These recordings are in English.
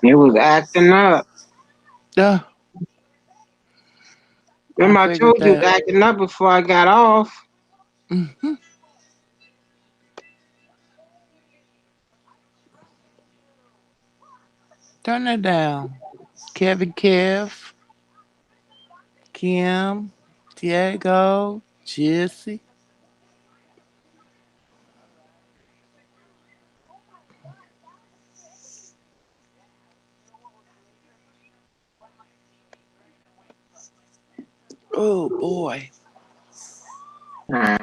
He was acting up. Yeah, I Remember, I figured told you he was that. acting up before I got off. Hmm. Turn it down. Kevin Kev, Kim, Diego, Jesse. Oh boy. Nah.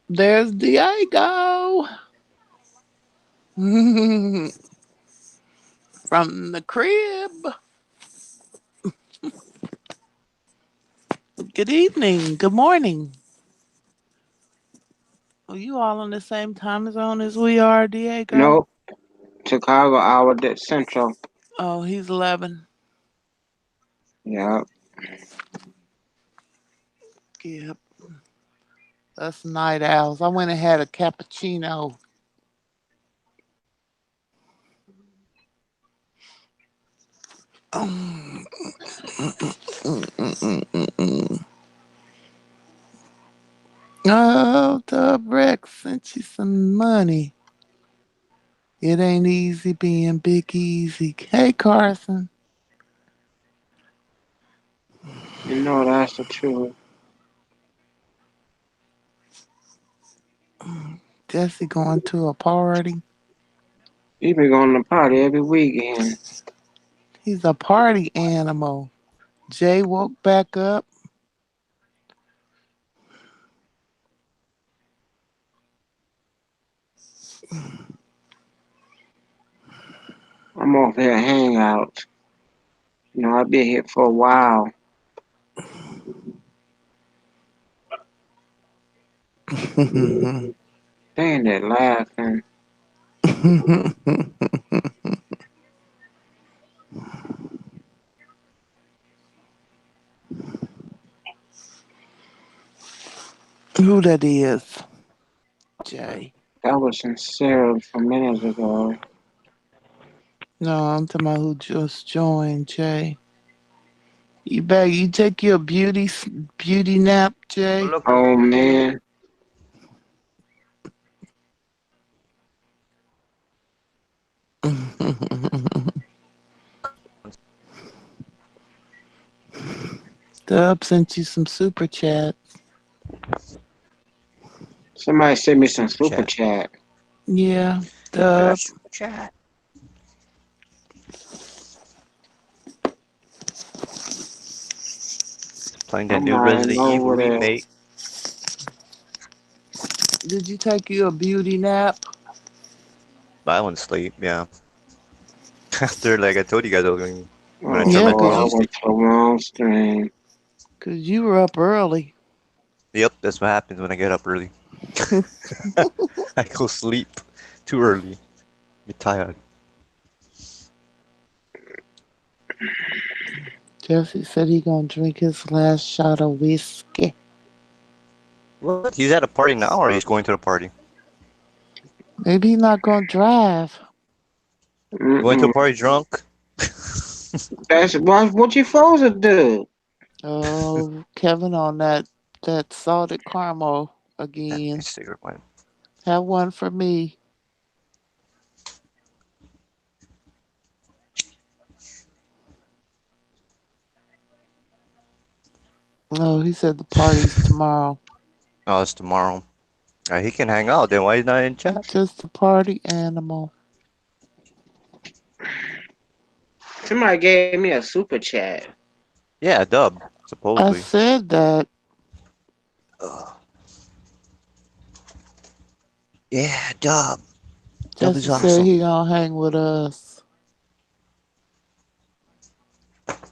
There's Diego. From the crib. Good evening. Good morning. Are you all on the same time zone as we are, Diego? Nope. Chicago hour central. Oh, he's 11. Yep. Yep. Us night owls. I went and had a cappuccino. Oh, the Rex sent you some money. It ain't easy being Big Easy. Hey, Carson. You know that's the truth. Jesse going to a party. He been going to party every weekend. He's a party animal. Jay woke back up. I'm off here hangout. You know, I've been here for a while. Dang that laughing. Who that is? Jay. That was sincere from minutes ago. No, I'm talking about who just joined, Jay. You back? You take your beauty nap, Jay. Look, Oh man. Dub sent you some super chat. Somebody sent me some super super chat. chat. Yeah, Dub. Super chat. Playing that I'm new not Resident know Evil what it. remake. Did you take you a beauty nap? I went to sleep. Yeah. After like I told you guys, I was going when I Oh turned Yeah, my Lord, cause TV I you, to sleep. went to the wrong stream. cause you were up early. Yep, that's what happens when I get up early. I go sleep too early. Get tired. Jesse said he gonna drink his last shot of whiskey. What? He's at a party now, or he's going to the party? Maybe he not gonna drive. Going to a Mm-mm. party drunk? That's what you supposed to do. Oh, Kevin on that salted caramel My again. cigarette went. Have one for me. Oh, he said the party's tomorrow. Oh, it's tomorrow. He can hang out. Then why is he not in chat? Just a party animal. Somebody gave me a super chat. Yeah, Dub. I Supposedly. said that. Ugh. Yeah, Dub. Dub is Jesse said awesome. he gonna hang with us.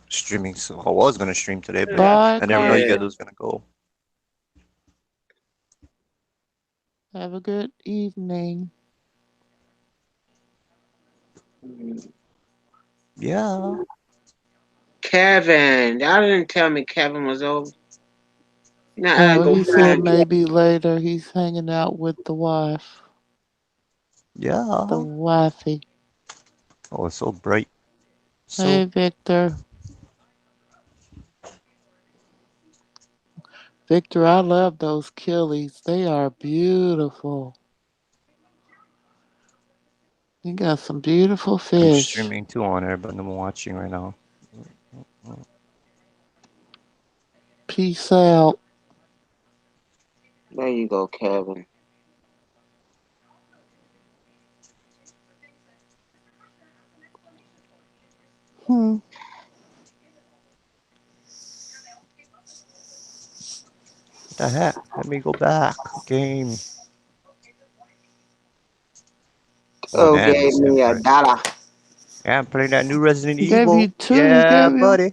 Streaming. So I was gonna stream today, but Bye, I never know you guys Yeah. Carson. was gonna go. Have a good evening. Yeah. Kevin, y'all didn't tell me Kevin was over. Now I Oh, go he said blind. maybe later he's hanging out with the wife. The Yeah. wifey. Oh, it's so bright. Hey, So Victor. Victor, I love those killies. They are beautiful. You got some beautiful I'm fish. streaming too on there, but I'm watching right now. Peace out. There you go, Kevin. Hmm. What the heck? Let me go back. Game. Oh Oh, damn, gave it's me right. $1. Yeah, I'm playing that new Resident He gave you Evil. two. Yeah, buddy.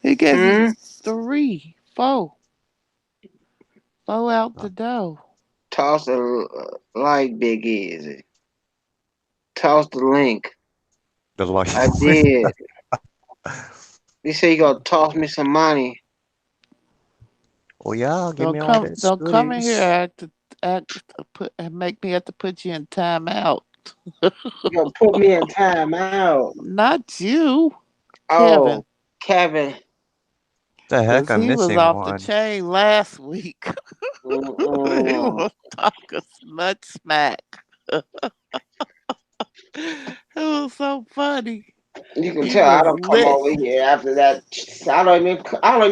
He gave you Hmm? three, four. Four out the door. Toss the like Big Easy. Toss the link. The light. I did. You say you gonna toss me some money. Oh yeah, give Don't me all come. that Don't come in here. goodies. And make me have to put you in timeout. You gonna put me in time out. Not you, Kevin, Oh, Kevin. The heck, because I'm he was missing off the one. chain last week. He Mm-mm. was talking much smack. It was so funny. You can He tell I was don't come lit. over here after that. I don't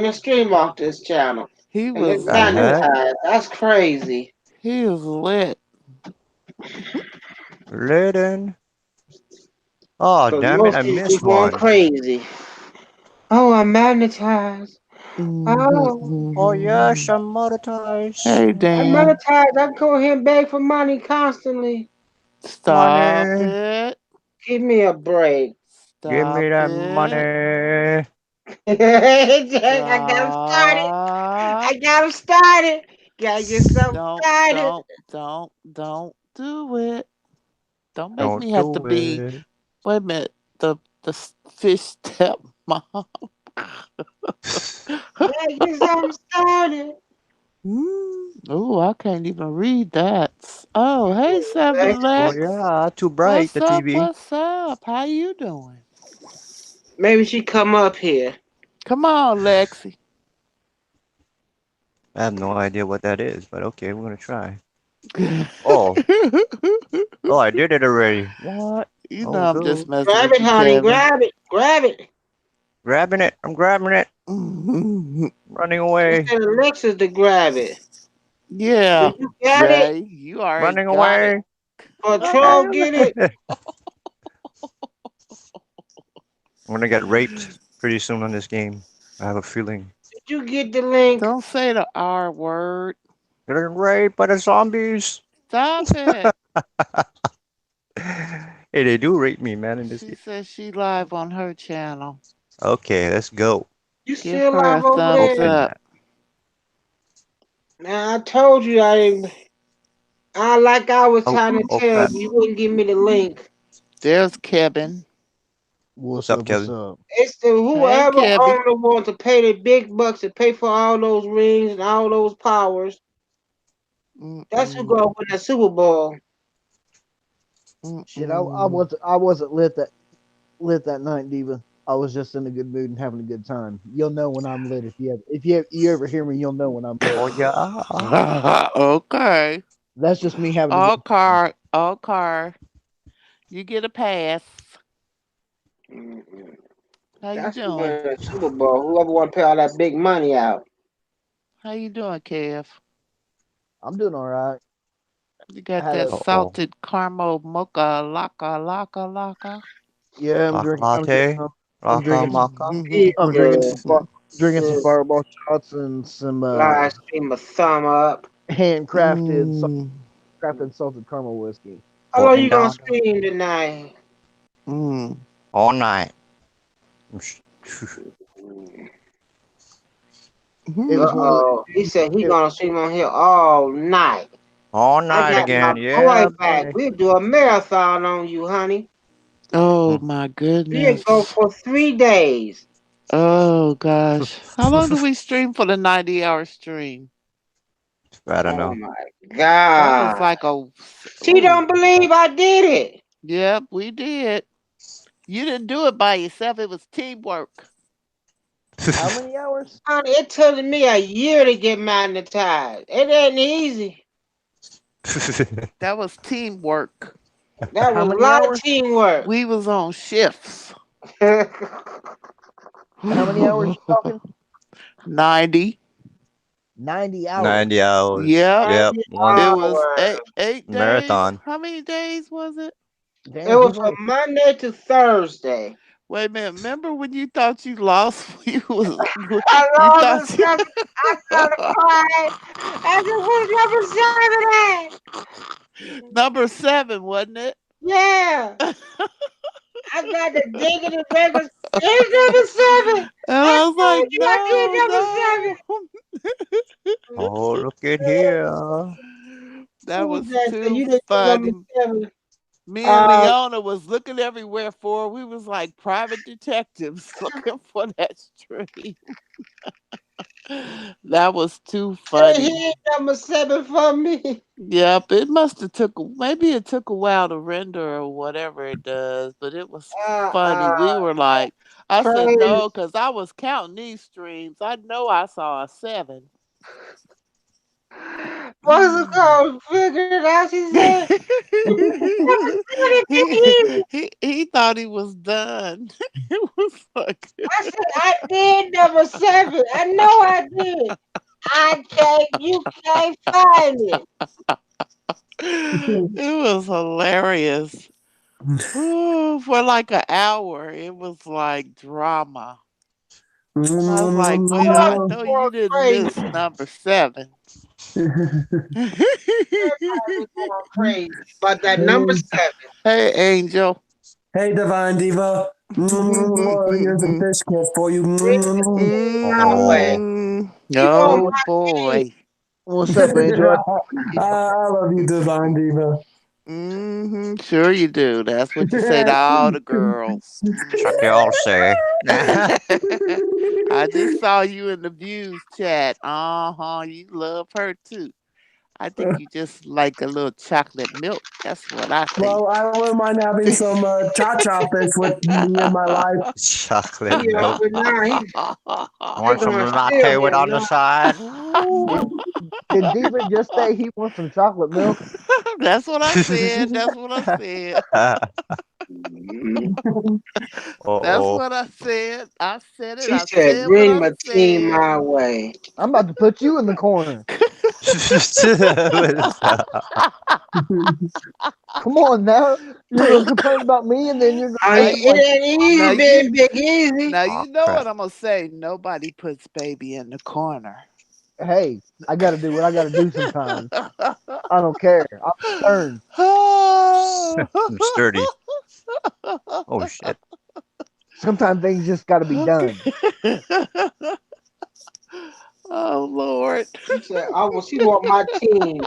even stream off this channel. He And it's was The lit. heck? magnetized. That's crazy. He was lit. Laden. Oh Cause damn it, most I people be missed going one. crazy. Oh, I'm magnetized. Oh, Oh yes, Mhm. I'm monetized. Hey, I'm Dan. magnetized. I go here and beg for money constantly. Stop Money. it. Give me a break. Give Stop me that it. money. I got him started. Stop. I got him started. Gotta get something Don't, started. don't, don't do it. Don't make Don't me have to do be, it. wait a minute, the fish step mom. Gotta get something started. Oh, I can't even read that. Oh, hey, Seven Oh Lex. yeah, too bright What's the up? TV. What's up? How you doing? Maybe she come up here. Come on, Lexi. I have no idea what that is, but okay, we're gonna try. You Oh, oh, I did it already. What? know Oh, I'm just go. messing Grab with it, you, honey. Kevin. Grab it. Grab it. Grabbing it. I'm grabbing it. Running She away. said Alexis to grab it. Yeah, Do you got it? Jay, you already Running got it. away. Patrol, I'm get it? gonna get raped pretty soon on this game. I have a feeling. Did you get the link? Don't say the R word. Getting raped by the zombies. Stop it. Hey, they do rape me, man, in this She game. says she live on her channel. Okay, let's go. You Give still her a live over thumbs Open there? up. that. Man, I told you I didn't. Like I was Oh, trying to tell open. you, you wouldn't give me the link. There's Kevin. What's What's up, up? What's Kelly? up? It's the Hey, whoever Kevin. owner wants to pay the big bucks to pay for all those rings and all those powers. That's who Mm-mm. gonna win the Super Bowl. Shit, I Mm-mm. wasn't lit that night, Diva. I was just in a good mood and having a good time. You'll know when I'm lit if you ever hear me. You'll know when I'm lit. Oh yeah. Okay. That's just me having a good time. Okay. Okay. You get a pass. Mhm. How you That's who doing? win the Super Bowl. Whoever want to pay all that big money out. How you doing, Kev? I'm doing all right. You I got had that a Uh-oh. salted caramel mocha laka. yeah. I'm Hot drinking. latte. I'm Raka drinking some. maka. Big I'm drinking some. Drinking some Fireball shots and some live stream a thumb up. handcrafted Mm, crafted salted caramel whiskey. How long you Putting gonna down stream tonight? mm. all night. It was one of the. He said he It, gonna stream on here all night. All I night got my again. boy Yeah, back. buddy. We'll do a marathon on you, honey. Oh Hmm. my We'll go goodness. for 3 days. Oh gosh. How long do we stream for the 90-hour stream? I don't Oh know. my That was God. like a She oh don't believe I did it. yep, we did. You didn't do it by yourself. It was teamwork. How many hours? Honey, it took me a year to get magnetized. It ain't easy. That was teamwork. That How was a many lot of hours? teamwork. We was on shifts. How many hours you talking? 90. 90 hours. 90 hours. Yep. Yep. One It was Hours. eight days. marathon. How many days was it? It Damn, was people. from Monday to Thursday. Wait a minute. Remember when you thought you lost? You I you lost thought the seven. I started crying. I said, "Where's number 7 number 7, wasn't it? at?" Yeah. I got the digging and records. There's number 7. And I I was like, told you I did no, number 7. Oh, look at here. that Who's was that? So too you didn't do number funny. 7. Me and Uh, Leona was looking everywhere for her. We was like private detectives looking for that stream. That was too he funny. ain't number 7 for me. Yep, it must have maybe it took a while to render or whatever it does, but it was funny. We Uh, were like, I said crazy. no, because I was counting these streams. I know I saw a 7. What's it called? Figure it out, she said. Number 7 is he thought he was done. It was like I said, I did number 7. I know I did. You can't find it. it was hilarious. Ooh, for like an hour, it was like drama. I was like, wait, Oh, I I'm know you going didn't crazy. miss number 7. Everybody was going crazy. But that number Hey, 7. Hey, Angel. hey, Divine Diva. Here's a fish kiss for you. Bring the team my way. She want Oh my team. boy. What's up, Angel? I love you, Divine Diva. Sure you do. That's what you say to all the girls. That's what they all say. I just saw you in the views chat. You love her too. I think you just like a little chocolate milk. That's what I think. Well, I wouldn't mind having some cha-cha fish with me in my life. Chocolate He milk. over now. They Want some gonna latte steal with him on the now. side? Did Diva just say he wants some chocolate milk? That's what I said. That's what I said. That's Uh-oh. what I said. I said it. She I said, said what bring I my team said. my way. I'm about to put you in the corner. Come on now. You're going to complain about me and then you're going I to Now, act mean, it like, ain't now easy you being Big Easy. now Oh, you know what crap. I'm gonna say. Nobody puts baby in the corner. hey, I got to do what I got to do sometimes. I don't care. I'm stern. Sturdy. Oh, shit. Sometimes things just got to be done. Oh Lord. She said, she want my team.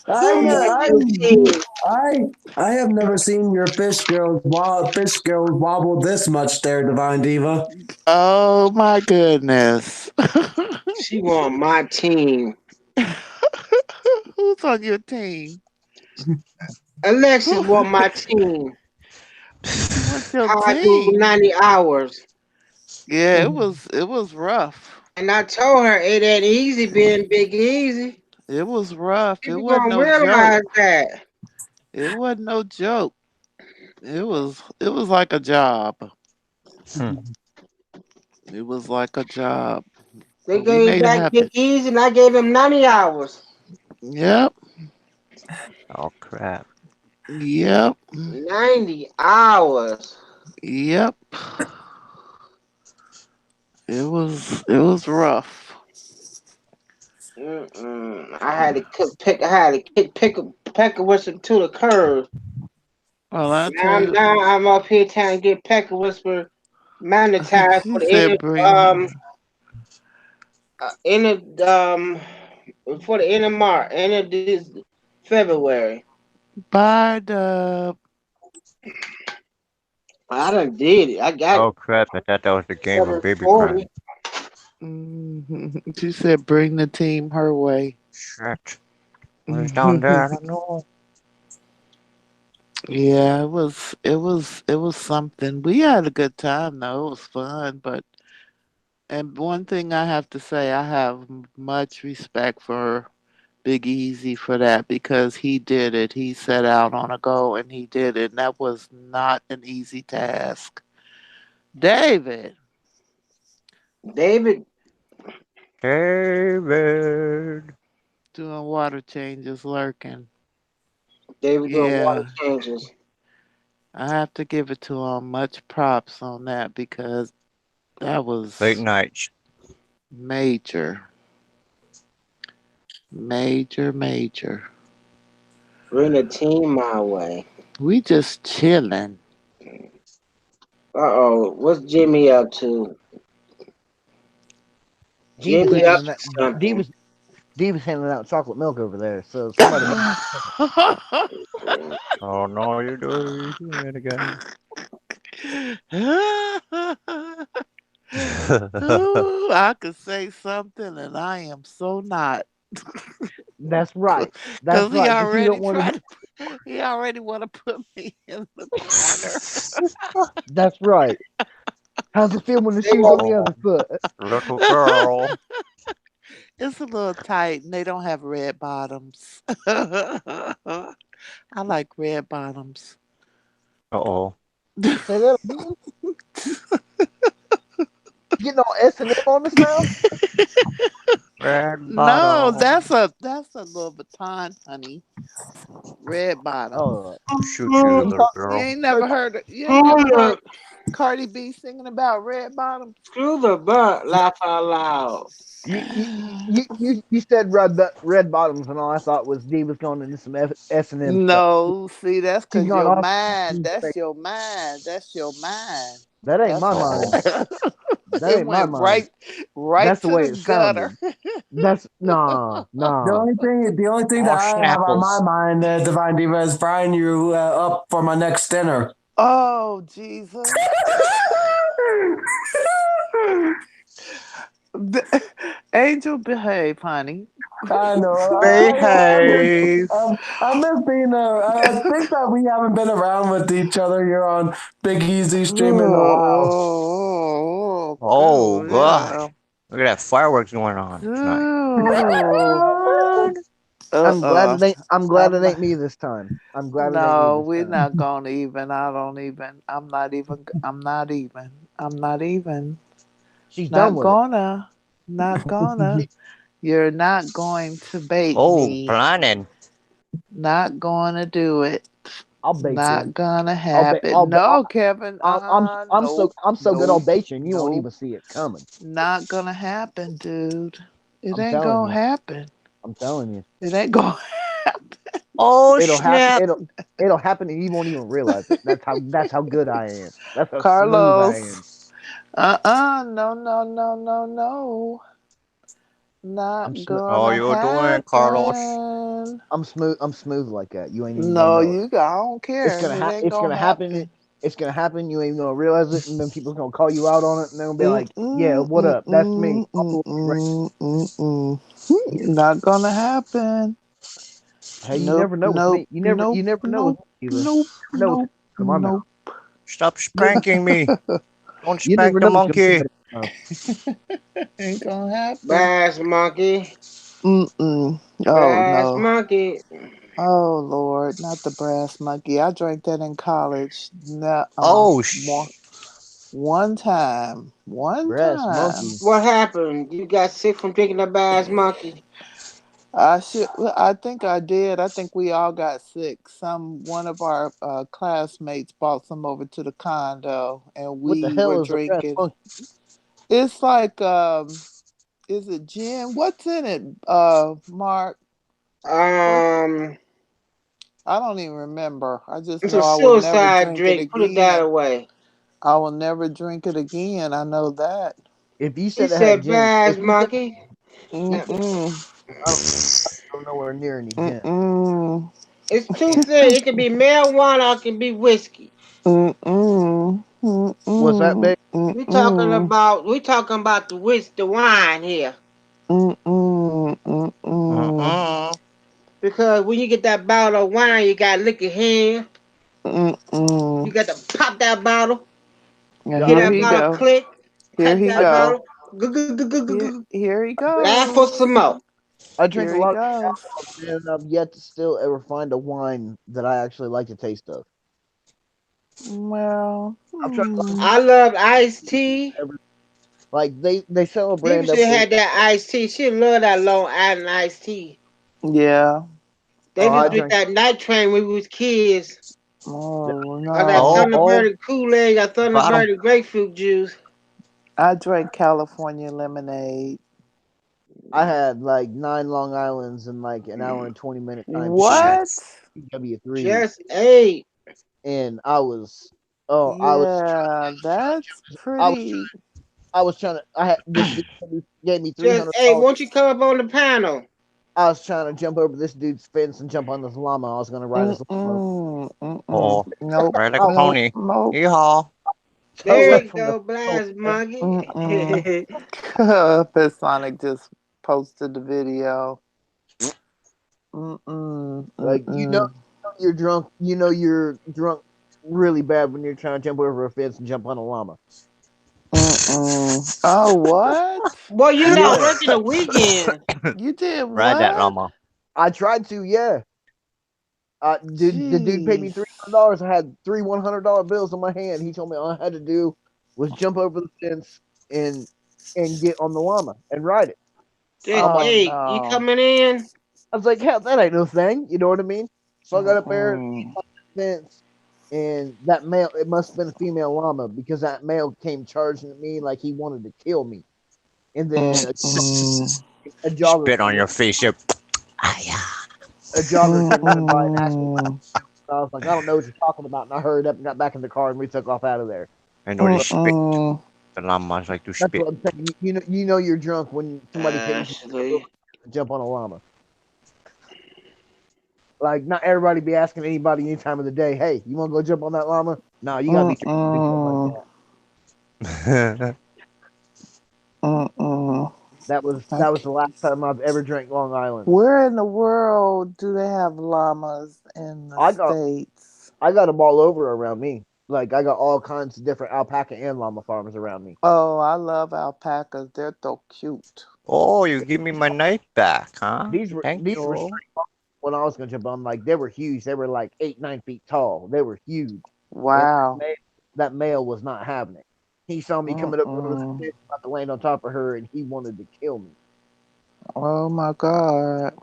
I She know. want your team. I have never seen your fish girls wobble this much there, Divine Diva. Oh my goodness. She want my team. Who's on your team? Alexis want my team. She wants your How I do team. 90 hours. Yeah, it was rough. And I told her it ain't easy being Big Easy. It was rough. It People wasn't gonna no joke. realize that. It wasn't no joke. It was like a job. Hmm. It was like a job. They But we gave made it back Big happen. Easy and I gave him 90 hours. Yep. Oh, crap. Yep. 90 hours. Yep. It was rough. I had to kick Pecker Whisper to the curb. Well, I Now tell I'm you, down. I'm up here trying to get Pecker Whisper magnetized she said for the end of March, end of this February. bye the I done did it. I got Oh, crap. I thought that was the game of baby 740. crying. she said bring the team her way. Shit. Where's down there? I don't know. Yeah, it was something. We had a good time though. It was fun, but and one thing I have to say, I have much respect for Big Easy for that because he did it. He set out on a goal and he did it. And that was not an easy task. David, David, David. doing water changes, lurking. David doing water Yeah, changes. I have to give it to him. Much props on that because that Late was night. major, major, major. Bring the team my way. We just chilling. What's Jimmy up to? D was Jimmy up handing to that. D something. was D was handing out chocolate milk over there. So somebody. Oh no, you're doing it again. Ooh, I could say something and I am so not. That's right. That's Cause he right. But you don't already want to be. tried he already wanna put me in the corner. That's right. How's it feel when the They shoe's on want the Oh, other foot? little girl. It's a little tight and they don't have red bottoms. I like red bottoms. Uh-oh. Say that again. Getting all S&M on us now? Red No, bottom. that's a Louis Vuitton, honey. Red bottoms. Oh, Shoot you, you little talk. girl. You ain't never heard Cardi B singing about red bottoms. screw the butt. Laugh out loud. You said red bottoms, and all I thought was D was going into some S&M stuff. No, see, that's She's cause gone your off. mind. That's your mind. That's your mind. That ain't That's my what Uh-oh. mind. That it ain't my went mind. right That's the to way the it gutter. sounded. That's nah, nah. The only thing that Oh, I have on my snapples. mind, Divine Diva, is frying you up for my next dinner. Oh Jesus. Angel behave, honey. I know. Behave. I miss being. I think that we haven't been around with each other here on Big Easy streaming in a while. Oh, Oh, yeah. gosh. Look at that fireworks going on tonight. Ooh. I'm glad Uh-uh. it ain't. I'm glad it I'm ain't me this time. I'm glad it ain't me no, this we're time. not gonna even. I don't even. I'm not even. I'm not even. I'm not even. She's done Not with it. gonna. Not gonna. You're not going to bait Oh, me. planning. Not gonna do it. I'll bait you. Not gonna I'll bait. happen. No, Kevin. Nope. I'm so good Nope. on baiting. You won't Nope. even see it coming. Not gonna happen, dude. It I'm ain't telling gonna you. happen. I'm telling you. It ain't gonna. Oh, It'll happen. snap. It'll happen, and you won't even realize it. That's how good I am. That's how smooth I am. Carlos. No, no, no, no, no. I'm Not smooth. Oh, gonna you're doing, Carlos. happen. I'm smooth. I'm smooth like that. You ain't even gonna No, know it. I don't care. It ain't It's gonna gonna happen. happen. It's gonna happen. You ain't gonna realize it, and then people's gonna call you out on it, and they're gonna be Mm, like, "Yeah, mm, what mm, up? That's me." mm, I'll mm, do it right. mm, mm, mm. Not gonna happen. Hey, you Nope, never know with nope, me. You never. nope, You never know with nope, me either. nope, You never know what's nope, coming out of my mouth. nope. Stop spanking me. Don't You spank never the know what's coming monkey. out of my mouth. Ain't gonna happen. Bass monkey. Mm-mm. Oh Bass no. monkey. Oh Lord, not the brass monkey. I drank that in college. Oh, One time. One Brass time. monkey. What happened? You got sick from drinking the bass monkey? Well, I think I did. I think we all got sick. One of our classmates brought some over to the condo, and What the we were hell is a brass drinking. monkey? It's like, is it gin? What's in it, Mark? What? Um, I don't even remember. I just it's know a I will never suicide drink it drink. Put it that again. away. I will never drink it again. I know that. If you He said it had said gin, bass if you said monkey. Mm-mm. I don't go nowhere near any gin. Mm-mm. It's two things. It can be marijuana or it can be whiskey. Mm-mm. What's that, Mm-mm. babe? Mm-mm. We talking about the wine here. Mm-mm. Mm-mm. uh-uh. Because when you get that bottle of wine, you got to lick your hand. Mm-mm. You got to pop that bottle, And hear here that he bottle go. click, Here crack he that go. bottle, Here he laugh for goes. some more. I drink Here a he lot of goes. alcohol, and I've yet to still ever find a wine that I actually like the taste of. Well, I've tried I love iced tea. every like they sell a People brand up should here. have that iced tea. She love that Long Island iced tea. yeah. They Oh, used I to drink drink. that night train when we was kids. Oh Or that Oh, no. oh, Thunderbird Kool-Aid, that bottom. Thunderbird grapefruit juice. I drank California lemonade. I had like 9 Long Islands in like an hour and 20 minute time period. What? W3, Just ate. and I was, oh, Yeah, that's I was, pretty. I was trying to. I had this dude gave me three Just hundred ate. dollars. Won't you come up on the panel? I was trying to jump over this dude's fence and jump on this llama. I was gonna ride his llama. Oh, Nope. ride like a Nope. pony. Nope. Yeehaw. Tell There it you from the go, Blast Monkey. Mm-mm. Sonic just posted the video. Mm-mm. like Mm-mm. you're drunk. You know you're drunk really bad when you're trying to jump over a fence and jump on a llama. Mm-mm. Oh, what? Boy, you're not Yeah, working the weekend. You did Ride that what? llama. I tried to. Yeah, dude, the dude paid me Jeez. $300. I had three $100 bills in my hand. He told me all I had to do was jump over the fence and get on the llama and ride it. Just I'm like, Oh ate. You no. coming in? I was like, hell, that ain't no thing. You know what I mean? So I got up there, Mm-mm. fence, and that male, it must have been a female llama because that male came charging at me like he wanted to kill me. And then Mm-mm. a jogger, Spit on your face. Yep. Ah, yeah. a jogger came running by and asked me. Mm-mm. I was like, I don't know what you're talking about. And I hurried up and got back in the car and we took off out of there. I know they spit. Mm-mm. The llamas like to That's spit. what I'm saying. You know you're drunk when somebody pays you Ashley. to jump on a llama. Like, not everybody be asking anybody any time of the day, hey, you want to go jump on that llama? No, you got to be drunk to do something like that. Mm-mm. That was the last time I've ever drank Long Island. Where in the world do they have llamas in the I got States? I got them all over around me. Like I got all kinds of different alpaca and llama farms around me. Oh, I love alpacas. They're so cute. Oh, you give me my knife back, huh? Thank These were you. when I was gonna jump on. Like they were huge. They were like 8-9 feet tall. They were huge. And Wow. that male was not having it. He saw me coming up over the Mm-mm. fence, about to land on top of her, and he wanted to kill me. Oh my God.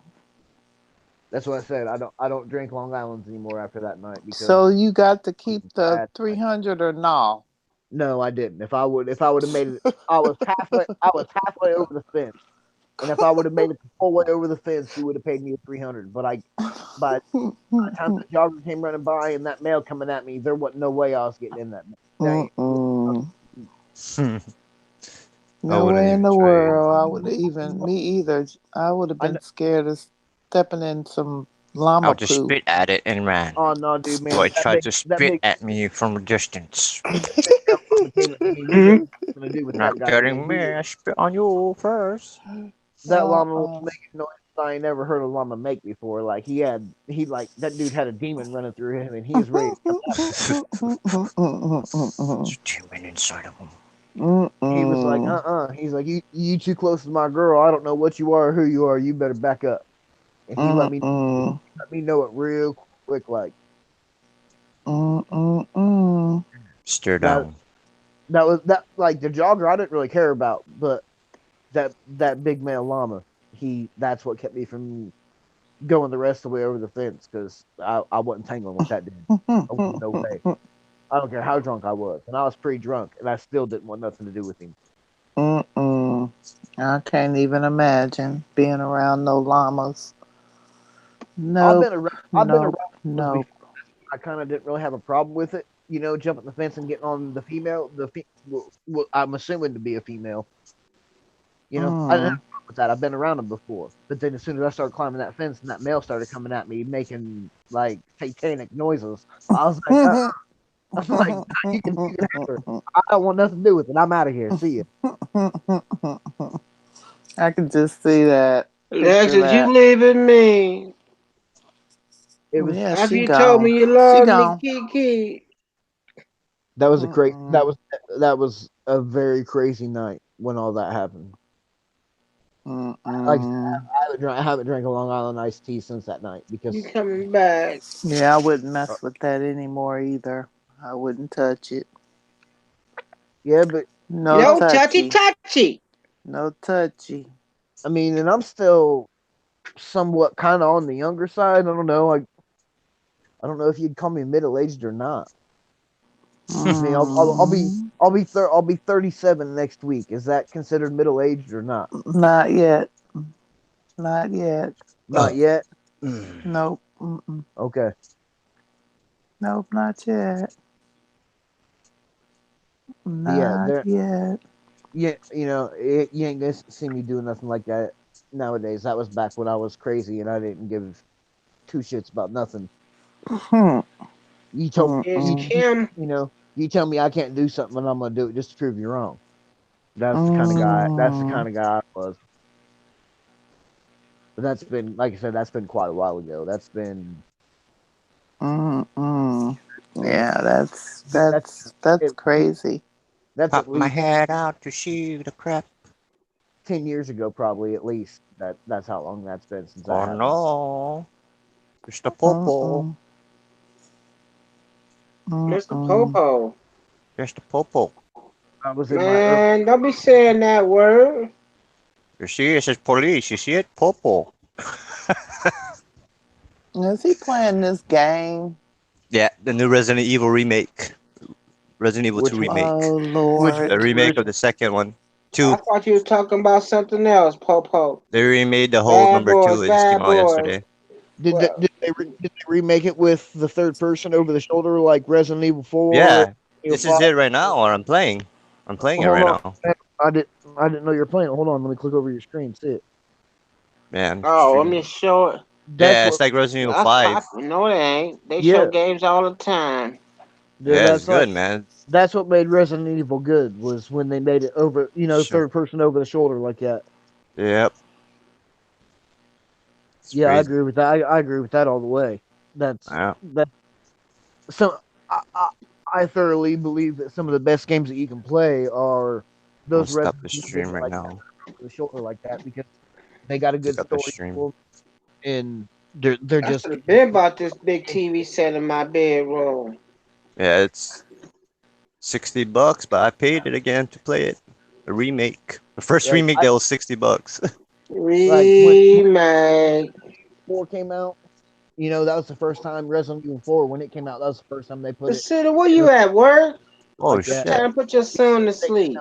That's what I said. I don't drink Long Islands anymore after that night because So you got to keep the bad. 300 or no? No, I didn't. If I would have made it, I was halfway over the fence. And if I would have made it the full way over the fence, he would have paid me 300. But by the time the jogger came running by and that male coming at me, there wasn't no way I was getting in that. Dang. Mm-mm. I No wouldn't way in even the try it. world. I would have even, me either. I would have I been scared of stepping in some I llama would just poop. spit at it and ran. Oh no, dude, So man, it tried to spit at me from a distance. that llama came at me. You got nothing to do with that Not guy. getting me. I spit on you first. That llama was Uh-uh. making noise I ain't never heard a llama make before. Like that dude had a demon running through him, and he was ready. There's Mm-mm. a demon inside of him. He was like, He's like, you too close to my girl. I don't know what you are or who you are. You better back up. And he let me know it real quick. Like Mm-mm. Stare that down. that was that like the jogger I didn't really care about, but that big male llama, that's what kept me from going the rest of the way over the fence because I wasn't tangling with that dude. No way. I don't care how drunk I was, and I was pretty drunk, and I still didn't want nothing to do with him. Mm-mm. I can't even imagine being around no llamas. I've Nope. been around. I've been around Nope. Nope. before. I kind of didn't really have a problem with it. You know, jumping the fence and getting on the female. Well, I'm assuming to be a female. You know, I didn't have a problem with that. I've been around them before. But then as soon as I started climbing that fence and that male started coming at me, making like satanic noises, I was like, I was like, you can have her. I don't want nothing to do with it. I'm out of here. See ya. I can just see that. Picture Alexis, you that. leaving me. It was Yeah, After she you told me gone. you She love me, gone. Kiki. that was a Mm-mm. that was a very crazy night when all that happened. Like Mm-mm. I haven't drank a Long Island iced tea since that night You because coming back? Yeah, I wouldn't uh, mess with that anymore either. I wouldn't touch it. yeah, but you No No know, touchy touchy. touchy. No touchy. I mean, and I'm still somewhat kind of on the younger side. I don't know. I don't know if you'd call me middle aged or not. I mean, Mm, I'll be 37 next week. Is that considered middle aged or not? not yet. Not yet. Not yet. Nope. Mm-mm. Okay. Nope, not yet. But yeah, Not there. yet. Yeah, you ain't gonna see me doing nothing like that nowadays. That was back when I was crazy and I didn't give two shits about nothing. Hmm. You told Is Mm-mm. Kim? you tell me I can't do something and I'm gonna do it just to prove you wrong. That's the kind of guy. That's the Mm. kind of guy I was. But that's been, like I said, that's been quite a while ago. That's been Mm-mm. yeah, Yeah, that's that's that's that's it, crazy. that's Pop at my least head out to see the crap. 10 years ago, probably at least. That's how long that's been since that Oh happened. no. Mr. Popo. Mm-mm. Mr. Mm-mm. Popo. Mr. Popo. I was in my early. Man, don't be saying that word. You see, it says police. You see it? Popo. Is he playing this game? Yeah, the new Resident Evil remake. Resident Evil 2 Which one? remake. Oh Which Lord. The remake which of the second one. I 2. thought you were talking about something else, Popo. They remade the whole Bad number boys, 2. It just came bad out boys. yesterday. Well, did they remake it with the third person over the shoulder like Resident Evil 4, Yeah, Evil this is 5? it right now, or I'm playing. I'm playing it Hold right on. now. I didn't know you were playing. Hold on, let me click over your screen. See it. Yeah, I'm oh, let streaming. me show it. That's Yeah, what. it's like Resident Evil That's 5. popping. No, it ain't. They show Yeah, games all the time. Yeah, it's that's like good, man. that's what made Resident Evil good was when they made it over. Sure. Third person over the shoulder like that. Yep. It's Yeah, I crazy. agree with that. I agree with that all the way. That's Yeah. that. So I thoroughly believe that some of the best games that you can play are I'm gonna those stop Resident the Evil stream games right like now. over the shoulder like that because they got a good Stop the story stream. to 'em, and they're I just should have been about this big TV set in my bedroom. Yeah, it's $60, but I paid it again to play it. A remake. The first like remake that was $60. like when Remake. 4 came out. That was the first time Resident Evil 4 when it came out. That was the first time they put it Consider where in you at work. Oh like that. shit. Time to put your son to sleep.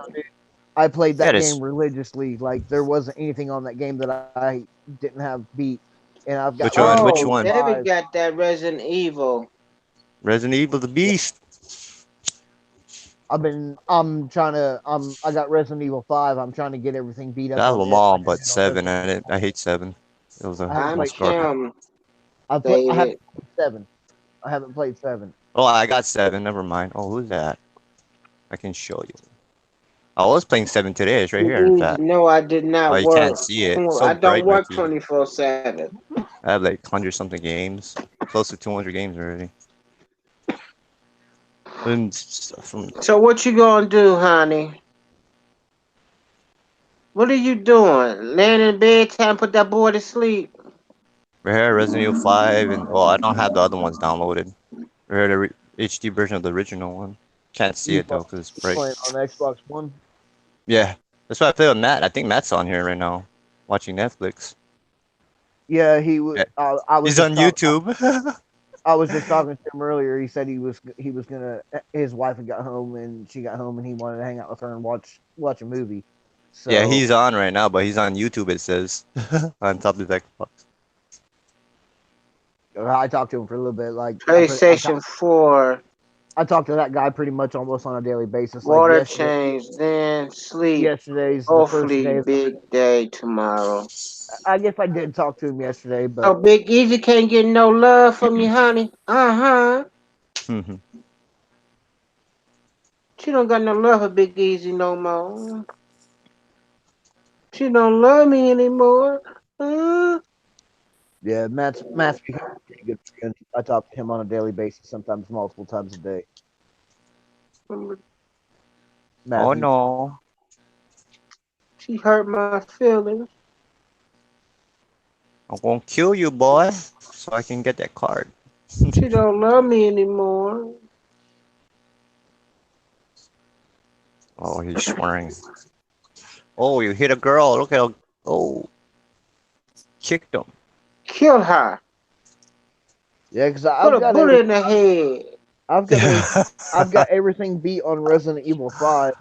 I played Yeah, that game this religiously. Like there wasn't anything on that game that I didn't have beat, and I've got which one? Resident Which Oh, Evil one? David 5. got that Resident Evil. Resident Evil the Yeah, Beast. I got Resident Evil 5. I'm trying to get everything beat I up have on them it all like I but did on seven. Resident Evil. I hate seven. It was I a haven't I'm played. most garbage. Kim, I haven't David. played 7. I haven't played 7. Oh, I got seven. Never mind. Oh, who's that? I can show you. I was playing seven today. It's right here. In fact, No, I did oh, not you can't work. see it. It's so I don't bright my work TV. 24/7. I have like 100 something games, close to 200 games already. And from So what you gonna do, honey? What are you doing? Laying in bed, time to put that boy to sleep. right here, Resident Evil 5, and well, I don't have the other ones downloaded. Right here, the HD version of the original one. Can't see You it though because it's bright. playing on Xbox One? Yeah, that's why I play with Matt. I think Matt's on here right now, watching Netflix. Yeah, he was. Yeah. I was He's on just talking. YouTube. I was just talking to him earlier. He said he was gonna. His wife had got home and she got home and he wanted to hang out with her and watch a movie. Yeah, So he's on right now, but he's on YouTube. It says on top of the Xbox. I talked to him for a little bit. Like PlayStation 4, I talk to that guy pretty much almost on a daily basis. Like water change, then sleep. yesterday's the first Hopefully, day. big day tomorrow. I guess I did talk to him yesterday, Oh, but Big Easy can't get no love from you, honey. She don't got no love for Big Easy no more. She don't love me anymore. Yeah, Matt's become a pretty good friend. I talk to him on a daily basis, sometimes multiple times a day. Oh Matthew. no. She hurt my feelings. I'm gonna kill you, boy, so I can get that card. She don't love me anymore. Oh, he's swearing. Oh, you hit a girl. Look at. Oh, kicked him. Kill her. Yeah, because Put a bullet in the head. I've got everything beat on Resident Evil 5,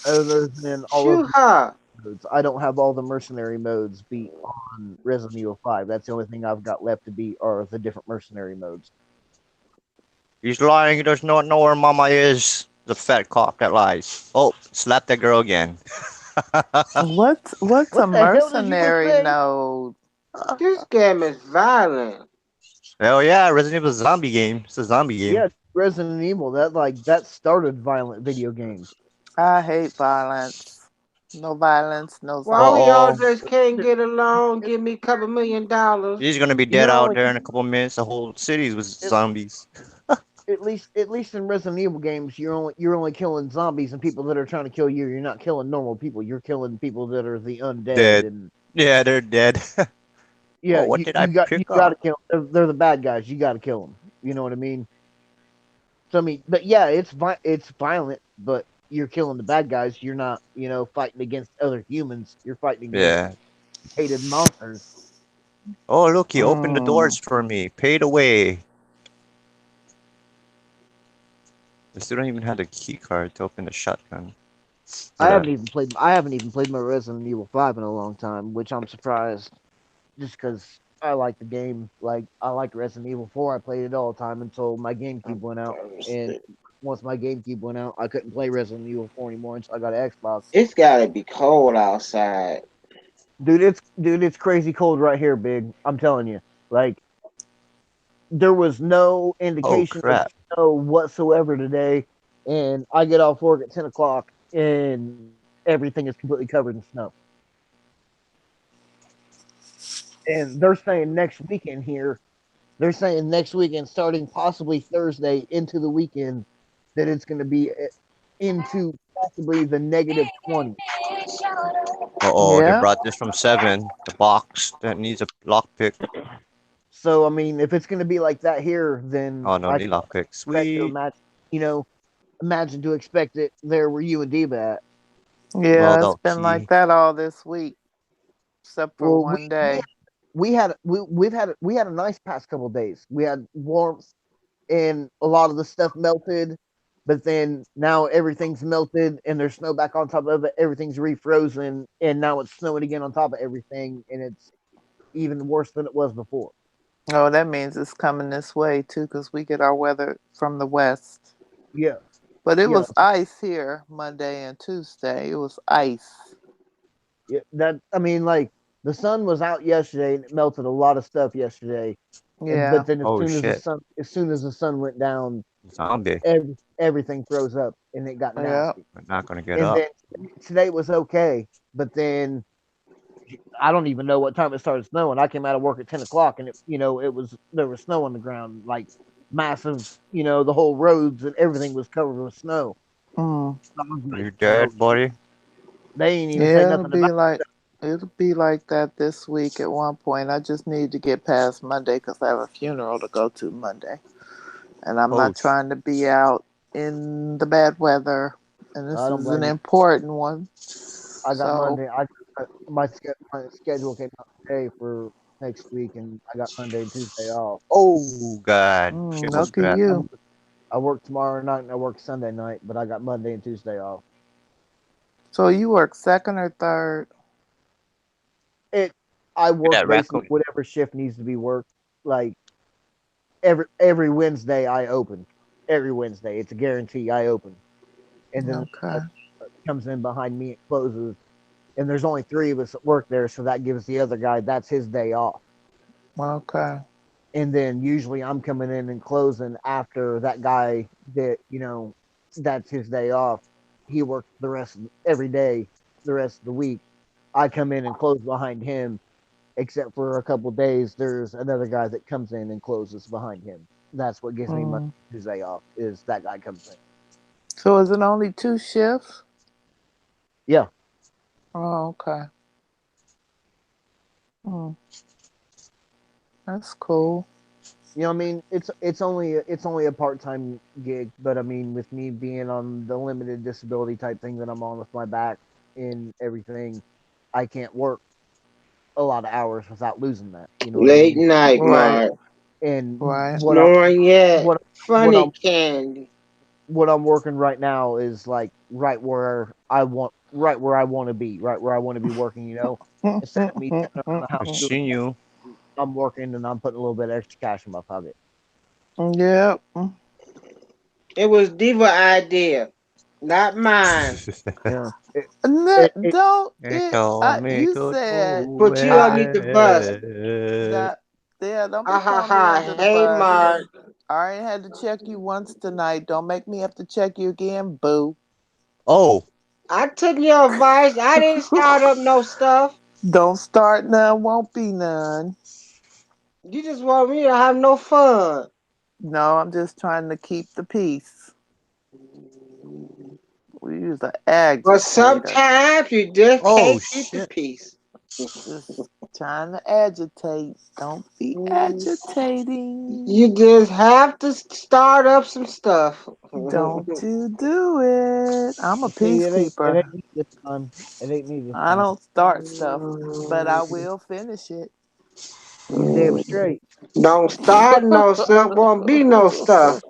other than all of Shoot her. the modes. I don't have all the mercenary modes beat on Resident Evil 5. That's the only thing I've got left to beat are the different mercenary modes. He's lying. He does not know where Mama is. The fat cock that lies. Oh, slap that girl again. What's What a the hell did you just mercenary say? node? This game is violent. Hell yeah, Resident Evil zombie game. It's a zombie game. Yeah, Resident Evil. That started violent video games. I hate violence. No violence, no Why we all Uh-oh. just can't get along? Give me a couple $1,000,000. He's gonna be You dead know, out like, there in a couple of minutes. The whole city was It- zombies. at least in Resident Evil games, you're only killing zombies and people that are trying to kill you. You're not killing normal people. You're killing people that are the undead. Dead. And Yeah, they're dead. yeah, Oh, what did I you pick gotta up? kill. They're the bad guys. You gotta kill them. You know what I mean? So I mean, but yeah, it's violent, but you're killing the bad guys. You're not, fighting against other humans. You're fighting against Yeah. hated monsters. Oh, look, he opened the Mm. doors for me. Paid away. I still don't even have the key card to open the shotgun. I haven't even played my Resident Evil 5 in a long time, which I'm surprised, just because I like the game. Like I liked Resident Evil 4. I played it all the time until my GameCube went out, and once my GameCube went out, I couldn't play Resident Evil 4 anymore, and so I got an Xbox. It's gotta be cold outside. Dude, it's crazy cold right here, big. I'm telling you. Like there was no Oh, indication of crap. snow whatsoever today, and I get off work at 10 o'clock, and everything is completely covered in snow. And they're saying next weekend here, they're saying next weekend, starting possibly Thursday into the weekend, that it's going to be into possibly the -20. Uh-oh, they Yeah. brought this from 7. The box that needs a lockpick. So I mean, if it's going to be like that here, then Oh, no, I need can lockpick. expect to Sweet. imagine to expect it there where you and Diva at. Yeah, Well, it's they'll been see. like that all this week, except for Well, one day. we had a nice past couple of days. We had warmth and a lot of the stuff melted, but then now everything's melted and there's snow back on top of it. Everything's refrozen, and now it's snowing again on top of everything, and it's even worse than it was before. Oh, that means it's coming this way too, because we get our weather from the west. Yeah, But it Yeah. was ice here Monday and Tuesday. It was ice. yeah. That I mean, like the sun was out yesterday and it melted a lot of stuff yesterday. Yeah. But then Oh, shit. as soon as the sun went down, Zombie. everything froze up and it got Yeah. nasty. We're not gonna get And up. then today was okay, but then I don't even know what time it started snowing. I came out of work at 10 o'clock, and there was snow on the ground, like massive. The whole roads and everything was covered with snow. Mm. Are you dead, buddy? They ain't even say Yeah, it'll nothing be about. like that this week at one point. I just need to get past Monday because I have a funeral to go to Monday, and I'm Oh, not trying to be out in the bad weather. And this I don't is blame an you. important one. I got So Monday. My schedule came out today for next week, and I got Monday and Tuesday off. Oh, God. Shit was lucky bad. you. I work tomorrow night and I work Sunday night, but I got Monday and Tuesday off. So you work second or third? I work that basically raccoon. whatever shift needs to be worked. Like every Wednesday, I open. Every Wednesday, it's a guarantee. I open, and then Okay. comes in behind me. It closes, and there's only 3 of us that work there, so that gives the other guy that's his day off. Okay. And then usually I'm coming in and closing after that guy that that's his day off. He works every day, the rest of the week. I come in and close behind him, except for a couple days, there's another guy that comes in and closes behind him. That's what gives me my Tuesday off. Is that guy comes in? So is it only 2 shifts? Yeah. Oh, okay. Mm, that's cool. You know, what I mean, it's only a part-time gig, but I mean, with me being on the limited disability type thing that I'm on with my back and everything, I can't work a lot of hours without losing that. You know what I Late mean? night, Right. Mark. And Right. Snoring yet? what Funny I'm candy. what I'm working right now is like right where I want to be, right where I want to be working. You know, instead of me sitting around the house doing Machine you. nothing, I'm working and I'm putting a little bit of extra cash in my pocket. Yep. It was Diva idea, not mine. Yeah, No, it, it, don't You it. told me You to said go Put you I underneath the bus. away. that. Yeah, don't Ha be ha throwing me ha. under the Hey, bus. Mark. I already had to check you once tonight. Don't make me have to check you again, boo. Oh, I took your advice. I didn't start up no stuff. Don't start none, won't be none. You just want me to have no fun. No, I'm just trying to keep the peace. We use an agitator. But sometimes you just oh can't keep the shit. peace. Just trying to agitate. Don't be agitating. You just have to start up some stuff. Don't you do it. I'm a see, it peacekeeper. ain't me this time. It ain't me this I time. don't start stuff, but I will finish it. You damn straight. Don't start no stuff, won't be no stuff.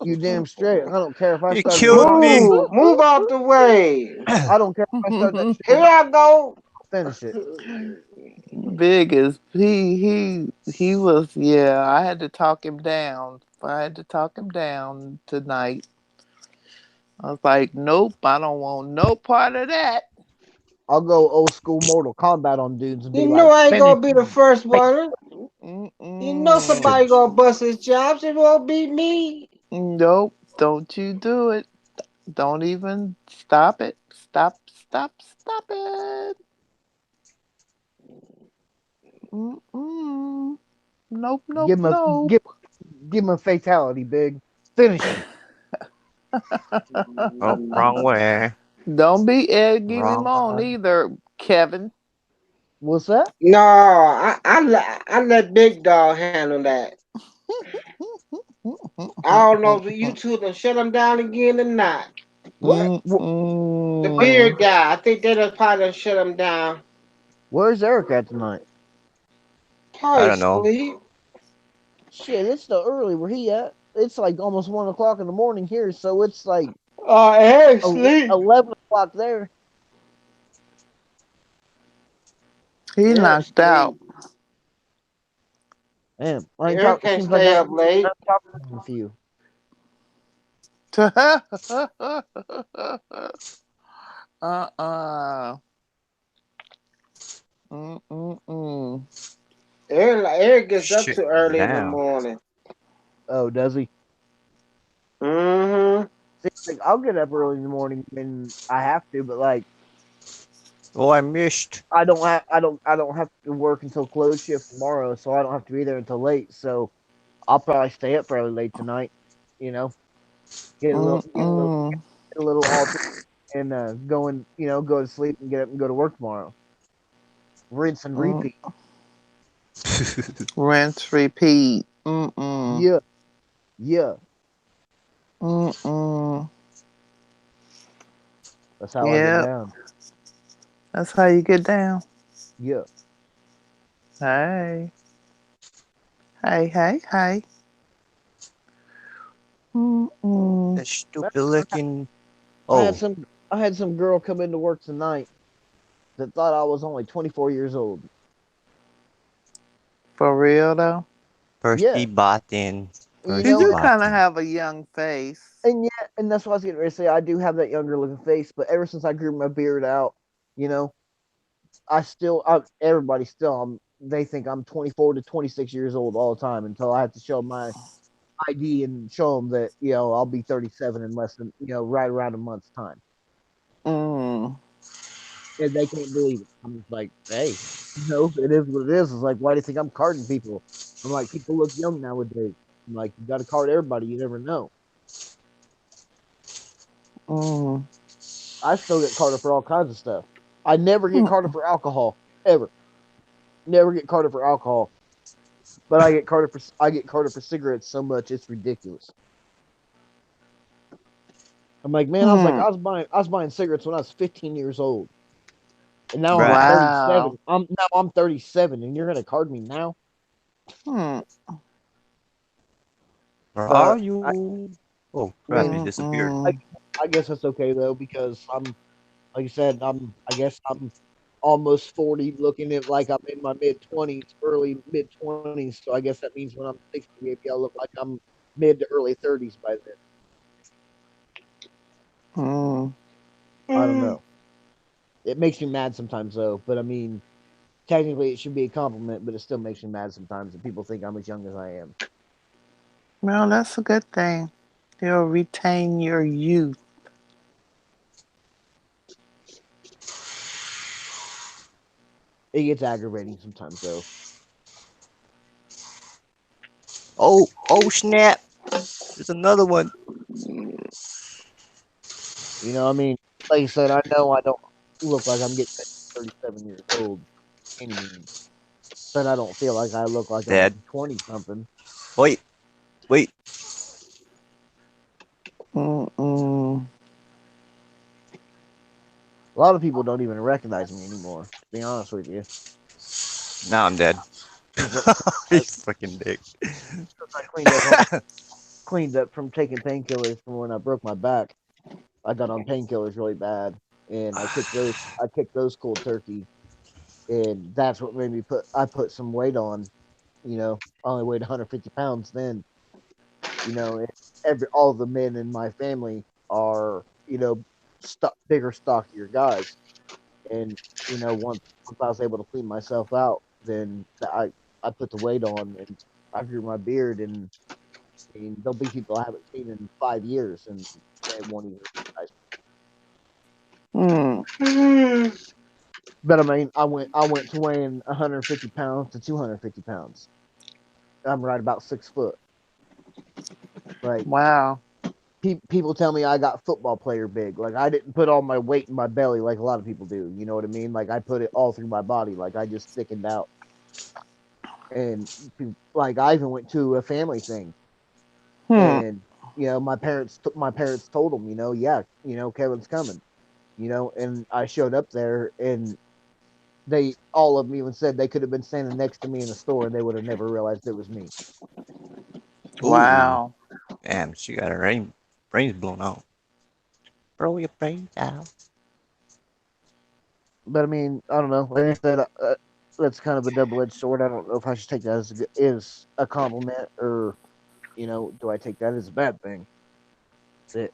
You damn straight. I don't care if I You start it killed tomorrow. me. Move out the way. I don't care if I start that shit Here tomorrow. I go. I'll finish it. Big as he was, yeah, I had to talk him down. I had to talk him down tonight. I was like, nope, I don't want no part of that. I'll go old school Mortal Kombat on dudes and You be know like, I ain't finish gonna be the him. first one. You know Mm-mm. somebody Finish. gonna bust his chops. It won't be me. Nope, don't you do it. Don't even stop it. Stop it. Mm-mm. Give him a Nope. give him a fatality, big. Finish him. Oh, wrong way. Don't be egging him Wrong on way. either, Kevin. What's that? No, I let Big Dog handle that. I don't know if you two done shut him down again or not. What? The Mm-mm. beard guy, I think they done probably done shut him down. Where's Eric at tonight? I Probably don't know. sleep. Shit, it's still early. Where he at? It's like almost 1 o'clock in the morning here, so it's like Eric sleep. 11 o'clock there. He Eric knocked out. sleep. Damn, I ain't Eric talking. can't Seems like stay I up ain't late. talking with you. uh-uh. Mm-mm-mm. Eric gets up Shit. too early in the Damn. morning. Oh, does he? Mm-hmm. See, like I'll get up early in the morning when I have to, but like Oh, I missed. I don't have to work until close shift tomorrow, so I don't have to be there until late. So I'll probably stay up fairly late tonight. You know, Mm-mm. get a little alter and go to sleep and get up and go to work tomorrow. Rinse and Mm. repeat. Rinse, repeat. Mm-mm. Yeah, yeah. Mm-mm. That's how I get Yep. down. That's how you get down. Yeah. Hey. Hey. Mm-mm. That stupid looking. I had Oh, some I had some girl come into work tonight that thought I was only 24 years old. For real though? thirsty Yeah, button. you You Thirsty know, do kind of button. have a young face. and that's what I was getting ready to say. I do have that younger looking face, but ever since I grew my beard out, you know, everybody still, they think I'm 24 to 26 years old all the time until I have to show my ID and show them that I'll be 37 in less than right around a month's time, Mm. and they can't believe it. I'm just like, hey, It is what it is. It's like, why do you think I'm carding people? I'm like, people look young nowadays. I'm like, you got to card everybody. You never know. Mm. I still get carded for all kinds of stuff. I never get carded for alcohol ever. Never get carded for alcohol, but I get carded for cigarettes so much it's ridiculous. I'm like, man, Hmm. I was buying cigarettes when I was 15 years old, and now I'm Right. 37. Wow. I'm 37, and you're gonna card me now? Hmm. Where are But you? Oh I crap! mean, He disappeared. I, Mm-mm. I guess that's okay though because like I said, I guess I'm almost 40, looking at like I'm in my mid 20s, early mid 20s. So I guess that means when I'm 60, maybe I'll look like I'm mid to early 30s by then. Mm. I don't Mm. know. It makes me mad sometimes though, but I mean, technically it should be a compliment, but it still makes me mad sometimes that people think I'm as young as I am. Well, that's a good thing. You'll retain your youth. It gets aggravating sometimes though. Oh snap! There's another one. I mean, like I said, I know I don't look like I'm getting 37 years old any means, but I don't feel like I look like Dead. I'm 20 something. Wait, wait. Mm-mm. A lot of people don't even recognize me anymore, to be honest with you. Now I'm dead. Because He's fucking dick. I cleaned up from taking painkillers from when I broke my back. I got on painkillers really bad, and I kicked those cold turkey, and that's what made me put some weight on. I only weighed 150 pounds then. And all the men in my family are bigger, stockier guys, and once I was able to clean myself out, then I put the weight on, and I grew my beard, and I mean, there'll be people I haven't seen in 5 years, and they won't even recognize me. Mm. Mm. But I mean, I went to weighing 150 pounds to 250 pounds. I'm right about 6 foot. Like Wow. people tell me I got football player big. Like I didn't put all my weight in my belly like a lot of people do. You know what I mean? Like I put it all through my body. Like I just thickened out. And like I even went to a family thing, Hmm. and my parents told them, yeah, Kevin's coming. And I showed up there, and they all of them even said they could have been standing next to me in the store and they would have never realized it was me. Ooh, Wow. damn! She got her brains blown out. Blow your brains out. But I mean, I don't know. Like I said, that's kind of a double-edged sword. I don't know if I should take that as a compliment, or do I take that as a bad thing? That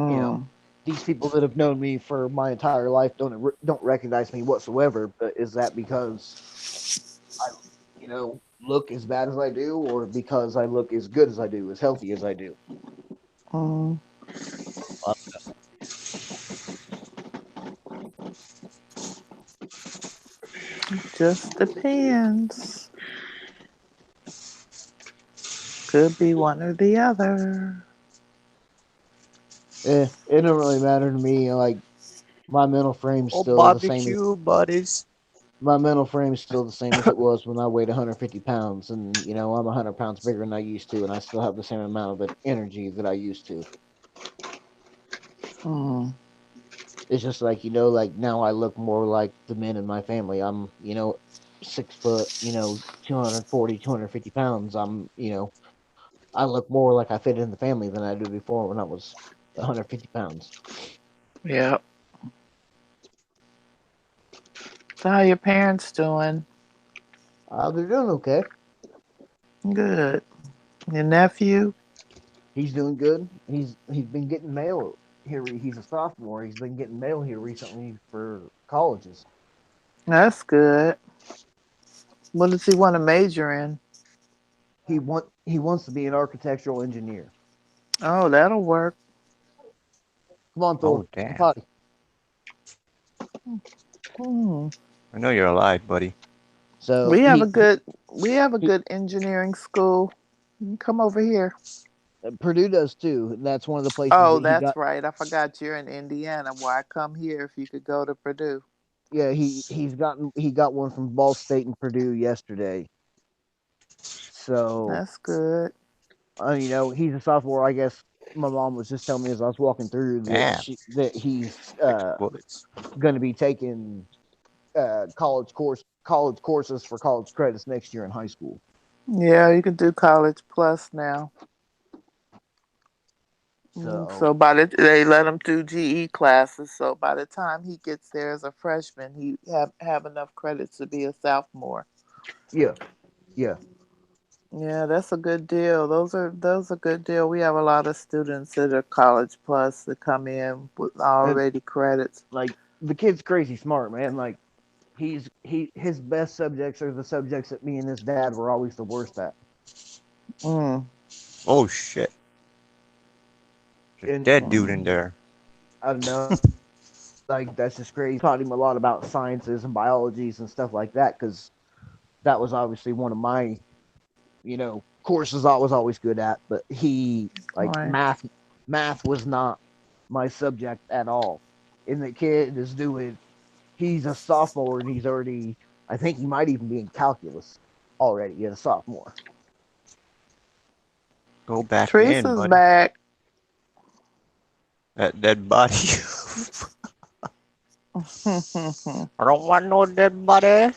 you know, Mm. these people that have known me for my entire life don't recognize me whatsoever. But is that because I, look as bad as I do, or because I look as good as I do, as healthy as I do? Mm. Uh, Just depends. Could be one or the other. it don't really matter to me. Like my mental frame's Oh, still the same as barbecue buddies. my mental frame's still the same as it was when I weighed 150 pounds, and I'm 100 pounds bigger than I used to, and I still have the same amount of energy that I used to. Mm. It's just like like now I look more like the men in my family. I'm 6 foot, 240, 250 pounds. I look more like I fit in the family than I do before when I was 150 pounds. Yep. So how your parents doing? They're doing okay. Good. Your nephew? He's doing good. He's been getting mail here. He's a sophomore. He's been getting mail here recently for colleges. That's good. What does he want to major in? He wants to be an architectural engineer. Oh, that'll work. Come on, Thor. Oh damn! Potty. Hmm. I know you're alive, buddy. So We have a he, good engineering school. You can come over here. Purdue does too. And that's one of the places Oh, that he that's got. right. I forgot you're in Indiana. Why come here if you could go to Purdue? Yeah, he got one from Ball State and Purdue yesterday. So That's good. you know, he's a sophomore. I guess my mom was just telling me as I was walking through Damn. that he's Bullets. going to be taking college courses for college credits next year in high school. Yeah, you can do college plus now. So They let him do GE classes. So by the time he gets there as a freshman, he have enough credits to be a sophomore. yeah, yeah. Yeah, that's a good deal. Those are good deal. We have a lot of students that are college plus that come in with And already credits. like the kid's crazy smart, man. Like his best subjects are the subjects that me and his dad were always the worst at. Mm. Oh shit. There's a And dead dude in there. I don't know. Like that's just crazy. Taught him a lot about sciences and biologies and stuff like that because that was obviously one of my, courses I was always good at. But he like Right. math was not my subject at all. And the kid is doing. He's a sophomore and he's already. I think he might even be in calculus already as a sophomore. Go back in, Teresa's buddy. back. That dead body. I don't want no dead body.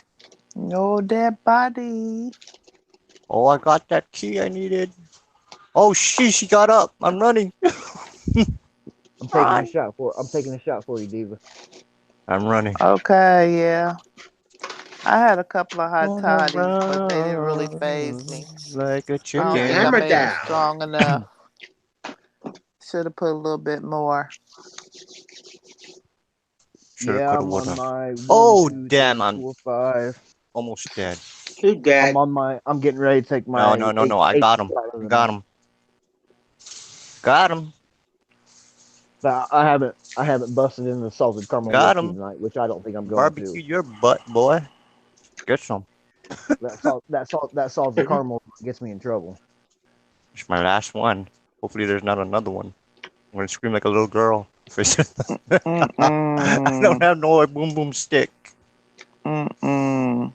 No dead body. Oh, I got that key I needed. Oh shit, she got up. I'm running. I'm taking a shot for you, Diva. I'm running. Okay, yeah. I had a couple of hot Gonna toddies, but they didn't really phase me. like a I chicken. don't think I Hammer made them down. strong enough. Should have put a little bit more. Shoulda, Yeah, coulda, I'm woulda. on my one, Oh, 2, damn, 3, I'm 4, 5. almost dead. Who's that? I'm getting ready to take No, my no. I got him. shot of the Got night. him. Got him. But I haven't busted in the salted caramel Got whiskey him. tonight, which I don't think I'm going Barbecue to. your butt, boy. Get some. That salted caramel gets me in trouble. It's my last one. Hopefully there's not another one. I'm gonna scream like a little girl. I don't have no boom boom stick. Mm-mm.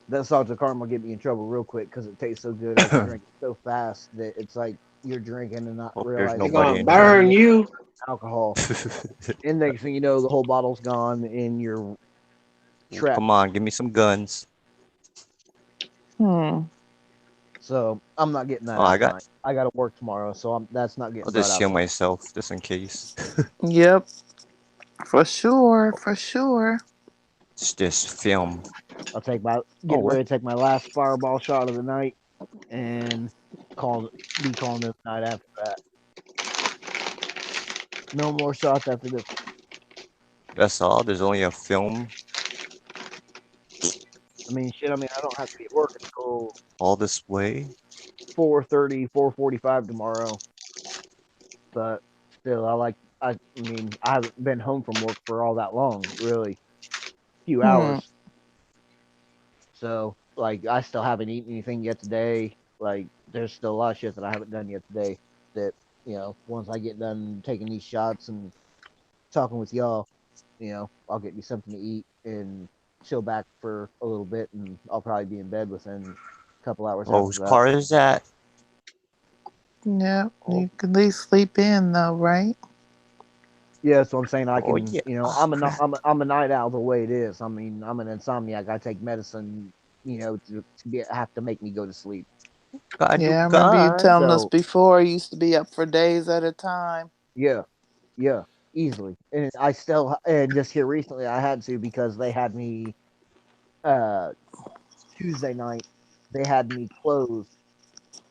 That salted caramel get me in trouble real quick because it tastes so good. I can drink it so fast that it's like you're drinking and not Hope there's realizing They're nobody gonna in burn you. alcohol. And next thing you know, the whole bottle's gone and you're trapped. Come on, give me some guns. So I'm not getting that Oh, out tonight. I got to work tomorrow, so that's not getting I'll brought just out seal tonight. myself just in case. Yep. For sure. It's just film. I'll get ready to take my last fireball shot of the night and be calling it a night after that. No more shots after this. That's all. There's only a film. I mean, I don't have to be at work until All this way. 4:30, 4:45 tomorrow. But still, I haven't been home from work for all that long, really. A few hours. So, like, I still haven't eaten anything yet today. Like, there's still a lot of shit that I haven't done yet today. That, once I get done taking these shots and talking with y'all, I'll get me something to eat and chill back for a little bit, and I'll probably be in bed within a couple hours. Oh, whose car is that? Yep. You can at least sleep in though, right? Yeah, so I'm saying I can. Oh, yeah. I'm a night owl the way it is. I mean, I'm an insomniac. I take medicine, to have to make me go to sleep. God, Yeah, I remember you telling us So- before. You used to be up for days at a time. Yeah, easily. And just here recently, I had to because they had me. Tuesday night, they had me closed,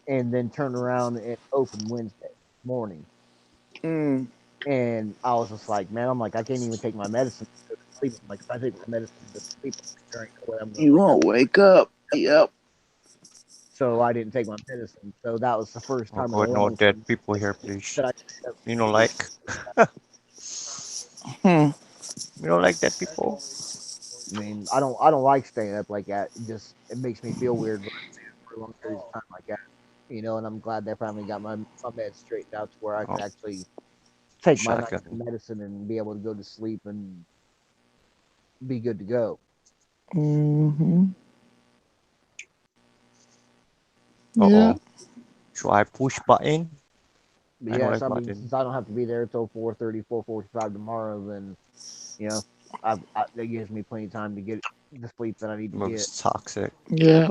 and then turn around and open Wednesday morning. And I was just like, man, I can't even take my medicine to sleep. I'm like, if I take my medicine to sleep, there ain't no way I'm gonna You won't wake up. Yep. So I didn't take my medicine. So that was the first time. Oh, no dead people here, please. That You don't like? You don't like dead people? I mean, I don't like staying up like that. It makes me feel weird for long periods of time like that. And I'm glad they finally got my meds straightened out to where I Oh, can actually take my nighttime shotgun. medicine and be able to go to sleep and be good to go. Mm-hmm. Uh Yeah. oh. Should I push button? But I know yes, that I mean, button. since I don't have to be there until 4:30, 4:45 tomorrow, then you know, that gives me plenty of time to get the sleep that I need to get. Moves toxic. Yeah.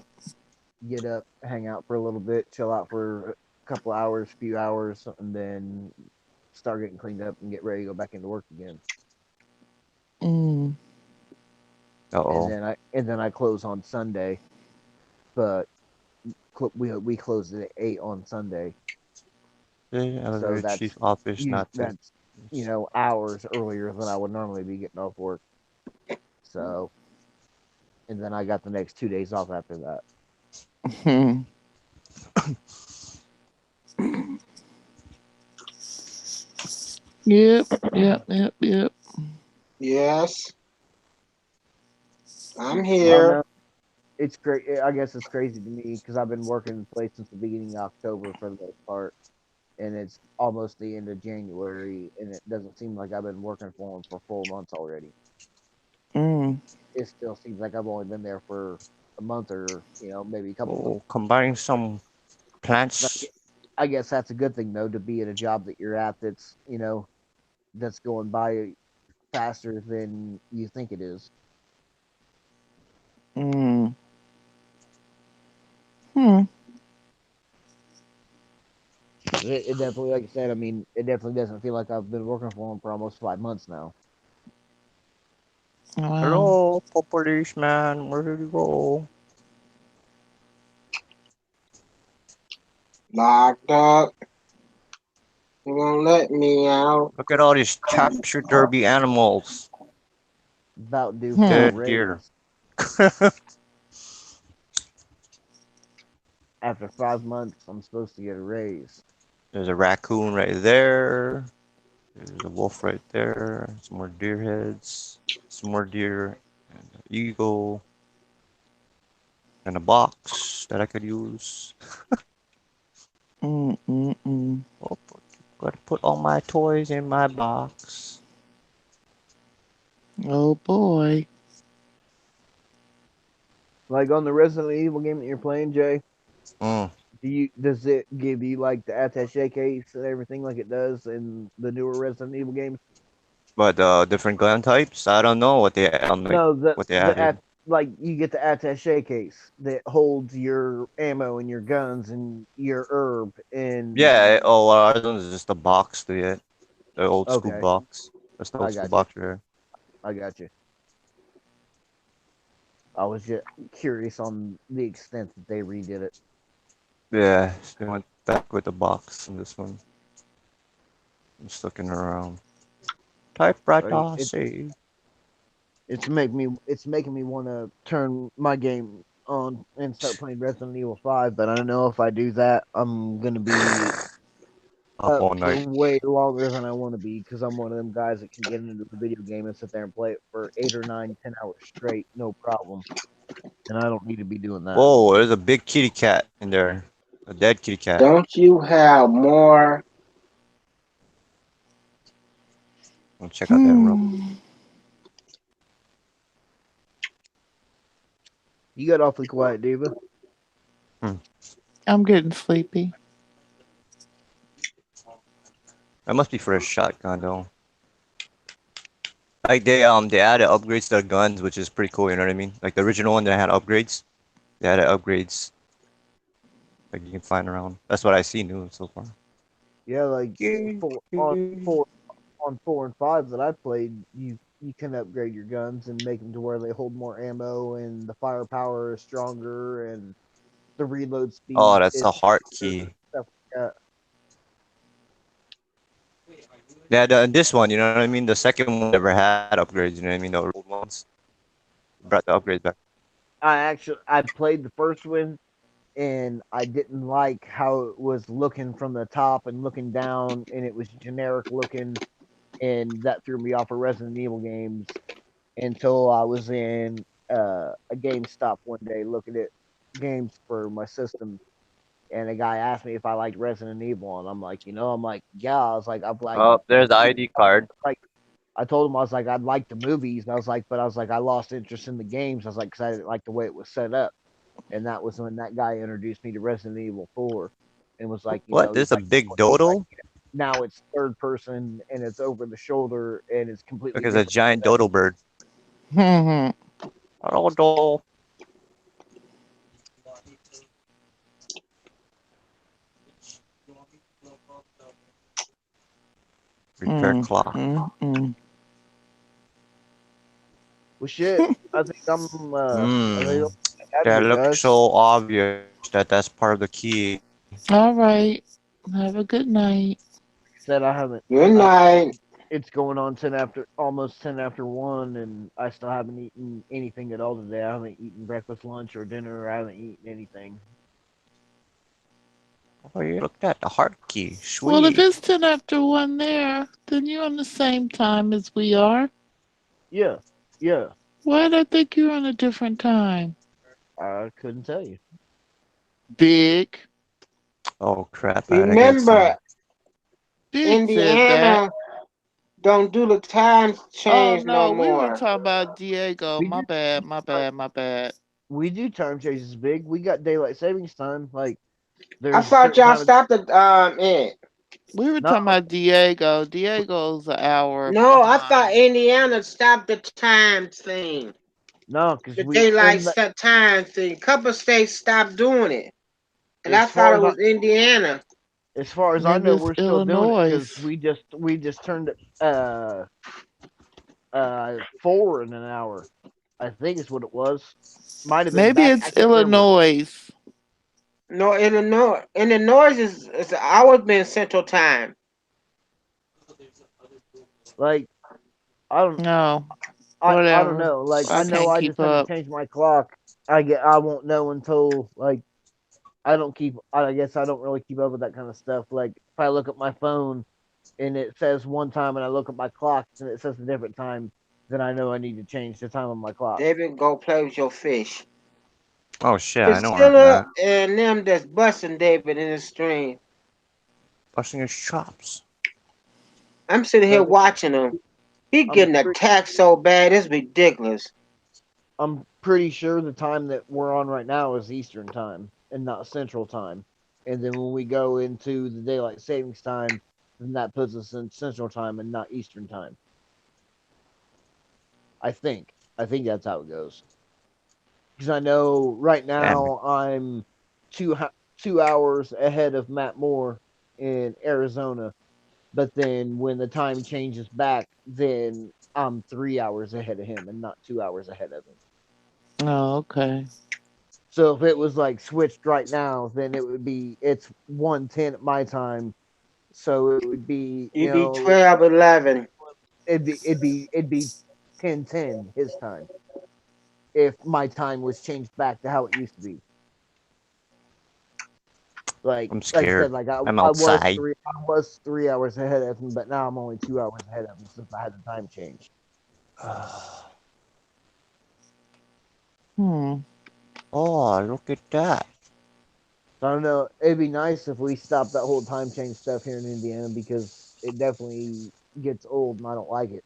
Get up, hang out for a little bit, chill out for a couple hours, few hours, and then start getting cleaned up and get ready to go back into work again. Mm. Uh And oh. then I close on Sunday, but we close at 8 on Sunday, The so elevator chief office not to. that's hours earlier than I would normally be getting off work. So, and then I got the next 2 days off after that. Hmm. Yep. Yep. Yep. Yep. Yes, I'm Well, here. no, it's great. I guess it's crazy to me because I've been working in the place since the beginning of October for the most part, and it's almost the end of January, and it doesn't seem like I've been working for them for 4 months already. Mm. It still seems like I've only been there for a month or maybe a couple months. Oh, combining some But plants. I guess that's a good thing though, to be at a job that you're at that's going by faster than you think it is. Mm. Hmm. It definitely, like I said, I mean, it definitely doesn't feel like I've been working for them for almost 5 months now. Wow. Hello, policeman. Where did you go? Locked up. You won't let me out. Look at all these capture derby animals. About due for a Hmm. Dead deer. raise. After 5 months, I'm supposed to get a raise. There's a raccoon right there. There's a wolf right there. Some more deer heads. Some more deer. And an eagle. And a box that I could use. Mm. Mm. Mm. Oh, gotta put all my toys in my box. Oh boy. Like on the Resident Evil game that you're playing, Jay, Mm. does it give you like the attaché case and everything like it does in the newer Resident Evil games? But different gun types, I don't know what they No, what they added. like you get the attaché case that holds your ammo and your guns and your herb and Yeah, ours is just a box to it. The old school okay, box. That's the I old school got you. box right here. I got you. I was just curious on the extent that they redid it. Yeah, they went back with the box in this one. I'm just looking around. Like Typewriter, see. it's making me want to turn my game on and start playing Resident Evil 5, but I don't know if I do that, I'm gonna be Up up all for night. way longer than I want to be because I'm one of them guys that can get into the video game and sit there and play it for 8 or 9, 10 hours straight, no problem. And I don't need to be doing that. Whoa, there's a big kitty cat in there. A dead kitty cat. Don't you have more? I'll check out that rope. Hmm. You got awfully quiet, Diva. I'm getting sleepy. That must be for a shotgun though. Like they added upgrades to the guns, which is pretty cool, you know what I mean? Like the original one that had upgrades. They added upgrades like you can find around. That's what I see new so far. Yeah, like on 4 and 5 that I played, you can upgrade your guns and make them to where they hold more ammo and the firepower is stronger and the reload speed Oh, that's is a heart faster, key. stuff like that. Yeah, this one, you know what I mean? The second one never had upgrades, you know what I mean? The old ones. Brought the upgrades back. I played the first one and I didn't like how it was looking from the top and looking down and it was generic looking and that threw me off of Resident Evil games. until I was in a GameStop one day looking at games for my system, and a guy asked me if I liked Resident Evil, and I'm like, I'm like, yeah, I was like, Oh, there's the ID card. like, I told him I was like, I'd like the movies, and I was like, but I was like, I lost interest in the games. I was like, because I didn't like the way it was set up, and that was when that guy introduced me to Resident Evil 4, and was like, What? he's There's a like, big like, dodo? now it's third person and it's over the shoulder and it's completely Look, it's a different. giant dodo bird. Hmm. Dodo. Repair clock. Well, shit. I think I think Hmm. I'm That here, looks guys. so obvious that that's part of the key. All right. Have a good night. Said I haven't. Good night. It's going on almost 10 after 1, and I still haven't eaten anything at all today. I haven't eaten breakfast, lunch, or dinner. I haven't eaten anything. Oh, you looked at the heart key. Well, if Sweet. it's 10 after 1 there, then you're on the same time as we are. Yeah, yeah. Why did I think you're on a different time? I couldn't tell you. Big. Oh crap! I gotta get some. Remember, Big said that. Indiana don't do the time Oh change no no, we were more. talking about Diego. We My do. bad, my bad, my bad. We do time changes big. We got daylight savings time. Like I there's a thought certain y'all time of stopped at it. We were no, talking about Diego. Diego's an hour No, I thought behind. Indiana stopped the time thing. no, because The we daylight in set time thing. Couple states stopped doing it. And I as thought far it as I was Indiana. as far as I Maybe know, it's we're still doing it Illinois. because we just turned it 4 in an hour. I think is what it was. Might have been Maybe back. it's I can't remember. Illinois. No, Illinois. Illinois is always been Central Time. Like I don't No, I don't whatever. know. Like I I know can't I keep just had to up. change my clock. I won't know until like I don't keep. I guess I don't really keep up with that kind of stuff. Like if I look at my phone and it says one time, and I look at my clock and it says a different time, then I know I need to change the time on my clock. David, go play with your fish. Oh shit! I It's know where I'm Skilla at. and them that's busting David in the stream. Busting his chops. I'm sitting here So watching him. He I'm getting pretty, attacked so bad, it's ridiculous. I'm pretty sure the time that we're on right now is Eastern time and not Central time. And then when we go into the daylight savings time, then that puts us in Central time and not Eastern time. I think. I think that's how it goes. Because I know right Damn. now I'm 2 hours ahead of Matt Moore in Arizona, but then when the time changes back, then I'm 3 hours ahead of him and not 2 hours ahead of him. Oh, okay. So if it was like switched right now, then it would be it's 1:10 at my time. So it would be You be 12, 11. it'd be 10:10 his time if my time was changed back to how it used to be. I'm Like I said, scared. like I'm I was outside. 3 hours ahead of him, but now I'm only 2 hours ahead of him since I had the time change. Hmm. Oh, look at that. So I don't know. It'd be nice if we stopped that whole time change stuff here in Indiana because it definitely gets old and I don't like it.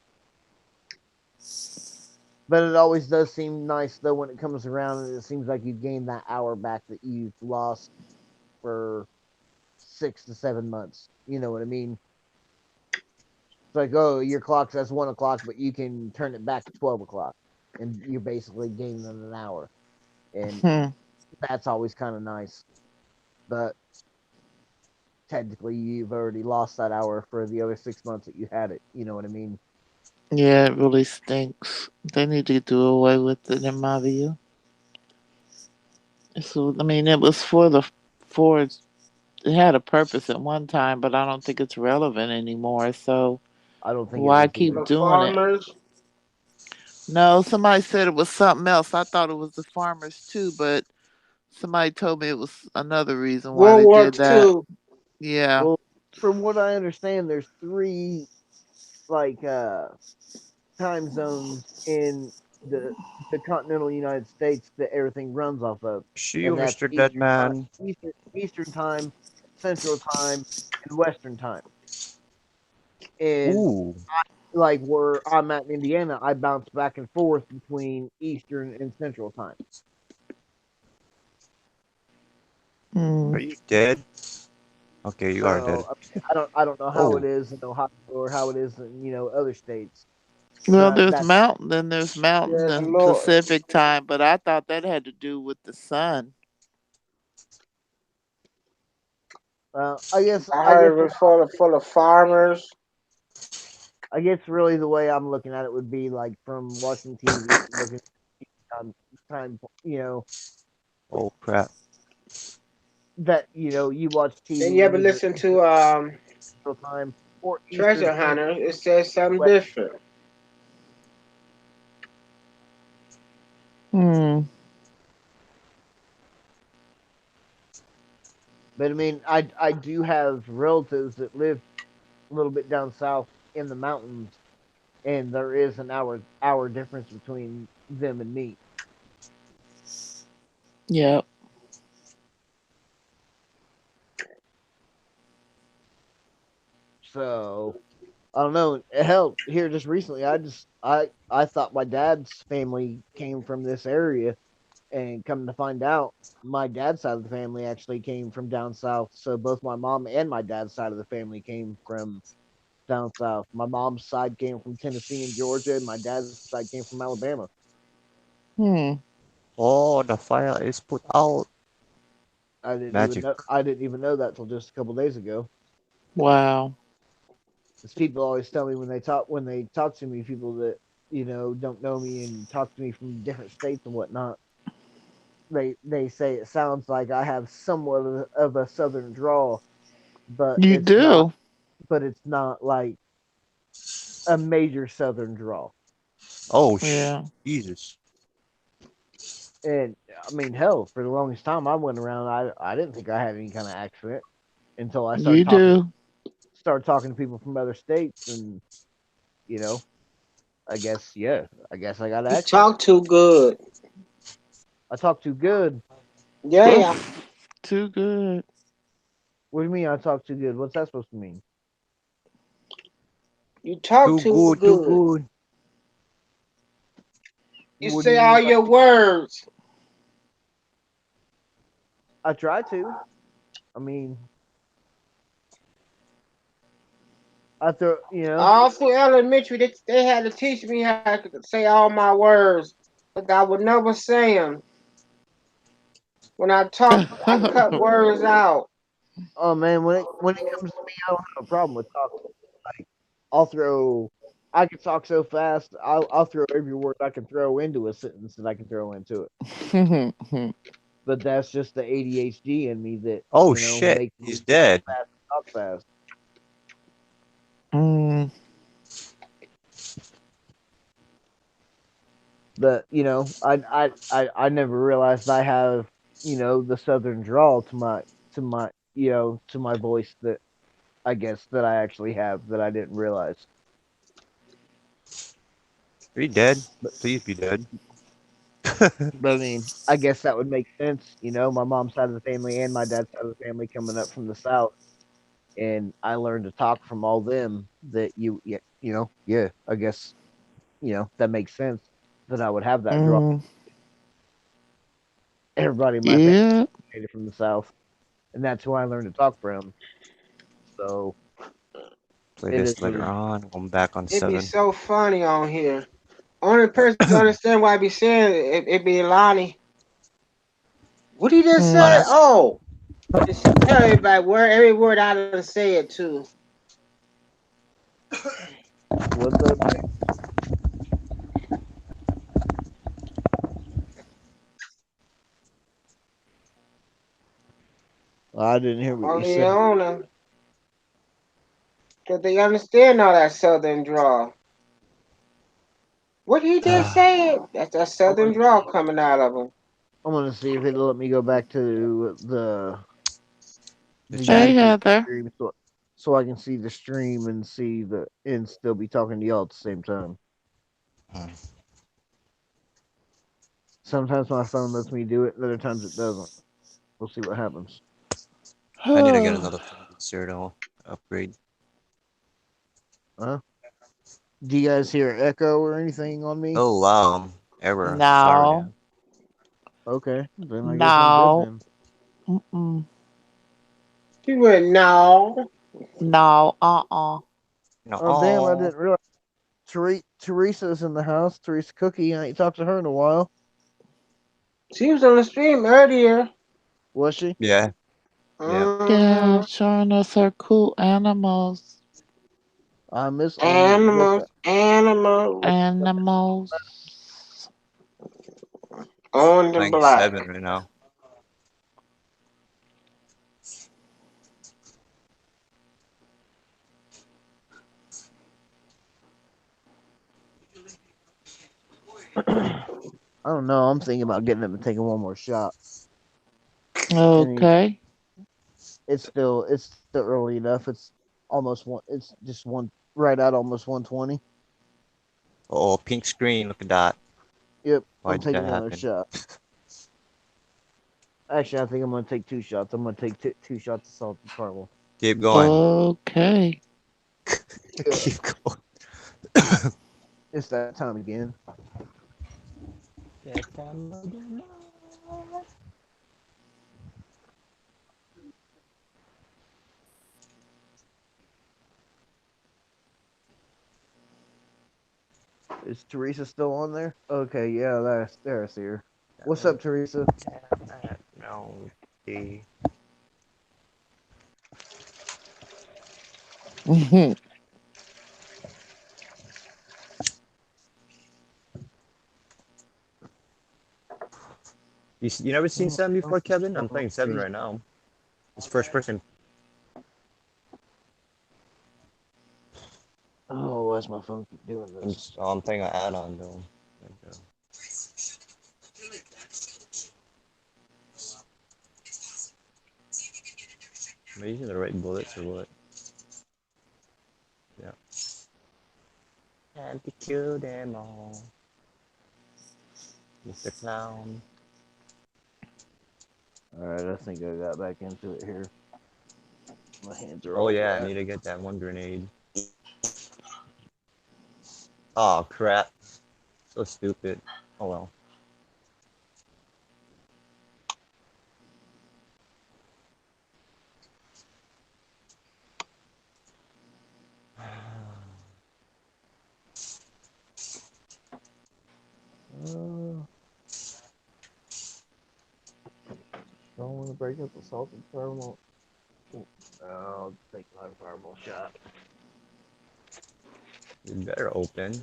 But it always does seem nice though when it comes around and it seems like you gain that hour back that you've lost for 6 to 7 months. You know what I mean? It's like, oh, your clock says 1 o'clock, but you can turn it back to 12 o'clock, and you're basically gaining an hour, and Hmm. that's always kind of nice. But technically, you've already lost that hour for the other 6 months that you had it. You know what I mean? Yeah, it really stinks. They need to do away with it, in my view. So, I mean, it was for it had a purpose at one time, but I don't think it's relevant anymore. So I don't think it why is For keep either. the doing it? farmers, No, somebody said it was something else. I thought it was the farmers too, but somebody told me it was another reason why World they War did that. II. Yeah. Well, from what I understand, there's three like time zones in the the continental United States that everything runs off of, See you, and that's Mr. Deadman. Eastern time, Central time, and Western time. And Ooh. like where I'm at in Indiana, I bounce back and forth between Eastern and Central time. Are you dead? Okay, you are dead. So I don't know how Oh, it is in Ohio or how it is in other states, Well, but there's that mountain, then there's mountain Yes, and Lord. Pacific time, but I thought that had to do with the sun. I guess I I guess heard it was for the farmers. I guess really the way I'm looking at it would be like from watching TV, looking at time, oh crap. that you watch Then TV you and ever either listen to Central time or Eastern Treasure time. Hunter? It says something West. different. Hmm. But I mean, I do have relatives that live a little bit down south in the mountains, and there is an hour difference between them and me. Yep. So I don't know. Hell, here just recently, I thought my dad's family came from this area, and come to find out, my dad's side of the family actually came from down south. So both my mom and my dad's side of the family came from down south. My mom's side came from Tennessee and Georgia, and my dad's side came from Alabama. Hmm. Oh, the fire is put out. Magic. I didn't even know that till just a couple days ago. Wow. Because people always tell me when they talk to me, people that don't know me and talk to me from different states and whatnot, they say it sounds like I have somewhat of a southern drawl, but You it's not. do. But it's not like a major southern drawl. Oh, Yeah. Jesus. And I mean, hell, for the longest time I went around, I didn't think I had any kind of accent until I You do. started talking to people from other states, and you know, I guess I got an You accent. talk too good. I talk too good. Yeah, Too good. What do you mean I talk too good? What's that supposed to mean? you talk Too too good, too good. good. You What do say you mean all by your words. I try to? I mean, I throw All through elementary, they had to teach me how to say all my words, but I would never say them. When I talk, I cut words out. oh man, when it comes to me, I don't have a problem with talking. Like I'll throw I can talk so fast. I'll throw every word I can throw into a sentence that I can throw into it. But that's just the ADHD in me that Oh shit, makes me he's think dead. fast, talk fast. Mm. But I never realized I have the southern drawl to my voice that I guess that I actually have that I didn't realize. Are you dead? But Please be dead. but I mean, I guess that would make sense. My mom's side of the family and my dad's side of the family coming up from the south, and I learned to talk from all them. That yeah. I guess that makes sense that I would have that draw. Mm. Everybody in my family Yeah. is from the south, and that's who I learned to talk from. So Play it is this what later it is. on. I'm back on It be 7. so funny on here. Only person that understand what I be saying, it be Lonnie. What he just Oh, said? Mm. that's Oh, just tell everybody every word I done say it too. What's up? I didn't hear what you Only said. owner. Cause they understand all that southern draw. What he just said? That's that I'm southern gonna, draw coming out of him. I'm gonna see if it'll let me go back to the the Hey, chat. YouTube Heather. stream so I can see the stream and still be talking to y'all at the same time. Hmm. Sometimes my phone lets me do it, and other times it doesn't. We'll see what happens. I need to get another phone this year though. Upgrade. Huh? Do you guys hear echo or anything on me? Oh wow. Error. Sorry. No, Okay, then I guess I'm good no, then. mm-mm, She went, no. no, No. Oh damn! I didn't realize Teresa's in the house. Teresa Cookie. I ain't talked to her in a while. She was on the stream earlier. Was she? Yeah. Yeah. Yeah, Mm-hmm. showing us her cool animals. I miss. Look, Animals, animals Animals. on the Playing block. 7 right now. I don't know. I'm thinking about getting up and taking one more shot. Okay. It's still early enough. It's almost one. It's just one right at almost 120. Oh, pink screen. Look at that. Yep, Why I'm did that taking another happen? shot. Actually, I think I'm gonna take 2 shots. I'm gonna take two shots of salted caramel. Keep going. Okay. Keep going. It's that time again. Is Teresa still on there? Okay, yeah, there's here. What's up, Teresa? No. Okay. You never seen 7 before, Kevin? I'm playing 7 right now. It's first person. Oh, why's my phone keep doing this? I'm playing an add-on though. Am I using the right bullets or what? Yeah. And to kill them all. Mr. Clown. Alright, I think I got back into it here. My hands are Oh all yeah, I wet. need to get that one grenade. Oh crap. So stupid. Oh well. Don't want to break up the salted caramel. I'll take my caramel shot. You better open.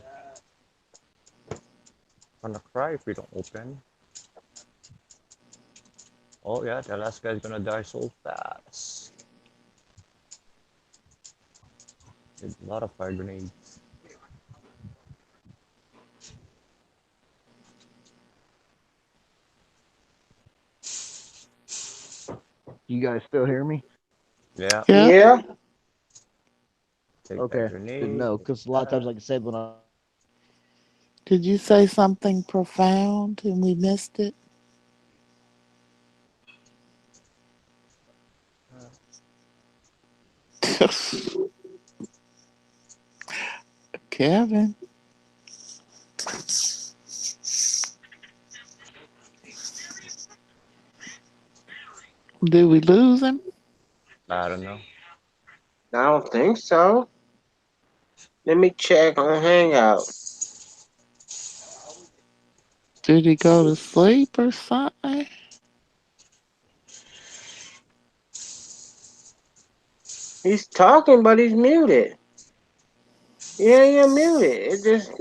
I'm gonna cry if we don't open. Oh yeah, the last guy's gonna die so fast. There's a lot of fire grenades. You guys still hear me? Yeah. Yeah. Yeah. Take Okay, that grenade. good to know. Because a lot of times, like I said, when I Did you say something profound and we missed it? Kevin. Did we lose him? I don't know. I don't think so. Let me check on Hangout. Did he go to sleep or something? He's talking, but he's muted. Yeah, you're muted. It just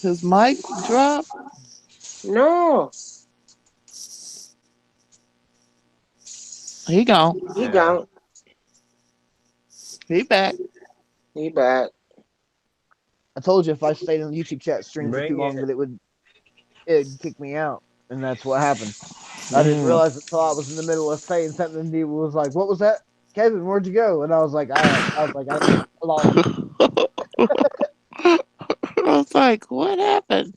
His mic dropped? no. He gone. He Yeah. gone. He back. He back. I told you if I stayed in the YouTube chat stream for too Bring long it. that it'd kick me out, and that's what happened. I didn't realize until I was in the middle of saying something, and he was like, "What was that, Kevin? Where'd you go?" And I was like, I lost. I was like, happened?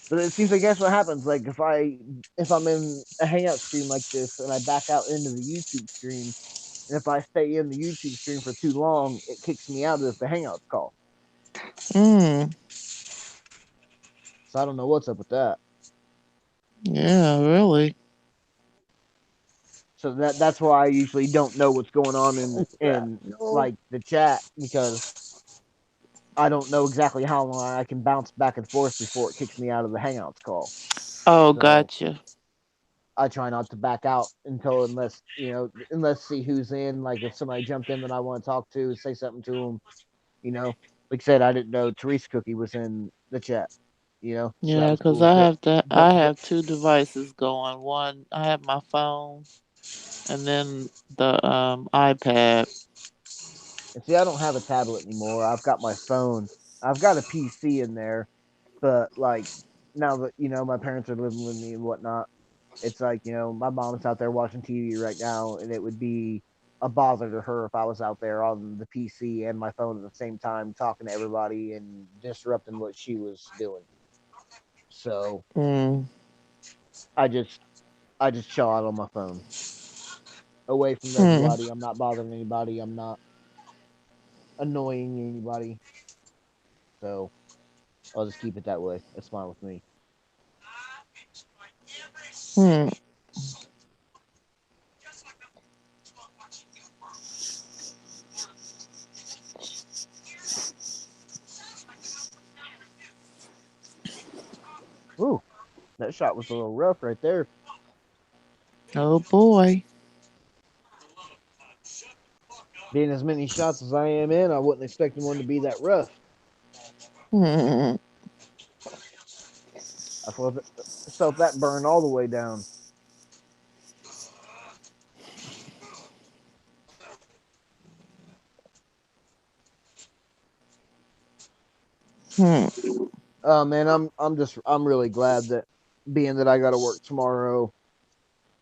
But it seems like that's what happens. Like if I'm in a hangout stream like this and I back out into the YouTube stream, and if I stay in the YouTube stream for too long, it kicks me out of the Hangouts call. Hmm. So I don't know what's up with that. Yeah, really. So that's why I usually don't know what's going on in No. like the chat, because I don't know exactly how long I can bounce back and forth before it kicks me out of the Hangouts call. Oh, So gotcha. I try not to back out until unless see who's in. Like if somebody jumped in that I want to talk to, say something to them. You know, like I said, I didn't know Teresa Cookie was in the chat. So that Yeah, was 'cause cool. I But have to. but I but have two devices going. One, I have my phone, and then the iPad. and see, I don't have a tablet anymore. I've got my phone. I've got a PC in there, but like now that my parents are living with me and whatnot, it's like my mom's out there watching TV right now, and it would be a bother to her if I was out there on the PC and my phone at the same time talking to everybody and disrupting what she was doing. So Mm. I just I just chill out on my phone, away from Hmm. everybody. I'm not bothering anybody. I'm not annoying anybody. So I'll just keep it that way. It's fine with me. Hmm. Ooh, that shot was a little rough right there. Oh boy. Being as many shots as I am in, I wasn't expecting one to be that rough. Hmm. I felt that burn all the way down. Hmm. Oh man, I'm really glad that, being that I got to work tomorrow,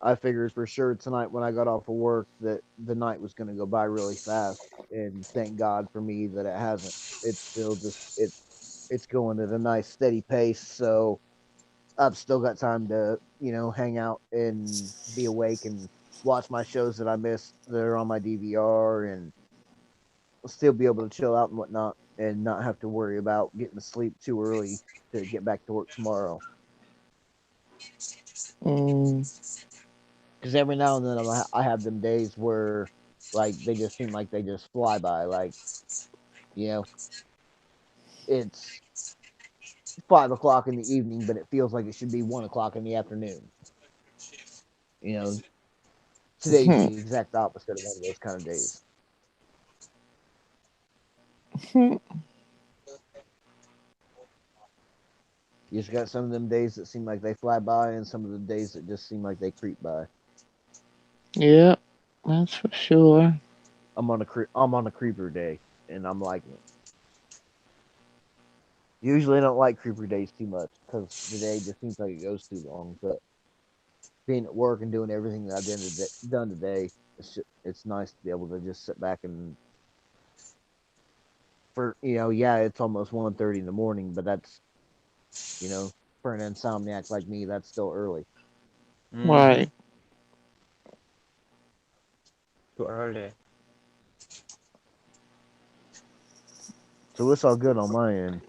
I figured for sure tonight when I got off of work that the night was going to go by really fast, and thank God for me that it hasn't. It's still just it's going at a nice steady pace, so I've still got time to hang out and be awake and watch my shows that I missed that are on my DVR, and still be able to chill out and whatnot, and not have to worry about getting to sleep too early to get back to work tomorrow. Mm. Because every now and then I have them days where like they just seem like they just fly by. Like you know, it's 5 o'clock in the evening, but it feels like it should be 1 o'clock in the afternoon. You know, today's Hmm. the exact opposite of one of those kind of days. Hmm. You just got some of them days that seem like they fly by, and some of the days that just seem like they creep by. Yeah, that's for sure. I'm on a creeper day, and I'm liking it. Usually, I don't like creeper days too much because the day just seems like it goes too long. But being at work and doing everything that done today, it's nice to be able to just sit back and yeah, it's almost 1:30 in the morning, but that's for an insomniac like me, that's still early. Mm-hmm. Right. Too early. So it's all good on my end.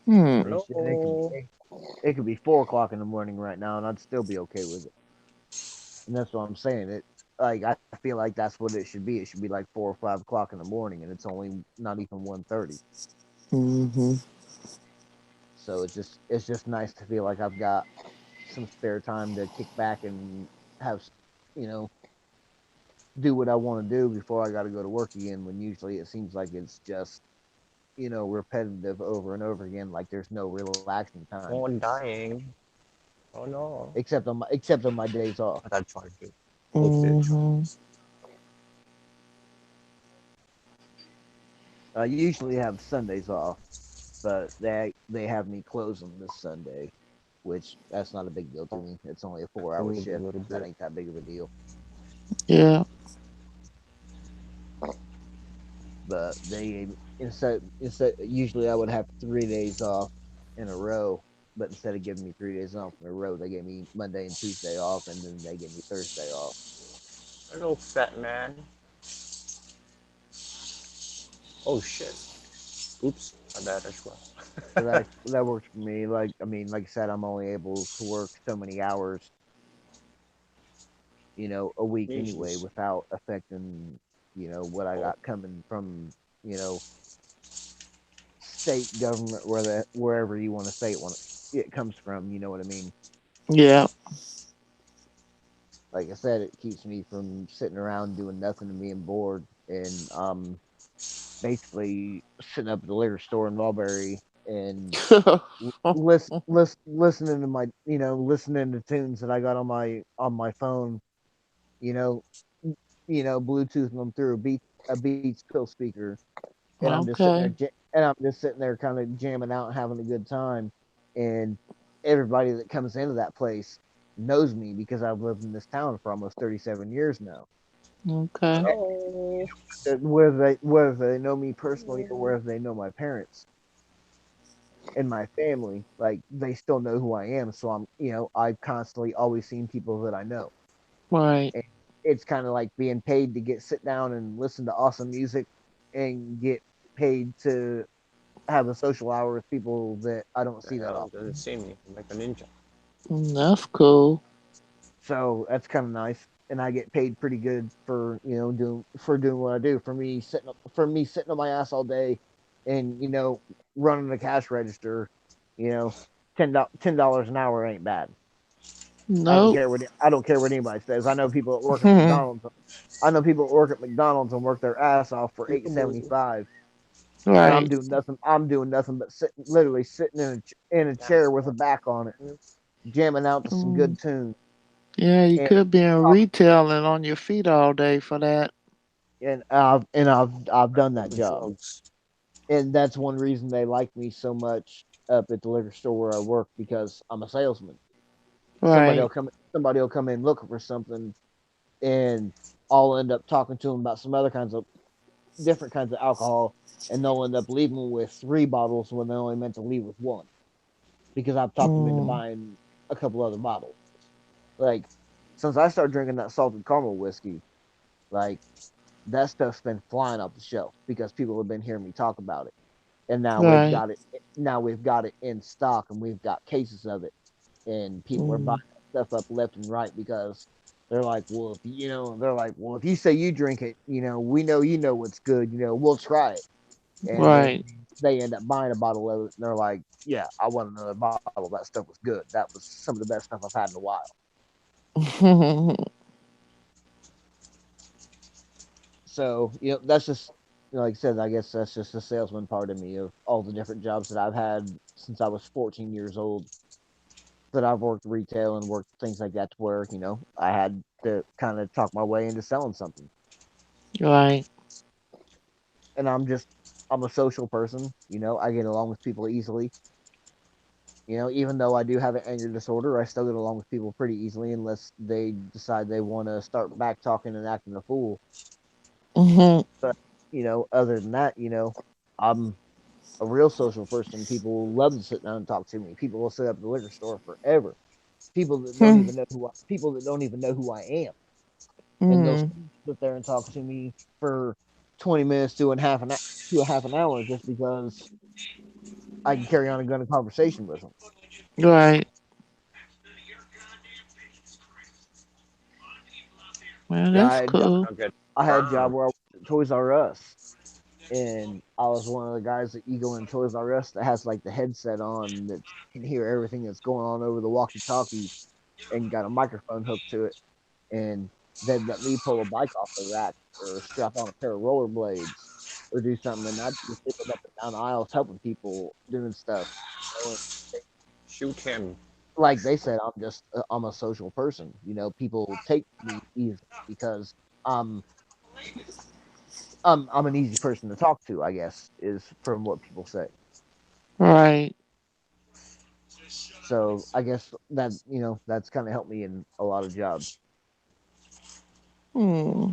I Hmm. mean, shit, Hello. it could be 4 o'clock in the morning right now, and I'd still be okay with it. And that's what I'm saying. I feel like that's what it should be. It should be like 4 or 5 o'clock in the morning, and it's only not even 1:30. Mm-hmm. So it's just nice to feel like I've got some spare time to kick back and have you know do what I want to do before I got to go to work again. When usually it seems like it's just repetitive over and over again. Like there's no relaxing time, Someone dying. Oh no. except on my days off. I got charged. Okay. Mm-hmm. I usually have Sundays off, but they have me closing this Sunday, which that's not a big deal to me. It's only a 4 hour Only a shift. little That bit. ain't that big of a deal. Yeah. but they instead usually I would have 3 days off in a row, but instead of giving me 3 days off in a row, they gave me Monday and Tuesday off, and then they gave me Thursday off. Hello, fat man. Oh shit. Oops, my bad as well. So that works for me. Like I mean, like I said, I'm only able to work so many hours, a week anyway, Jesus. without affecting, what I Oh, got coming from, you know, state government, wherever you want to say it comes from. You know what I mean? Yeah. Like I said, it keeps me from sitting around doing nothing and being bored. And basically sitting up at the liquor store in Mulberry and listening to listening to tunes that I got on my phone. You know, Bluetooth them through a Beats Pill speaker, and I'm just sitting there, Okay. kind of jamming out and having a good time. And everybody that comes into that place knows me because I've lived in this town for almost 37 years now. Okay. no. Whether they know me personally or whether they know my parents and my family, like they still know who I am. So I've constantly always seen people that I know. Right. And it's kind of like being paid to sit down and listen to awesome music and get paid to have a social hour with people that I don't The see that hell often. doesn't see me? I'm like a ninja. That's cool. So that's kind of nice. And I get paid pretty good for doing what I do. For me sitting on my ass all day, and running the cash register, you know, $10 an hour ain't bad. Nope. I don't care what anybody says. I know people that work at McDonald's. I know people that work at McDonald's and work their ass off for $8.75, and I'm Right. doing nothing. I'm doing nothing but literally sitting in a chair with a back on it, jamming out to some Mm. good tunes, Yeah, you and could be in talking. retail and on your feet all day for that. And I've done that The job, drugs. and that's one reason they like me so much up at the liquor store where I work, because I'm a salesman. Somebody will Right. come. Somebody will come in looking for something, and I'll end up talking to them about some other kinds of different kinds of alcohol, and they'll end up leaving with 3 bottles when they only meant to leave with one, because I've talked them into Mm. buying a couple other bottles. Like, since I started drinking that salted caramel whiskey, like that stuff's been flying off the shelf because people have been hearing me talk about it, and now we've Right. got it. Now we've got it in stock, and we've got cases of it, and people are buying Mm. stuff up left and right because they're like, well, if you say you drink it, we know you know what's good, we'll try it, and then Right. they end up buying a bottle of it, and they're like, yeah, I want another bottle. That stuff was good. That was some of the best stuff I've had in a while. So that's just like I said. I guess that's just the salesman part of me, of all the different jobs that I've had since I was 14 years old. That I've worked retail and worked things like that, to where I had to kind of talk my way into selling something. Right. And I'm a social person. I get along with people easily. Even though I do have an anger disorder, I still get along with people pretty easily, unless they decide they want to start back talking and acting a fool. Hmm. But other than that, I'm a real social person. People love to sit down and talk to me. People will sit up at the liquor store forever. People that don't even know who I am, and they'll Mm. sit there and talk to me for 20 minutes to a half an hour, just because I can carry on a gun conversation with them. Right. Well, Yeah, that's cool. Don't get I had a job burned. where I worked at Toys R Us, and I was one of the guys that you go in Toys R Us that has like the headset on that can hear everything that's going on over the walkie-talkie, and got a microphone hooked to it, and they'd let me pull a bike off the rack or strap on a pair of rollerblades or do something, and I'd be zipping up and down aisles helping people doing stuff. And Shoot him. like they said, I'm a social person. People take me easily because I'm I'm an easy person to talk to, I guess, is from what people say. Right. So I guess that's kind of helped me in a lot of jobs. Hmm.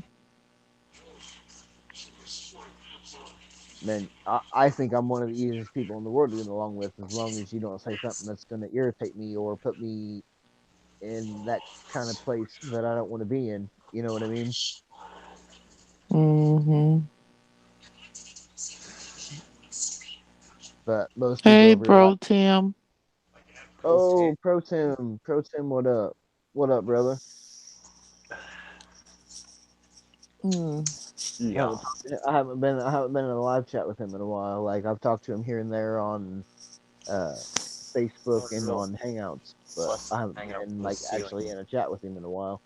Man, I think I'm one of the easiest people in the world to get along with, as long as you don't say something that's going to irritate me or put me in that kind of place that I don't want to be in. You know what I mean? Mm-hmm. But most people Hey, over here, like, bro, Tim. oh, Pro Tim, what up? What up, brother? Mm. Yeah. I haven't been in a live chat with him in a while. Like I've talked to him here and there on uh Facebook and on Hangouts, but Plus, I haven't hanging up been from the like actually ceiling. in a chat with him in a while.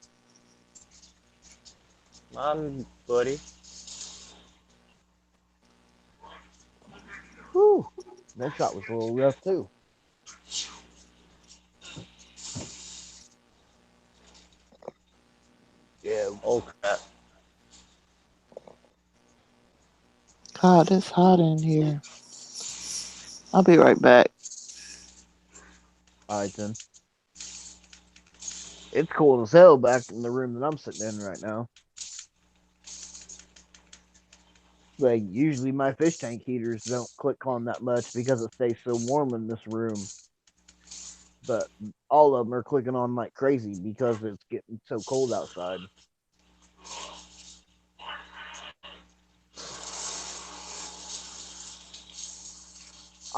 Buddy. Whew, that shot was a little rough too. Yeah, Oh crap. God, it's hot in here. I'll be right back. all right then. It's cold as hell back in the room that I'm sitting in right now. Like usually my fish tank heaters don't click on that much because it stays so warm in this room. But all of them are clicking on like crazy because it's getting so cold outside.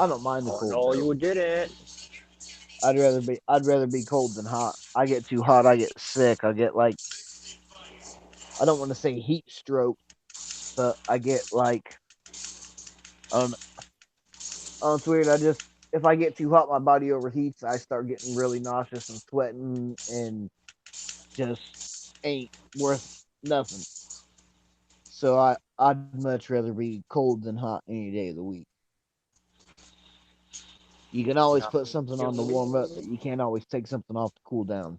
I don't mind the Oh cold no, though. you didn't. I'd rather be cold than hot. I get too hot, I get sick. I get like I don't want to say heat stroke, but I get like it's weird. I just if I get too hot, my body overheats. I start getting really nauseous and sweating, and just ain't worth nothing. So I'd much rather be cold than hot any day of the week. You can always put Nothing something on to kills warm up, me. but you can't always take something off to cool down.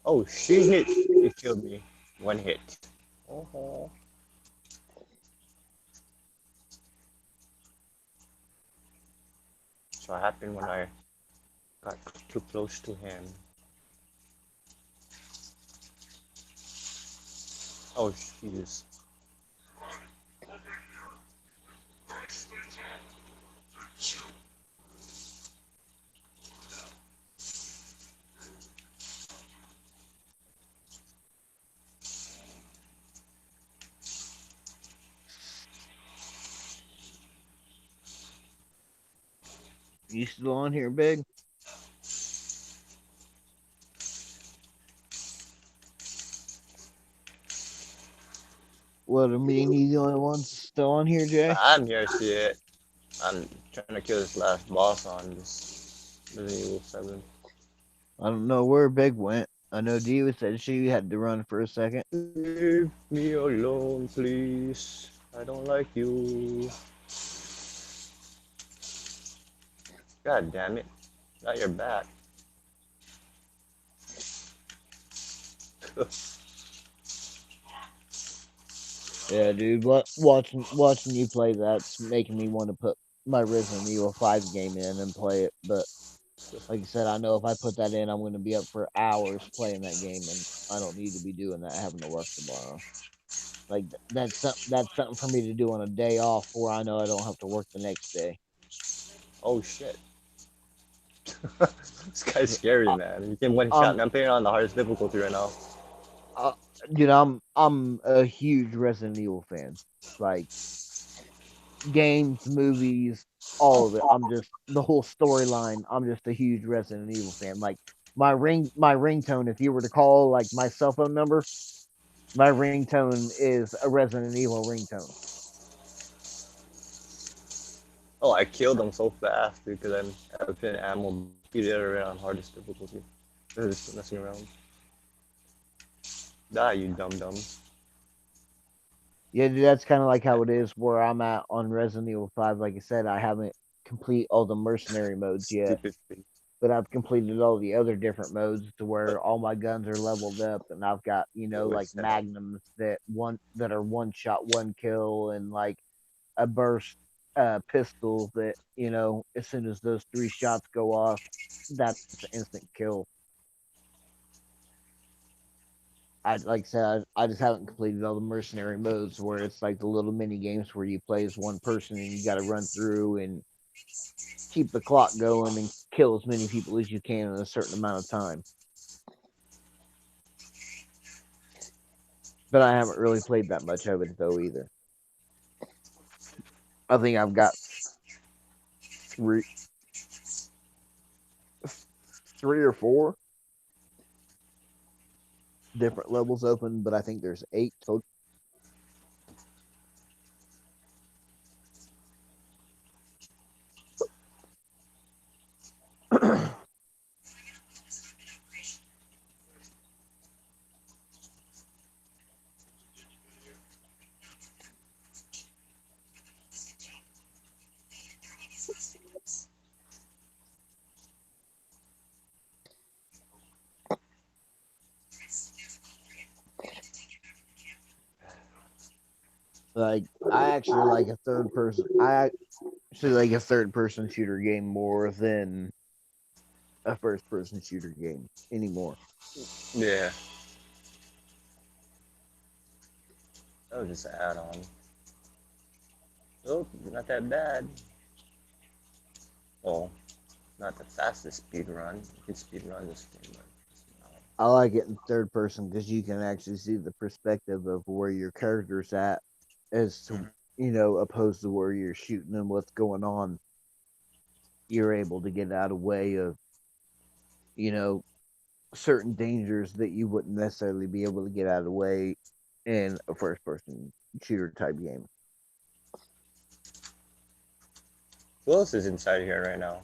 Oh, she hit. She killed me. One hit. Oh. So what happened when I got too close to him? Oh, jeez. You still on here, Big? What, I mean, you the only ones still on here, Jay? I'm here, shit. I'm trying to kill this last boss on this Resident Evil 7. I don't know where Big went. I know Diva said she had to run for a second. Leave me alone, please. I don't like you. God damn it. Not your back. Yeah, dude. Watching you play that's making me want to put my Resident Evil 5 game in and play it. But like I said, I know if I put that in, I'm going to be up for hours playing that game, and I don't need to be doing that having to work tomorrow. Like that's something for me to do on a day off, where I know I don't have to work the next day. Oh shit. This guy's scary, Uh, man. You can one shot Um, me. I'm playing on the hardest difficulty right now. uh, dude, I'm a huge Resident Evil fan. Like games, movies, all of it. I'm just the whole storyline. I'm just a huge Resident Evil fan. Like my ringtone. If you were to call like my cell phone number, my ringtone is a Resident Evil ringtone. Oh, I killed him so fast because I've been ammo beat it around on hardest difficulty. They're just messing around. Die, you dum dum. Yeah, dude, that's kind of like how it is where I'm at on Resident Evil 5. Like I said, I haven't complete all the mercenary modes yet, Stupid thing. but I've completed all the other different modes to where all my guns are leveled up, and I've got like What's that? magnums that are one shot, one kill, and like a burst pistol that as soon as those 3 shots go off, that's an instant kill. I like I said, I just haven't completed all the mercenary modes where it's like the little mini games where you play as one person and you got to run through and keep the clock going and kill as many people as you can in a certain amount of time. But I haven't really played that much of it though either. I think I've got three or four different levels open, but I think there's 8 total. Like I actually like a third person. I actually like a third person shooter game more than a first person shooter game anymore. Yeah. That was just an add-on. Oh, not that bad. Oh, not the fastest speed run. You can speed run this game, but I like it in third person because you can actually see the perspective of where your character's at, as to opposed to where you're shooting and what's going on. You're able to get out of way of certain dangers that you wouldn't necessarily be able to get out of the way in a first person shooter type game. who else is inside here right now?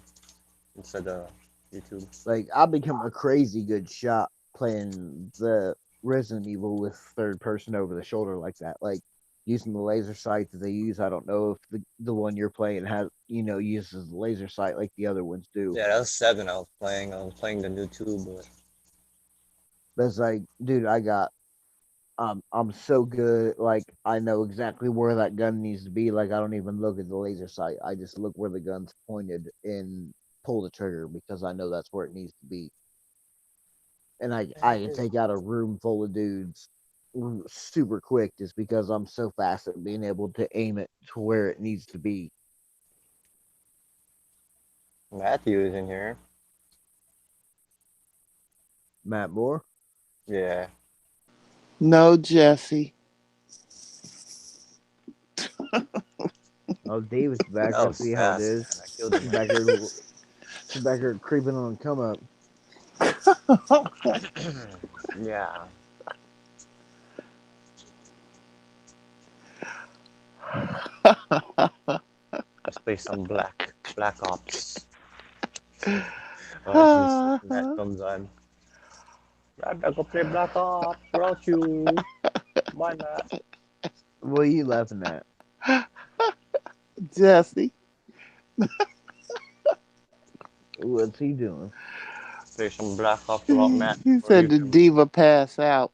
Inside the YouTube. Like I've become a crazy good shot playing the Resident Evil with third person over the shoulder like that. Like using the laser sight that they use. I don't know if the one you're playing has uses the laser sight like the other ones do. Yeah, that was 7 I was playing. I was playing the new 2, But it's like, dude, I'm so good. Like I know exactly where that gun needs to be. Like I don't even look at the laser sight. I just look where the gun's pointed and pull the trigger because I know that's where it needs to be. And I can take out a room full of dudes super quick just because I'm so fast at being able to aim it to where it needs to be. Matthew is in here. Matt Moore? Yeah. No, Jesse. Oh, David's back. That I was see how it fast, is. man. I killed him. She's back here creeping on come up. Yeah. Let's play some Black Ops. Oh, jeez. That comes on. I'll go play Black Ops without you. Why not? What are you laughing at? Jesse. What's he doing? Play some Black Ops without Matt. He said the diva pass out.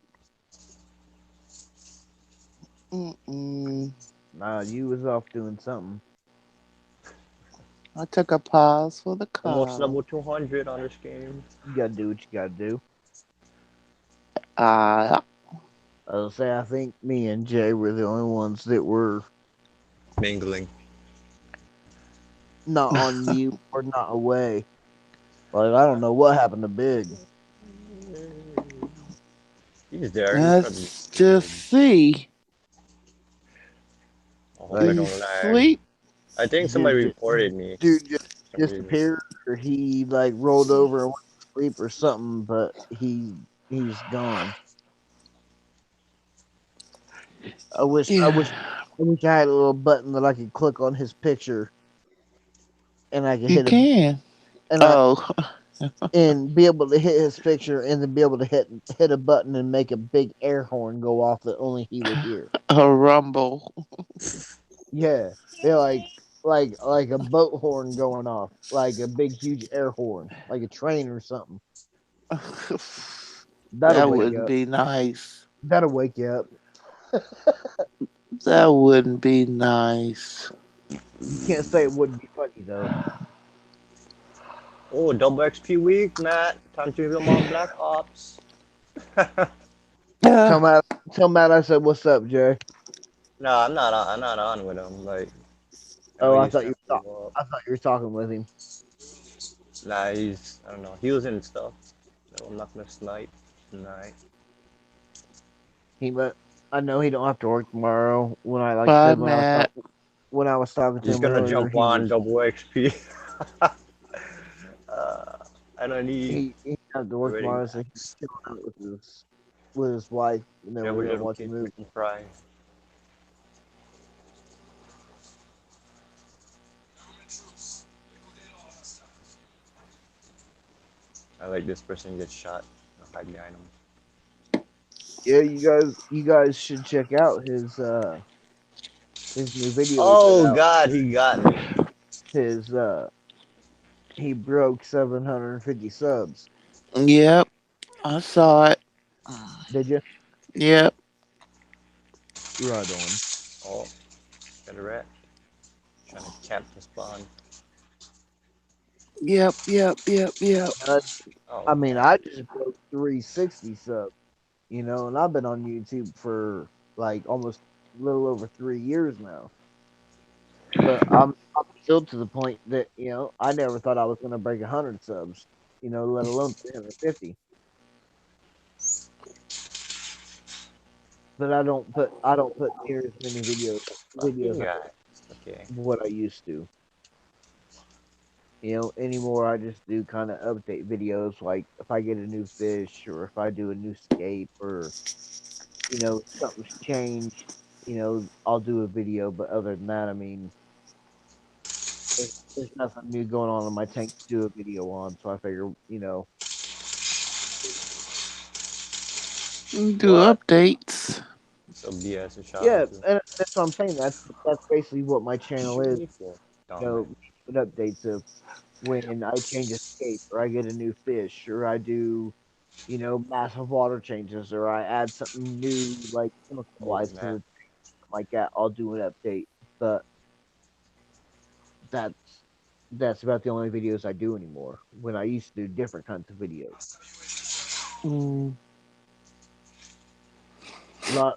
Mm-mm. Nah, you was off doing something. I took a pause for the Almost call. level 200 on this game. You gotta do what you gotta do. I'll say I think me and Jay were the only ones that were Mingling. not on mute or not away. Like I don't know what happened to Big. He's there. Let's just see. I hope I don't lag. Sleep. I think somebody reported me. Dude just disappeared, or he like rolled over and went to sleep or something. But he's gone. I wish I had a little button that I could click on his picture, and I could hit him. And be able to hit his picture, and then be able to hit a button and make a big air horn go off that only he would hear. A rumble. Yeah, like a boat horn going off, like a big huge air horn, like a train or something. That wouldn't be nice. That'll wake you up. That wouldn't be nice. You can't say it wouldn't be funny though. Oh, double XP week, Matt. Time to reveal my Black Ops. Tell Yeah. Matt, tell Matt I said, "What's up, Jay?" No, I'm not. I'm not on with him. Like, I know Oh, he's trying to move up. I thought you were talking with him. Nah, he's. I don't know. He was in stuff. No, I'm not gonna snipe tonight. He but I know he don't have to work tomorrow. When I like I Bye, said Matt. when I was talking to He's him gonna earlier, jump on double XP. I don't need. he had to work Already, tomorrow, so he's chilling out with his wife, and then we're never gonna little watch a kids movie. make me cry. I like this person gets shot. I'll hide behind him. Yeah, you guys should check out his new video he put Oh out. God, he got me. His he broke 750 subs. Yep, I saw it. Did you? Yep, Right on. Oh, got a rat. Trying to camp the spawn. yep. Uh, Oh I mean, man. I just broke 360 subs, and I've been on YouTube for like almost a little over 3 years now. But I'm still to the point that I never thought I was gonna break 100 subs, let alone 350. But I don't put near as many videos Fucking out guy. Okay. as what I used to. Anymore I just do kind of update videos, like if I get a new fish or if I do a new scape or something's changed, I'll do a video. But other than that, I mean, there's nothing new going on in my tank to do a video on. So I figure, Do What? updates. So BS is shot yeah, into. and that's what I'm saying. That's basically what my channel Shoot is. me for. You know, Dumbass. doing updates of when I change a scape or I get a new fish or I do, massive water changes or I add something new like chemical Oh wise to man. the like that. I'll do an update. But that's that's about the only videos I do anymore. When I used to do different kinds of videos. Mm.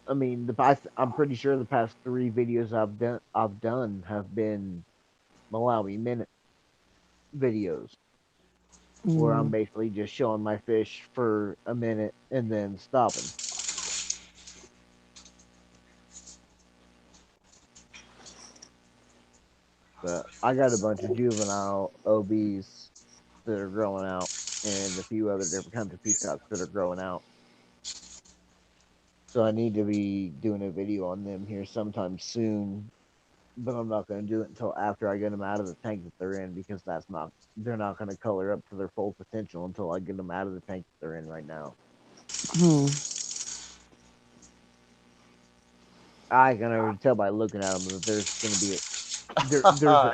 I mean, I'm pretty sure the past 3 videos I've done have been Malawi minute videos where I'm Mm. basically just showing my fish for a minute and then stopping. But I got a bunch of juvenile OBs that are growing out and a few other different kinds of peacocks that are growing out. So I need to be doing a video on them here sometime soon, but I'm not going to do it until after I get them out of the tank that they're in because they're not going to color up to their full potential until I get them out of the tank that they're in right now. Hmm. I can already tell by looking at them that there's going to be there's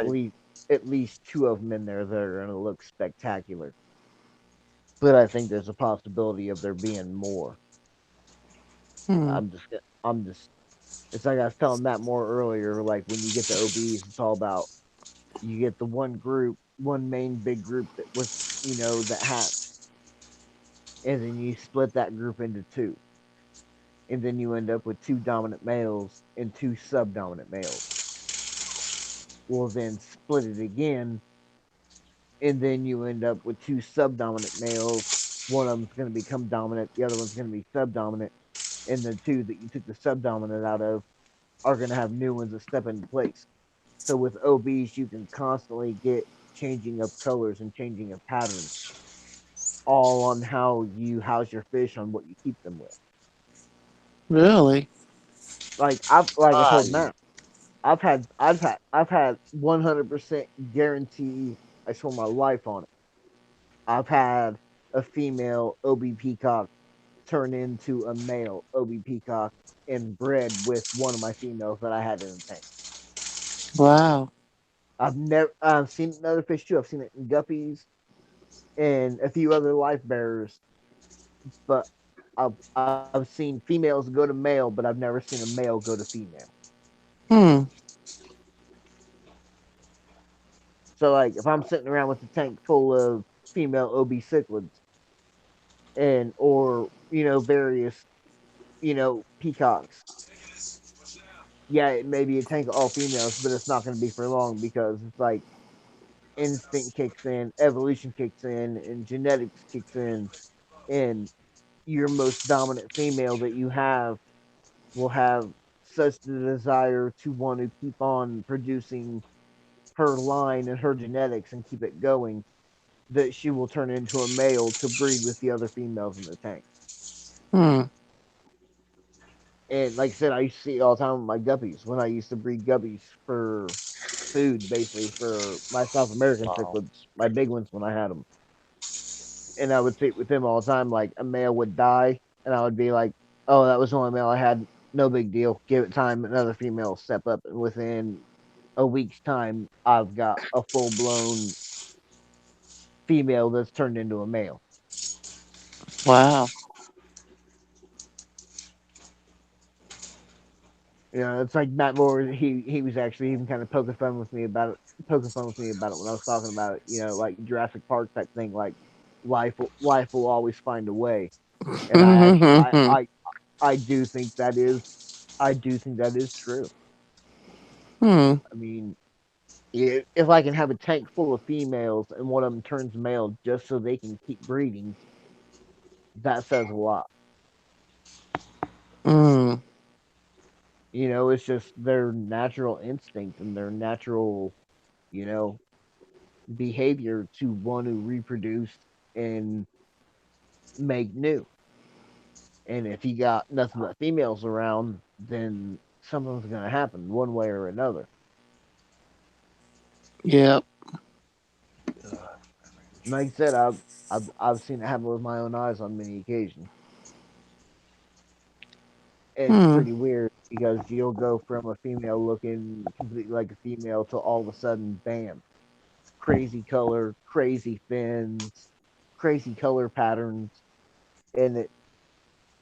at least 2 of them in there that are going to look spectacular. But I think there's a possibility of there being more. Hmm. I'm just it's like I was telling Matt more earlier, like when you get the OBs, it's all about you get the one main big group that was, that hatched, and then you split that group into two, and then you end up with 2 dominant males and 2 subdominant males. Well, then split it again, and then you end up with 2 subdominant males. One of them's going to become dominant, the other one's going to be subdominant, and the two that you took the subdominant out of are going to have new ones that step into place. So with OBs, you can constantly get changing of colors and changing of patterns, all on how you house your fish on what you keep them with. Really? Like I told Hi. Matt, I've had 100% guarantee. I swear my life on it. I've had a female OB peacock turn into a male OB peacock and bred with one of my females that I had in the tank. Wow. I've seen it in other fish too. I've seen it in guppies and a few other life bearers, but I've seen females go to male, but I've never seen a male go to female. Hmm. So like if I'm sitting around with a tank full of female OB cichlids and or various peacocks, yeah, it may be a tank of all females, but it's not going to be for long because it's like instinct kicks in, evolution kicks in, and genetics kicks in, and your most dominant female that you have will have such the desire to want to keep on producing her line and her genetics and keep it going that she will turn into a male to breed with the other females in the tank. Hmm. And like I said, I used to see it all the time with my guppies when I used to breed guppies for food, basically for my South American Wow. cichlids, my big ones when I had them. And I would see it with them all the time. Like a male would die, and I would be like, "Oh, that was the only male I had. No big deal. Give it time. Another female will step up." And within a week's time, I've got a full blown female that's turned into a male. Wow. It's like Matt Moore. He was actually even kind of poking fun with me about it when I was talking about it. Like Jurassic Park type thing. Like life will always find a way. And I do think that is true. Hmm. I mean, if I can have a tank full of females and one of them turns male just so they can keep breeding, that says a lot. Hmm. It's just their natural instinct and their natural, you know, behavior to want to reproduce and make new. And if you got nothing but females around, then something's going to happen one way or another. Yep. Like I said, I've seen it happen with my own eyes on many occasions. It's Hmm. pretty weird because you'll go from a female looking completely like a female to all of a sudden, bam, crazy color, crazy fins, crazy color patterns, and it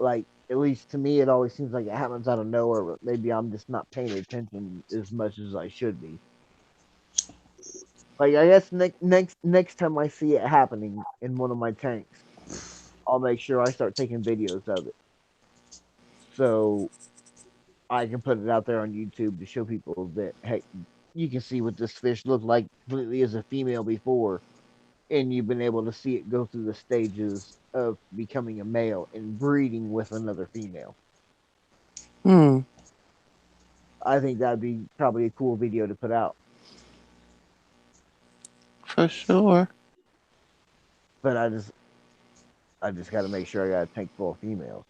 like at least to me, it always seems like it happens out of nowhere. But maybe I'm just not paying attention as much as I should be. Like I guess next time I see it happening in one of my tanks, I'll make sure I start taking videos of it so I can put it out there on YouTube to show people that hey, you can see what this fish looked like completely as a female before, and you've been able to see it go through the stages of becoming a male and breeding with another female. Hmm. I think that'd be probably a cool video to put out. For sure. But I just got to make sure I got a tank full of females.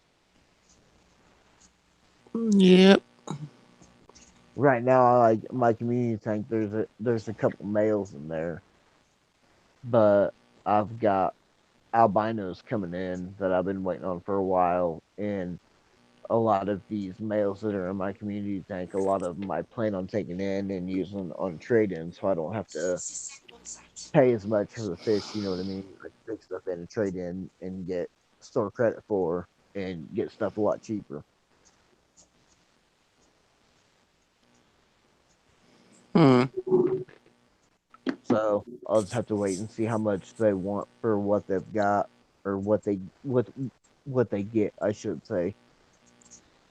Yep. Right now, I like my community tank. There's a couple males in there, but I've got albinos coming in that I've been waiting on for a while, and a lot of these males that are in my community tank, a lot of them I plan on taking in and using on trade-in, so I don't have to pay as much for the fish. You know what I mean? I can take stuff in and trade in and get store credit for and get stuff a lot cheaper. Hmm. So I'll just have to wait and see how much they want for what they've got or what they get, I should say,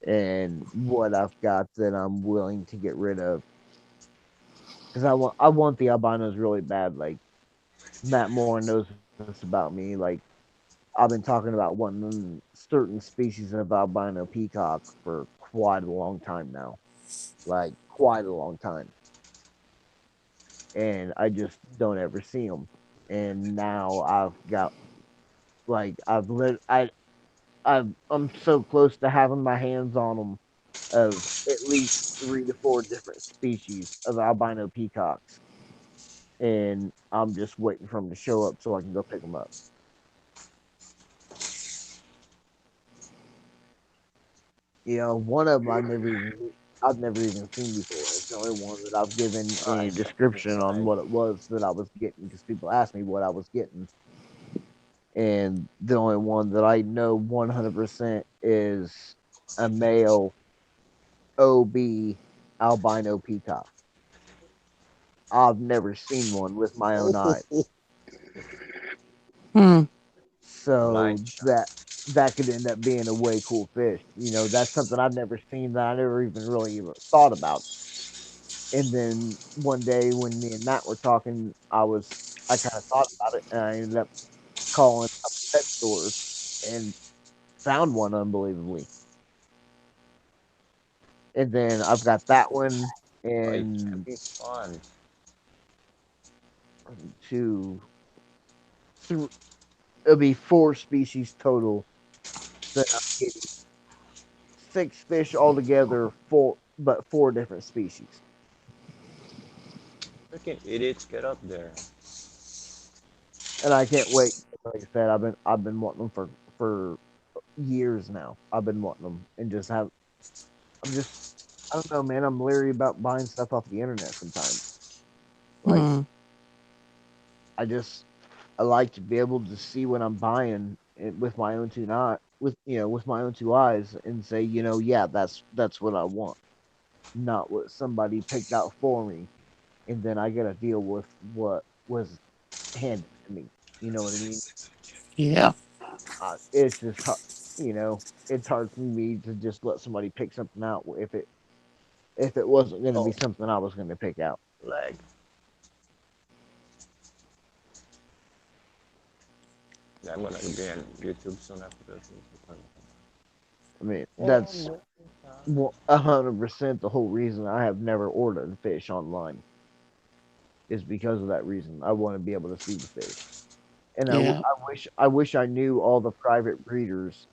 and what I've got that I'm willing to get rid of because I want the albinos really bad. Like Matt Moore knows this about me. Like I've been talking about wanting certain species of albino peacock for quite a long time now, like quite a long time, and I just don't ever see them. And now I've got like I'm so close to having my hands on them of at least 3 to 4 different species of albino peacocks, and I'm just waiting for them to show up so I can go pick them up. One of them I've never even seen before. It's the only one that I've given a description on what it was that I was getting because people asked me what I was getting, and the only one that I know 100% is a male OB albino peacock. I've never seen one with my own eyes. Hmm. So Blind shot. that could end up being a way cool fish. You know, that's something I've never seen that I never even really even thought about. And then one day when me and Matt were talking, I kind of thought about it, and I ended up calling up pet stores and found one unbelievably. And then I've got that one Oh, it can and be fun. two, three, it'll be four species total. That I'm getting six fish altogether, four different species. Freaking idiots, get up there. And I can't wait. Like I said, I've been wanting them for years now. I've been wanting them and just have. I'm just I don't know, man. I'm leery about buying stuff off the internet sometimes. Like Hmm. I just I like to be able to see what I'm buying with my own two not with with my own two eyes and say yeah that's what I want, not what somebody picked out for me, and then I got to deal with what was handed to me. You know what I mean? Yeah. It's just it's hard for me to just let somebody pick something out if it wasn't going to be Oh, something I was going to pick out. leg. Yeah, I'm gonna be on YouTube soon after this. I mean, One that's more time. 100% the whole reason I have never ordered fish online is because of that reason. I want to be able to see the fish, and Yeah. I wish I knew all the private breeders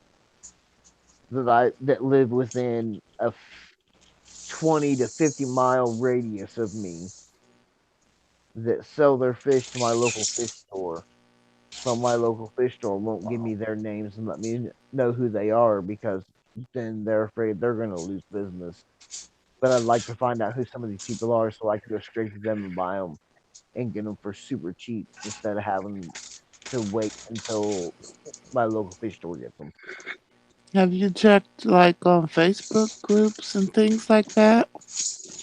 that live within a 20 to 50 mile radius of me that sell their fish to my local fish store. So my local fish store won't give me their names and let me know who they are because then they're afraid they're going to lose business. But I'd like to find out who some of these people are so I can go straight to them and buy them and get them for super cheap instead of having to wait until my local fish store gets them. Have you checked like on Facebook groups and things like that?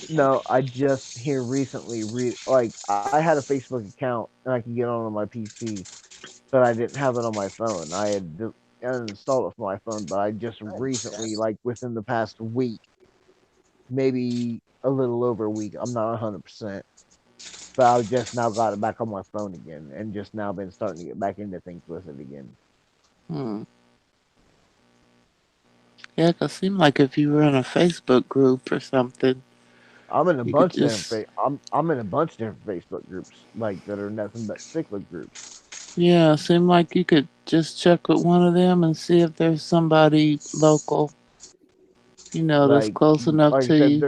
No, I just here recently I had a Facebook account and I could get on my PC, but I didn't have it on my phone. I had uninstalled it from my phone, but I just recently, like within the past week, maybe a little over a week, I'm not 100%, but I just now got it back on my phone again and just now been starting to get back into things with it again. Hmm. Yeah, 'cause it seemed like if you were in a Facebook group or something, I'm in a you could bunch of different just I'm in a bunch of different Facebook groups like that are nothing but cichlid groups. yeah, seemed like you could just check with one of them and see if there's somebody local, that's Like close enough like I to said, you.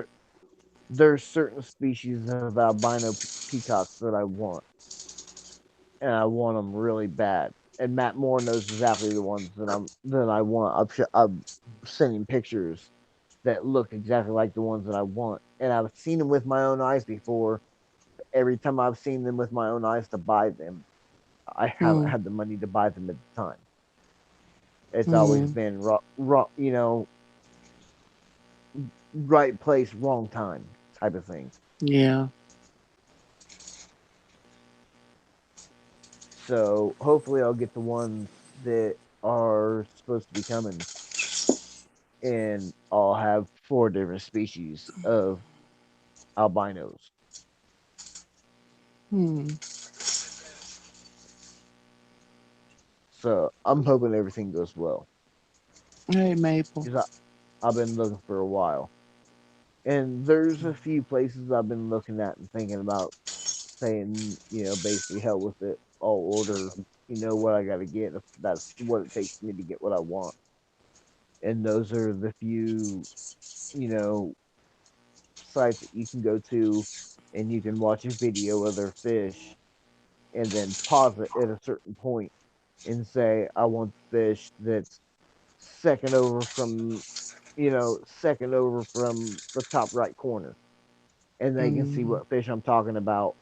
there's certain species of albino peacocks that I want, and I want them really bad. And Matt Moore knows exactly the ones that I want. I'm sending pictures that look exactly like the ones that I want, and I've seen them with my own eyes before. Every time I've seen them with my own eyes to buy them, I haven't Hmm. had the money to buy them at the time. It's always Hmm. been right place, wrong time type of thing. Yeah. So hopefully I'll get the ones that are supposed to be coming, and I'll have four different species of albinos. Hmm. So I'm hoping everything goes well Hey, Maple. because I've been looking for a while, and there's a few places I've been looking at and thinking about saying, basically hell with it. I'll order, what I got to get if that's what it takes for me to get what I want. And those are the few, you know, sites that you can go to and you can watch a video of their fish and then pause it at a certain point and say, I want the fish that's second over from, second over from the top right corner. And they can see Hmm. what fish I'm talking about.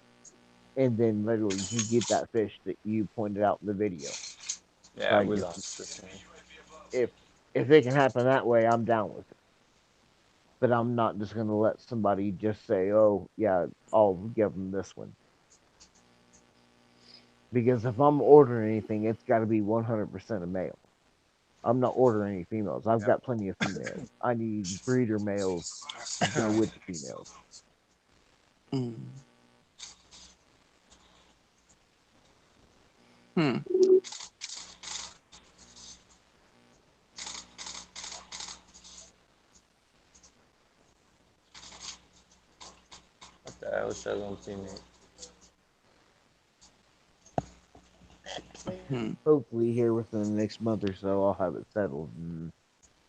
And then literally you get that fish that you pointed out in the video. Yeah, Like we lost the thing. if if it can happen that way, I'm down with it. but I'm not just gonna let somebody just say, "Oh, yeah, I'll give them this one." Because if I'm ordering anything, it's got to be 100% a male. I'm not ordering any females. I've got plenty of females. I need breeder males to go with the females. Mm. Hmm. What the hell, Shadow teammate? Hmm. Hopefully, here within the next month or so, I'll have it settled, and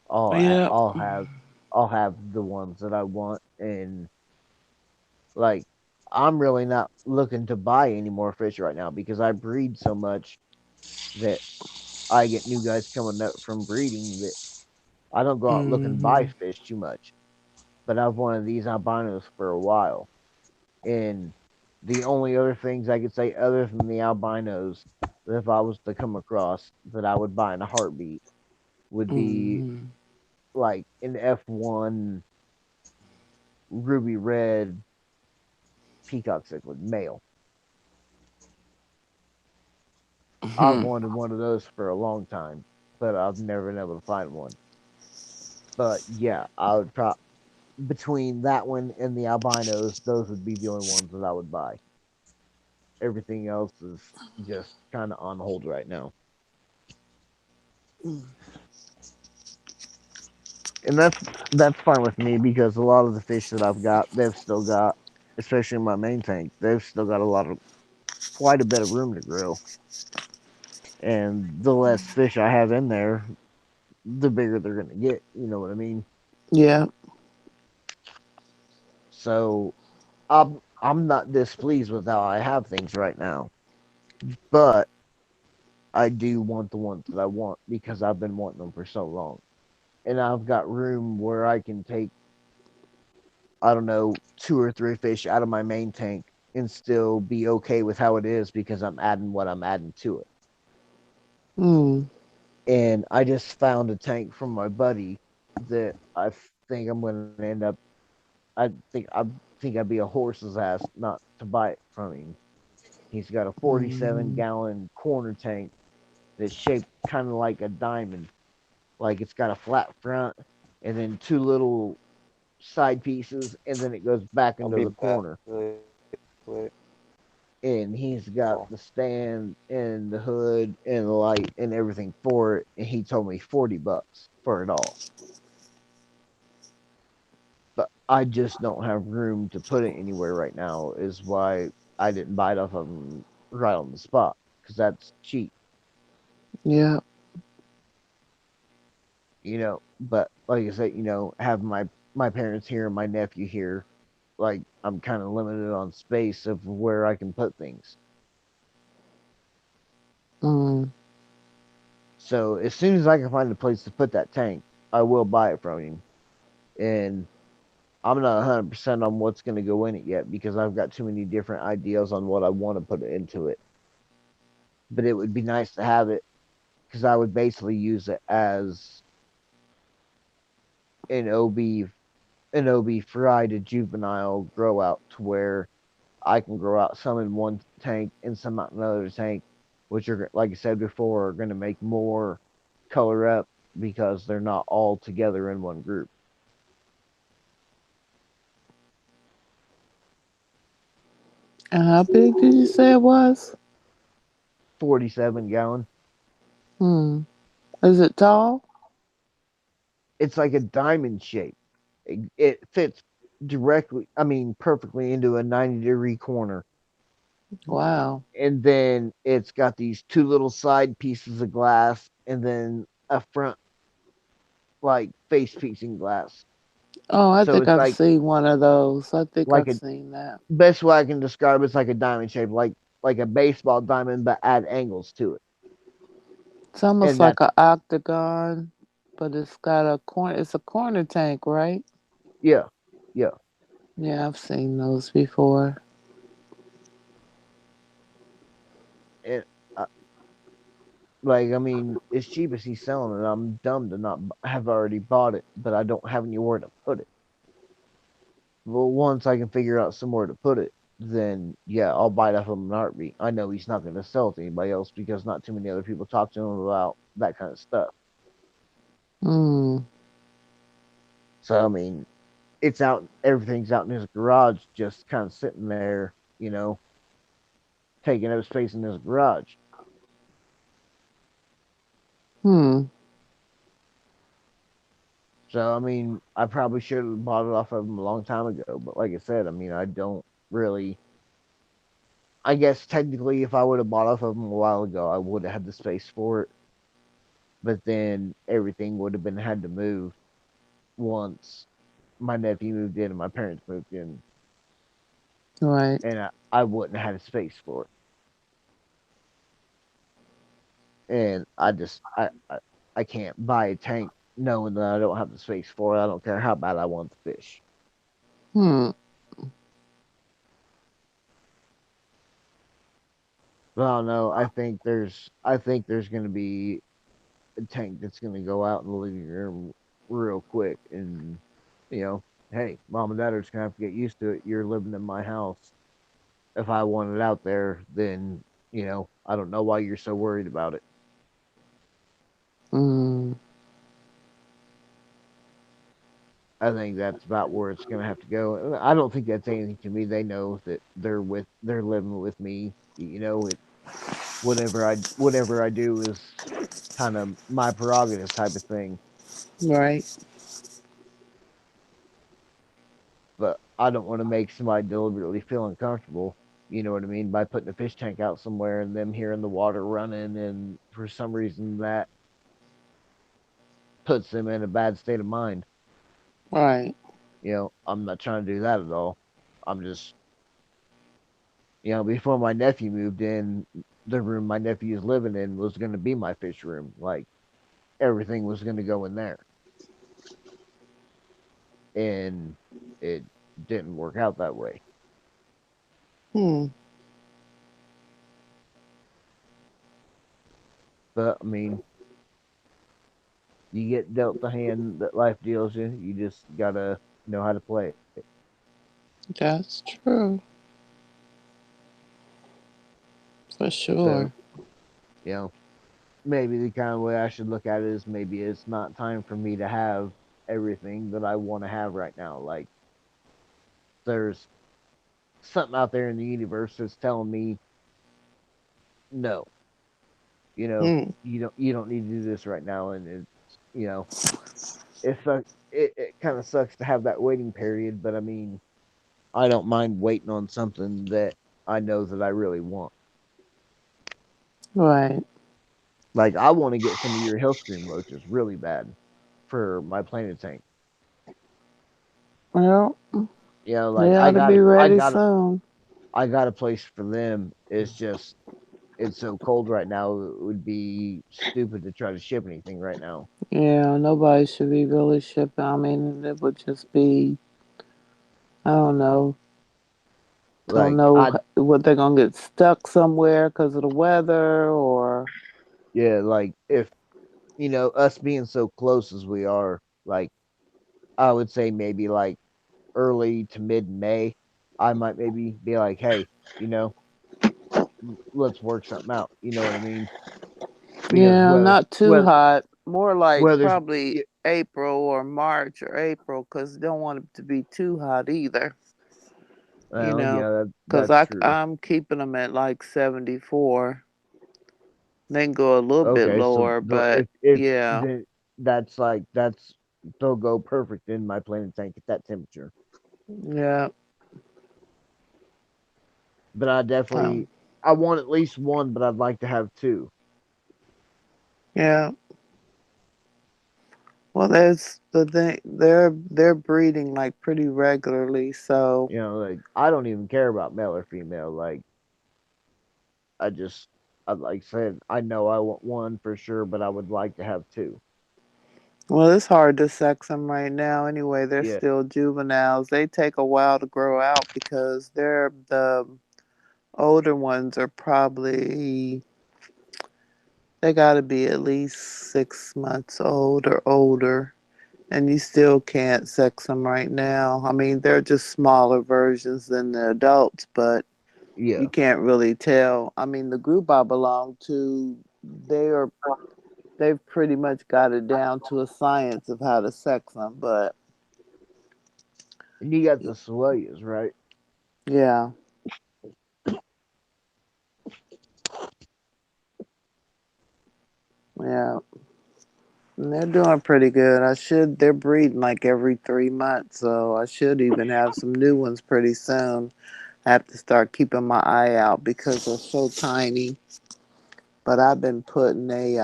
I'll a- Yeah. I'll have I'll have the ones that I want, and like I'm really not looking to buy any more fish right now because I breed so much that I get new guys coming up from breeding that I don't go out looking to buy Hmm. fish too much. But I've wanted these albinos for a while, and the only other things I could say other than the albinos that if I was to come across that I would buy in a heartbeat would be Hmm. like an F1 ruby red peacock cichlid male. I've Hmm. wanted one of those for a long time, but I've never been able to find one. But yeah, I would probably between that one and the albinos, those would be the only ones that I would buy. Everything else is just kind of on hold right now, and that's fine with me because a lot of the fish that I've got, they've still got, especially in my main tank, they've still got a lot of quite a bit of room to grow. And the less fish I have in there, the bigger they're gonna get. You know what I mean? Yeah. So I'm not displeased with how I have things right now, but I do want the ones that I want because I've been wanting them for so long, and I've got room where I can take I don't know 2 or 3 fish out of my main tank and still be okay with how it is because I'm adding what I'm adding to it. Hmm. And I just found a tank from my buddy that I think I'm going to end up. I think I'd be a horse's ass not to buy it from him. He's got a 47 Hmm. gallon corner tank that's shaped kind of like a diamond. Like it's got a flat front and then 2 little side pieces, and then it goes back I'll into be the back corner. really quick. And he's got Oh, the stand and the hood and the light and everything for it. And he told me $40 for it all. But I just don't have room to put it anywhere right now. Is why I didn't buy it off of him right on the spot because that's cheap, Yeah. But like I said, have my parents here and my nephew here, like I'm kind of limited on space of where I can put things. Hmm. So as soon as I can find a place to put that tank, I will buy it from him. And I'm not 100% on what's going to go in it yet because I've got too many different ideas on what I want to put into it. But it would be nice to have it because I would basically use it as an OB fry to juvenile grow out to where I can grow out some in one tank and some out in another tank, which are like I said before are going to make more color up because they're not all together in one group. And how big did you say it was? 47 gallon. Hmm. Is it tall? It's like a diamond shape. It fits directly, I mean, perfectly into a 90-degree corner. Wow. And then it's got these 2 little side pieces of glass and then a front, like, face piecing glass. Oh, I So think it's I've seen one of those. I think like I've a seen that. best way I can describe it's like a diamond shape, like a baseball diamond, but add angles to it. It's almost And like that's an octagon, but it's got a corner. It's a corner tank, right? yeah, yeah. Yeah, I've seen those before. And like I mean, as cheap as he's selling it, I'm dumb to not have already bought it, but I don't have anywhere to put it. Well, once I can figure out somewhere to put it, then yeah, I'll bite off him in a heartbeat. I know he's not going to sell it to anybody else because not too many other people talk to him about that kind of stuff. Hmm. So I mean, it's out. Everything's out in his garage, just kind of sitting there, taking up space in his garage. Hmm. So I mean, I probably should have bought it off of him a long time ago. But like I said, I mean, I don't really. I guess technically, if I would have bought off of him a while ago, I would have had the space for it. But then everything would have been had to move once my nephew moved in and my parents moved in, Right. and I wouldn't have had a space for it. And I can't buy a tank knowing that I don't have the space for it. I don't care how bad I want the fish. Hmm. But I don't know. I think there's going to be a tank that's going to go out in the living room real quick, and you know, hey, mom and dad are just going to have to get used to it. You're living in my house. If I want it out there, then I don't know why you're so worried about it. Hmm. I think that's about where it's going to have to go. I don't think that's anything to me. They know that they're living with me. Whatever I do is kind of my prerogative type of thing. Right. But I don't want to make somebody deliberately feel uncomfortable. You know what I mean? By putting a fish tank out somewhere and them hearing the water running, and for some reason that puts them in a bad state of mind. Right. I'm not trying to do that at all. I'm just, before my nephew moved in, the room my nephew is living in was going to be my fish room. Like everything was going to go in there, and it didn't work out that way. Hmm. But I mean, you get dealt the hand that life deals you. You just gotta know how to play it. That's true. For So, sure. you know, maybe the kind of way I should look at it is maybe it's not time for me to have everything that I want to have right now. Like there's something out there in the universe that's telling me no, Hmm. you don't need to do this right now, and you know it sucks. It kind of sucks to have that waiting period, but I mean, I don't mind waiting on something that I know that I really want. Right. Like I want to get some of your Hillstream roaches really bad for my planet tank. Well, Like they ought to be ready soon. I got a place for them. It's just it's so cold right now. It would be stupid to try to ship anything right now. Yeah, nobody should be really shipping. I mean, it would just be, I don't know. Don't Like know I what they're gonna get stuck somewhere because of the weather or. Yeah, like if us being so close as we are, like I would say maybe like early to mid May, I might maybe be like, hey, you know, let's work something out. You know what I mean? Because Yeah, not too hot. More like weather's probably yeah, April or March or April because don't want it to be too hot either. You well, know, yeah, because that's true. I'm keeping them at like 74. They can go a little bit Okay, so lower, the but if yeah, then that's they'll go perfect in my planet tank at that temperature. yeah. But Um, I want at least one, but I'd like to have two. yeah. Well, there's the thing. They're breeding like pretty regularly, so Like I don't even care about male or female. Like I just I like said I know I want one for sure, but I would like to have two. well, it's hard to sex them right now. Anyway, they're Yeah. still juveniles. They take a while to grow out because they're the older ones are probably they got to be at least 6 months old or older, And you still can't sex them right now. I mean, they're just smaller versions than the adults, but Yeah, you can't really tell. I mean, the group I belong to, they are they've pretty much got it down to a science of how to sex them. But and you got the Soleils, right? yeah, yeah, and they're doing pretty good. They're breeding like every 3 months, so I should even have some new ones pretty soon. I have to start keeping my eye out because they're so tiny. But I've been putting a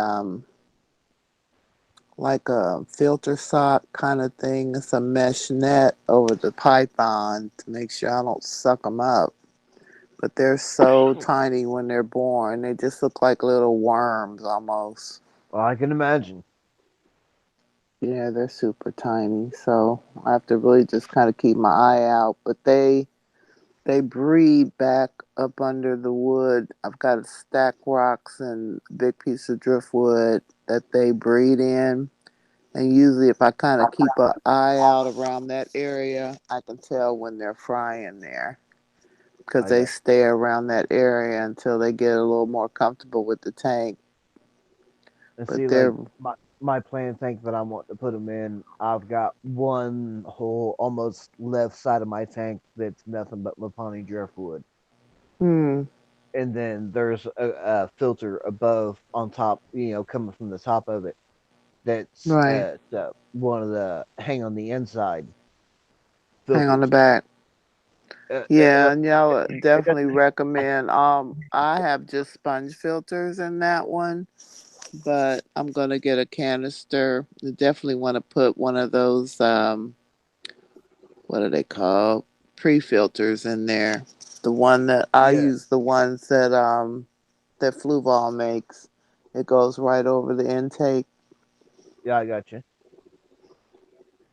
like a filter sock kind of thing. It's a mesh net over the python to make sure I don't suck them up. But they're so tiny when they're born. They just look like little worms almost. Well, I can imagine. Yeah, they're super tiny. So I have to really just kind of keep my eye out. But they breed back up under the wood. I've got a stack rocks and a big piece of driftwood that they breed in. And usually, if I kind of keep an eye out around that area, I can tell when they're frying there because I they got. stay around that area until they get a little more comfortable with the tank. And But see, they're, like my plan tank that I want to put them in, I've got one whole almost left side of my tank that's nothing but Lapani driftwood, hmm, and then there's a filter above on top, coming from the top of it. That's right. one of the hang on the inside Hang on the filters. back. Yeah, Well, and y'all it doesn't. definitely recommend. I have just sponge filters in that one, but I'm gonna get a canister. You definitely want to put one of those. What are they called? Pre-filters in there. The one that I Yeah, use, the ones that Fluval makes. It goes right over the intake. yeah, I got you.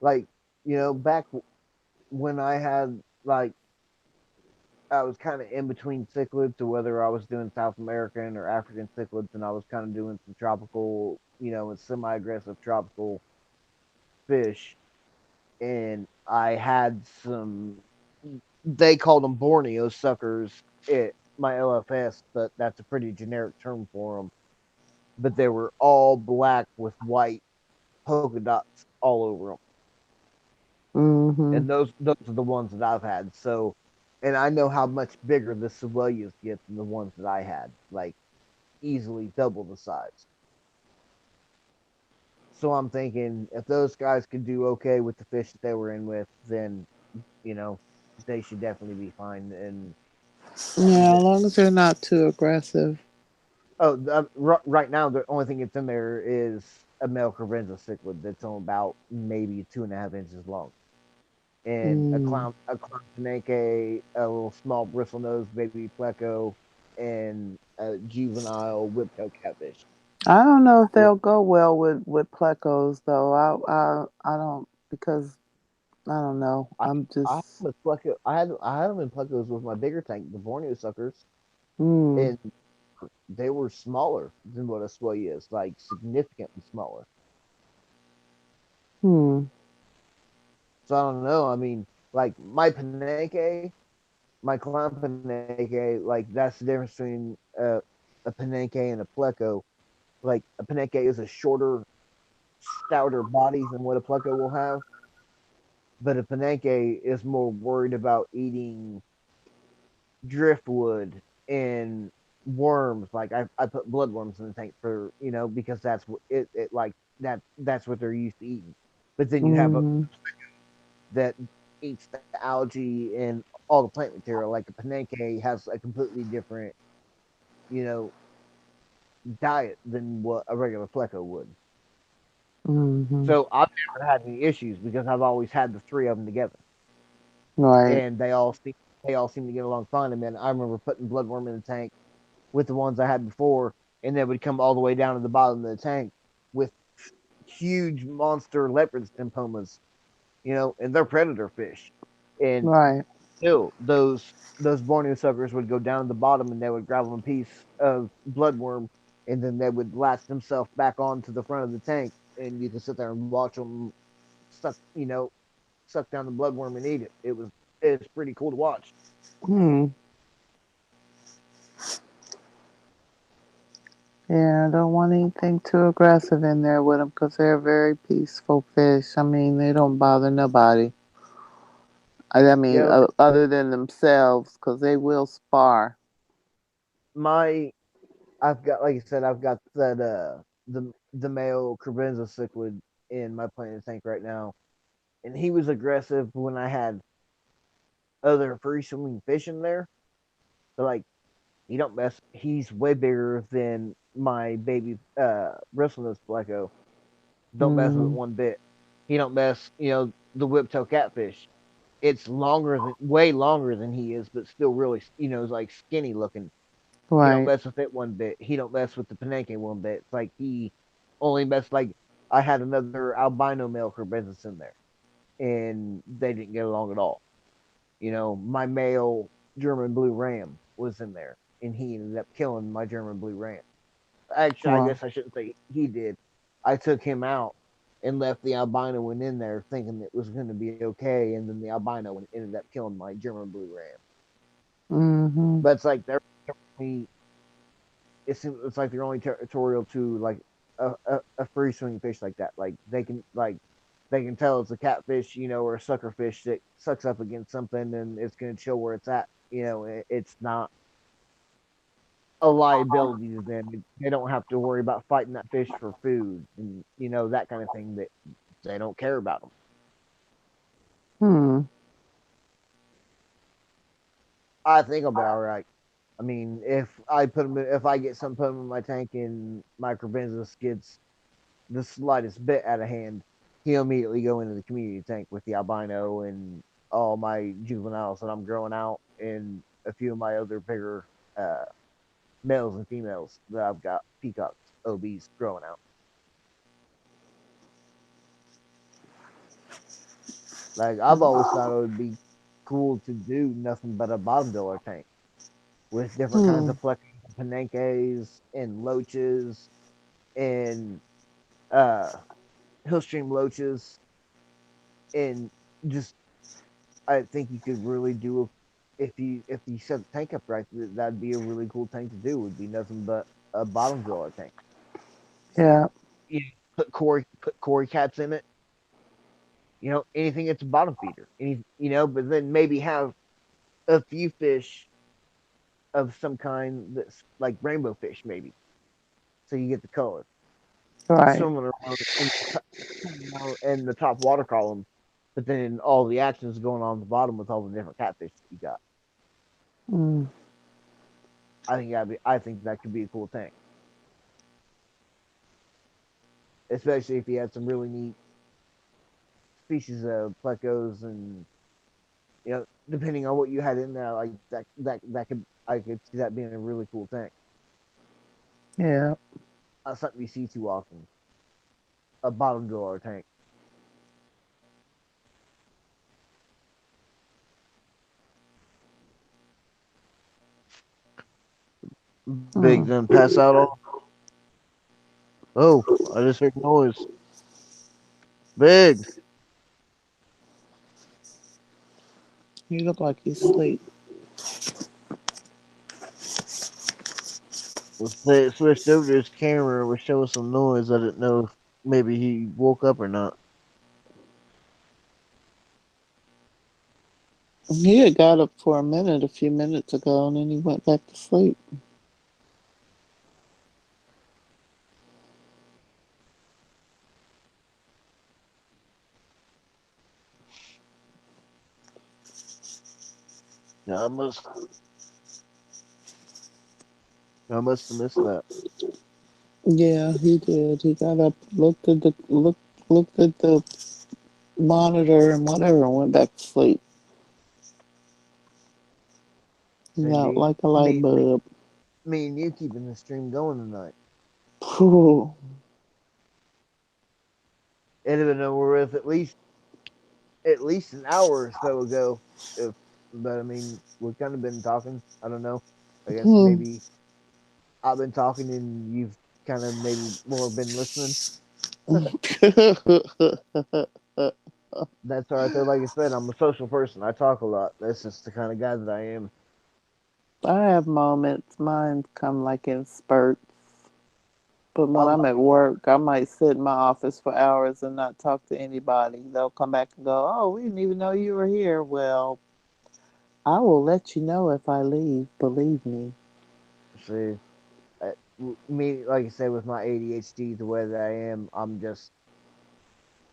Like, back when I had like I was kind of in between cichlids to whether I was doing South American or African cichlids, and I was kind of doing some tropical, and semi-aggressive tropical fish. And I had some, they called them Borneo suckers at my LFS, but that's a pretty generic term for them. But they were all black with white polka dots all over them, Mm-hmm. and those are the ones that I've had. So, and I know how much bigger the Sibelius get than the ones that I had. Like easily double the size. So I'm thinking if those guys could do okay with the fish that they were in with, then you know they should definitely be fine. And Yeah, as the, long as they're not too aggressive. right now the only thing that's in there is a male Crevenza cichlid that's on about maybe 2.5 inches long, and Mm. a clown Taneke, a little small bristlenose baby pleco, and a juvenile whiptail catfish. I don't know if they'll go well with plecos though. I don't because I don't know. I I'm I had just them with pleco. I had them in plecos with my bigger tank, the Borneo suckers, mm, and they were smaller than what a sway is, like significantly smaller. hmm. So I don't know. I mean, like my Panenke, my clown Panenke, like that's the difference between a Panenke and a Pleco. Like a Panenke is a shorter, stouter body than what a Pleco will have, but a Panenke is more worried about eating driftwood and worms. Like I put bloodworms in the tank for because that's what it like that's what they're used to eating. But then you have a Mm-hmm. that eats the algae and all the plant material. Like a panenke has a completely different you know diet than what a regular pleco would. Mm-hmm. So I've never had any issues because I've always had the three of them together, Right. and they all seem to get along fine. And then I remember putting bloodworm in the tank with the ones I had before, and they would come all the way down to the bottom of the tank with huge monster leopard stymphomas, and they're predator fish. And Right. still, those Borneo suckers would go down to the bottom and they would grab them a piece of bloodworm, and then they would latch themselves back onto the front of the tank, and you can sit there and watch them suck, suck down the bloodworm and eat it. It's pretty cool to watch. Hmm. Yeah, I don't want anything too aggressive in there with them because they're very peaceful fish. I mean, they don't bother nobody. I mean, Yeah, other than themselves, because they will spar. my I've got, like I said, I've got that the male Crebenza cichlid in my planted tank right now, and he was aggressive when I had other free swimming fish in there. So like he don't mess. He's way bigger than my baby bristlenose pleco. Don't mess with it Mm, one bit. He don't mess. The whiptail catfish. It's longer than way longer than he is, but still really like skinny looking. He don't right. mess with it one bit. He don't mess with the Penenke one bit. It's like he only mess like I had another albino male Crebensis in there, and they didn't get along at all. My male German blue ram was in there, and he ended up killing my German blue ram. Actually, I Well, guess I shouldn't say he did. I took him out and left the albino one in there, thinking it was going to be okay, and then the albino one ended up killing my German blue ram. mm-hmm. But it's like they're only, it's like they're only territorial to like a free swimming fish like that. Like they can tell it's a catfish, or a sucker fish that sucks up against something and it's going to chill where it's at. It's not a liability to them. They don't have to worry about fighting that fish for food and that kind of thing. That they don't care about them. Hmm. I think I'll be all right. I mean, if I get some put them in my tank and my Crebensis gets the slightest bit out of hand, he'll immediately go into the community tank with the albino and all my juveniles that I'm growing out, and a few of my other bigger uh, males and females that I've got peacocks, OBs growing out. Like I've always thought it would be cool to do nothing but a bottom dollar tank with different kinds Hmm. of flex panenkes and loaches and uh hillstream loaches, and just I think you could really do if you set the tank up right, that'd be a really cool tank to do. Would be nothing but a bottom dweller tank. Yeah. You put Cory cats in it. Anything that's a bottom feeder. But then maybe have a few fish of some kind that's like rainbow fish, maybe, so you get the color Right. swimming around in the top water column, but then all the action is going on the bottom with all the different catfish that you got. Mm. I think that could be a cool tank, especially if you had some really neat species of plecos, and depending on what you had in there, like that could I could see that being a really cool tank. Yeah. Not something you see too often. A bottom drawer tank. Big Hmm. then pass out on. Oh, I just heard noise. Big. You look like you sleep. Switched over to his camera, was showing some noise. I didn't know if maybe he woke up or not. He had got up for a minute a few minutes ago, and then he went back to sleep. Yeah, I must have missed that. Yeah, he did. He got up, looked at the monitor and whatever, and went back to sleep. He's out Cindy, like a light bulb. me and you keeping the stream going tonight. Phew. It'd have been over with at least an hour or so ago. If, but I mean, we've kind of been talking. I don't know. I guess Hmm. maybe I've been talking and you've kind of maybe more been listening. That's all right though. Like I said, I'm a social person. I talk a lot. That's just the kind of guy that I am. I have moments. Mine come like in spurts. But I when love I'm at work, I might sit in my office for hours and not talk to anybody. They'll come back and go, "Oh, we didn't even know you were here." Well, I will let you know if I leave, believe me. see me. Like I said, with my ADHD, the way that I am, I'm just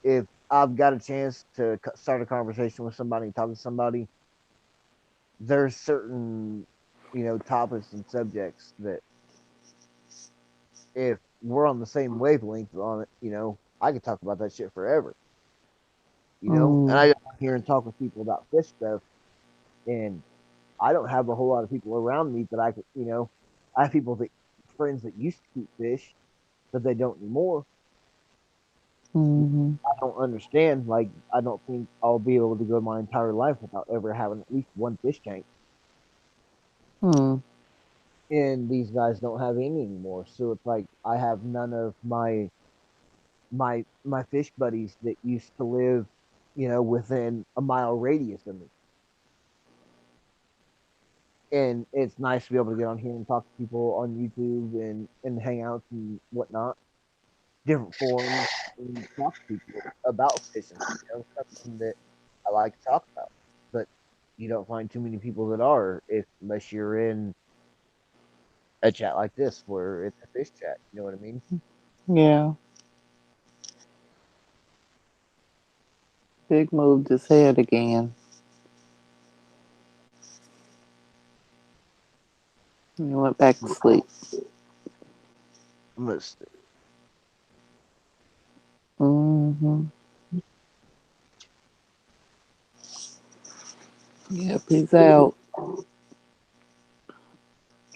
if I've got a chance to start a conversation with somebody, talk to somebody, there's certain topics and subjects that if we're on the same wavelength on it, I could talk about that shit forever. And Mm, I go here and talk with people about fish stuff, and I don't have a whole lot of people around me that I could, I have people that friends that used to keep fish, but they don't anymore. mm, I don't understand. Like, I don't think I'll be able to go my entire life without ever having at least one fish tank. mm, And these guys don't have any anymore. So it's like I have none of my fish buddies that used to live, within a mile radius of me. And it's nice to be able to get on here and talk to people on YouTube and hangouts and whatnot, different forums, and talk to people about fishing. Something that I like to talk about. But you don't find too many people that are, if unless you're in a chat like this where it's a fish chat. You know what I mean? yeah. Big moved his head again. He went back to sleep. Almost. Hmm. Yep, he's out.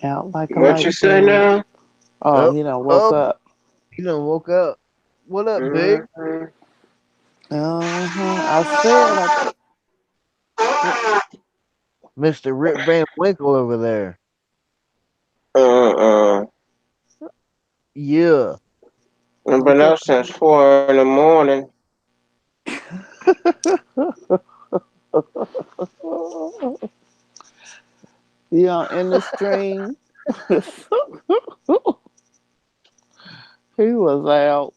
Out like a What you light say bulb. now? Oh, Oh, he done woke oh, up. he done woke up. What up, big? Mm-hmm. I said, Mr. Rip Van Winkle over there. Uh-uh. Yeah. I've what's been up? up since 4 in the morning. You know, in the stream. He was out.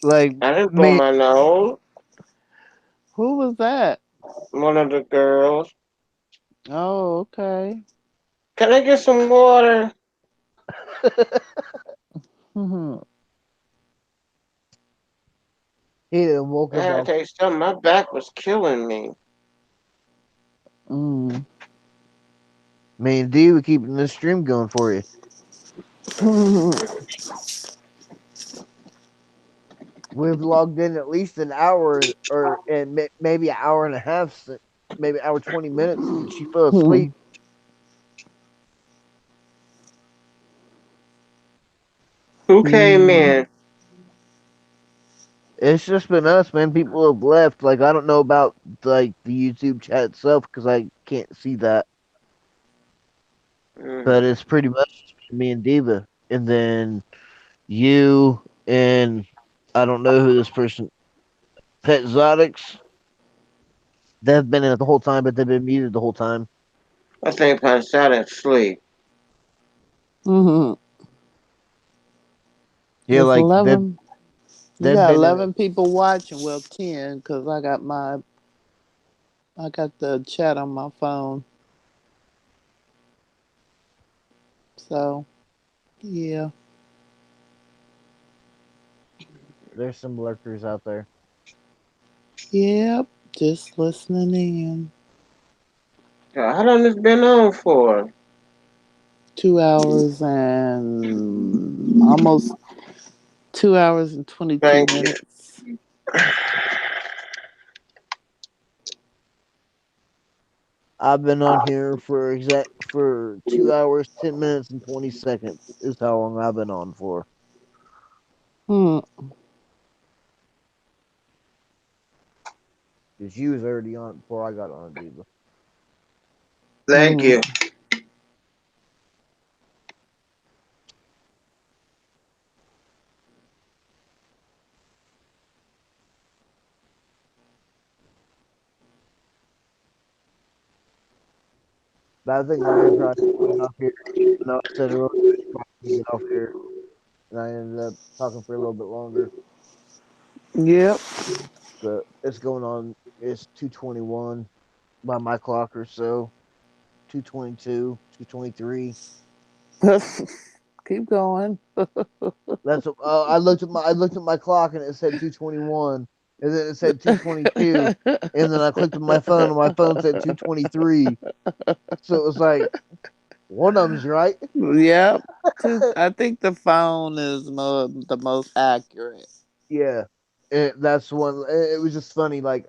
Like I didn't blow me, my nose. Who was that? One of the girls. Oh, okay. Can I get some water? Hmm. he done woke I up had to all. tell you something. My back was killing me. Mm. Me and D were keeping this stream going for you. We've logged in at least an hour or and maybe an hour and a half, maybe hour 20 minutes since she fell asleep. Who came Mm. in? It's just been us, man. People have left. Like I don't know about like the YouTube chat itself because I can't see that, but Mm. it's pretty much just me and Diva, and then you and I don't know who this person, Pet Exotics. They've been in it the whole time, but they've been muted the whole time. I think I sat and sleep. Hmm. Yeah, It's like 11. You they've got been in it. 11 people watching. Well, 10, because I got the chat on my phone. So, yeah. There's some lurkers out there. Yep. Just listening in. How long this been on for? 2 hours and almost 2 hours and 22 Thank you. minutes. I've been on here for 2 hours, 10 minutes, and 20 seconds. Is how long I've been on for. Hmm. Because you was already on before I got on, Diva. Thank Hmm. you. But I think Larry probably get off here. No, I said earlier he probably get off here, and I ended up talking for a little bit longer. Yep. But it's going on. It's 2:21 by my clock or so. 2:22, 2:23. Keep going. That's I looked at my clock and it said 2:21, and then it said 2:22, and then I clicked on my phone and my phone said 2:23. So it was like one of them's right. Yep. I think the phone is the most accurate. Yeah, that's one. It was just funny. Like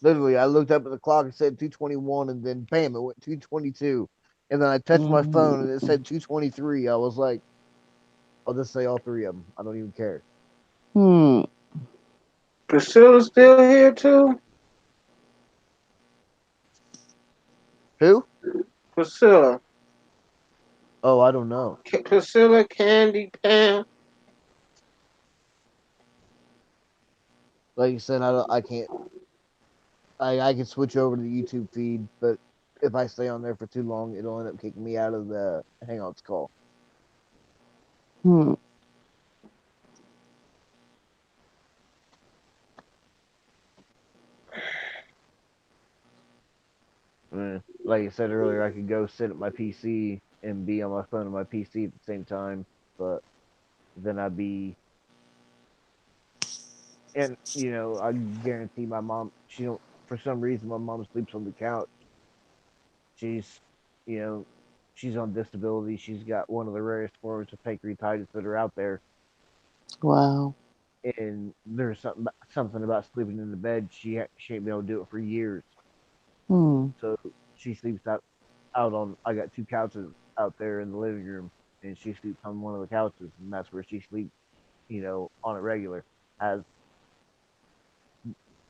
literally, I looked up at the clock and said 2:21, and then bam, it went 2:22, and then I touched my phone Mm. and it said 2:23. I was like, I'll just say all three of them. I don't even care. Hmm. Priscilla's still here too. Who? Priscilla, Oh, I don't know. Priscilla, Candy, Pam. Like you said, I don't. I can't. I can switch over to the YouTube feed, but if I stay on there for too long, it'll end up kicking me out of the Hangouts call. Hmm. Like I said earlier, I could go sit at my PC and be on my phone and my PC at the same time, but then I'd be, and I guarantee my mom, she don't, for some reason, my mom sleeps on the couch. She's, you know, she's on disability. She's got one of the rarest forms of pancreatitis that are out there, Wow. and there's something about sleeping in the bed. She ain't been able to do it for years. Hmm. So she sleeps out on. I got two couches out there in the living room, and she sleeps on one of the couches, and that's where she sleeps. On a regular. Has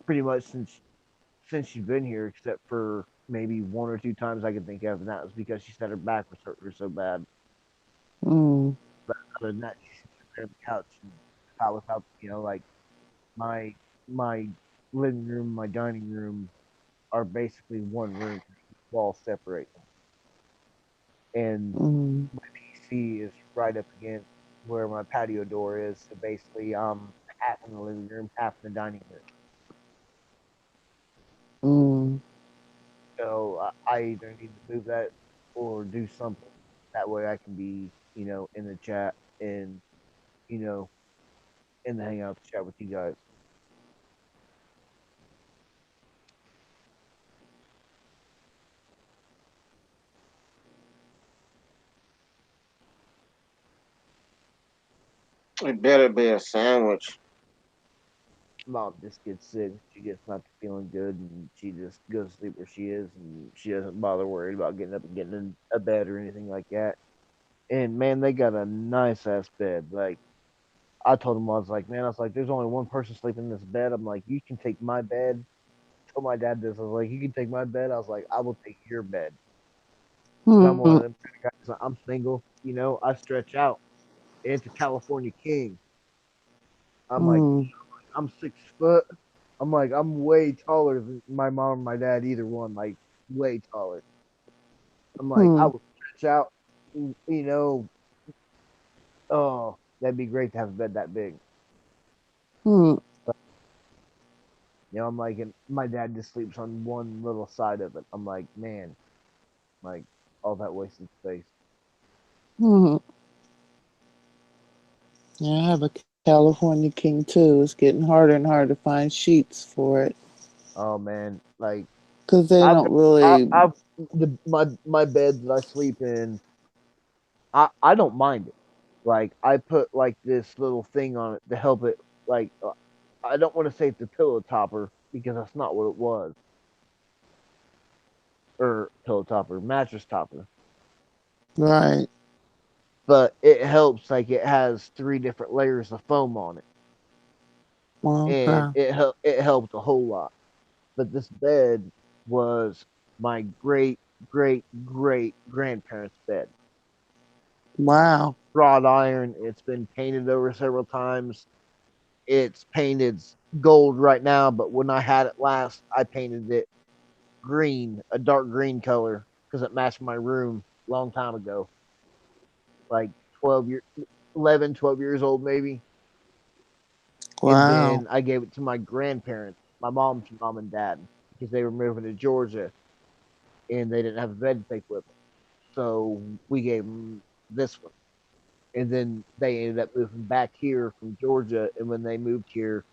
pretty much since she's been here, except for maybe one or two times I can think of, and that was because she said her back was hurting her so bad. Hmm. But other than that, she sits there on the couch. And if I was out, like my my living room, my dining room are basically one room. Walls separate them, and Hmm. my PC is right up against where my patio door is. So basically, I'm half in the living room, half in the dining room. Hmm. So I either need to move that or do something. That way I can be, in the chat and, you know, in the Hangouts chat with you guys. It better be a sandwich. Mom just gets sick. She gets not feeling good and she just goes to sleep where she is and she doesn't bother worried about getting up and getting in a bed or anything like that. And man, they got a nice ass bed. Like I told him, I was like, man, I was like, there's only one person sleeping in this bed. I'm like, you can take my bed. I told my dad this. I was like, you can take my bed. I was like, I will take your bed. Cause I'm one Hmm. of them guys. I'm single. I stretch out. It's a California king. I'm like, Hmm. I'm 6 foot. I'm like, I'm way taller than my mom and my dad, either one, like way taller. I'm like, I Hmm. would stretch out. You know, oh, that'd be great to have a bed that big. Hmm. But, I'm like, and my dad just sleeps on one little side of it. I'm like, man, like all that wasted space. Hmm. Yeah, I have a California King too. It's getting harder and harder to find sheets for it Oh man, like because they I've, don't really. I've my bed that I sleep in, I don't mind it. Like I put like this little thing on it to help it. Like I don't want to say it's a pillow topper because that's not what it was, or pillow topper, mattress topper. Right. But it helps. Like it has three different layers of foam on it, and Okay. it helped a whole lot. But this bed was my great great great grandparents' bed. Wow. Wrought iron. It's been painted over several times. It's painted gold right now, but when I had it last, I painted it green, a dark green color, because it matched my room a long time ago, like 12 years, 11, 12 years old maybe. And Wow. then I gave it to my grandparents, my mom's mom and dad, because they were moving to Georgia and they didn't have a bed to take with them. So we gave them this one. And then they ended up moving back here from Georgia. And when they moved here,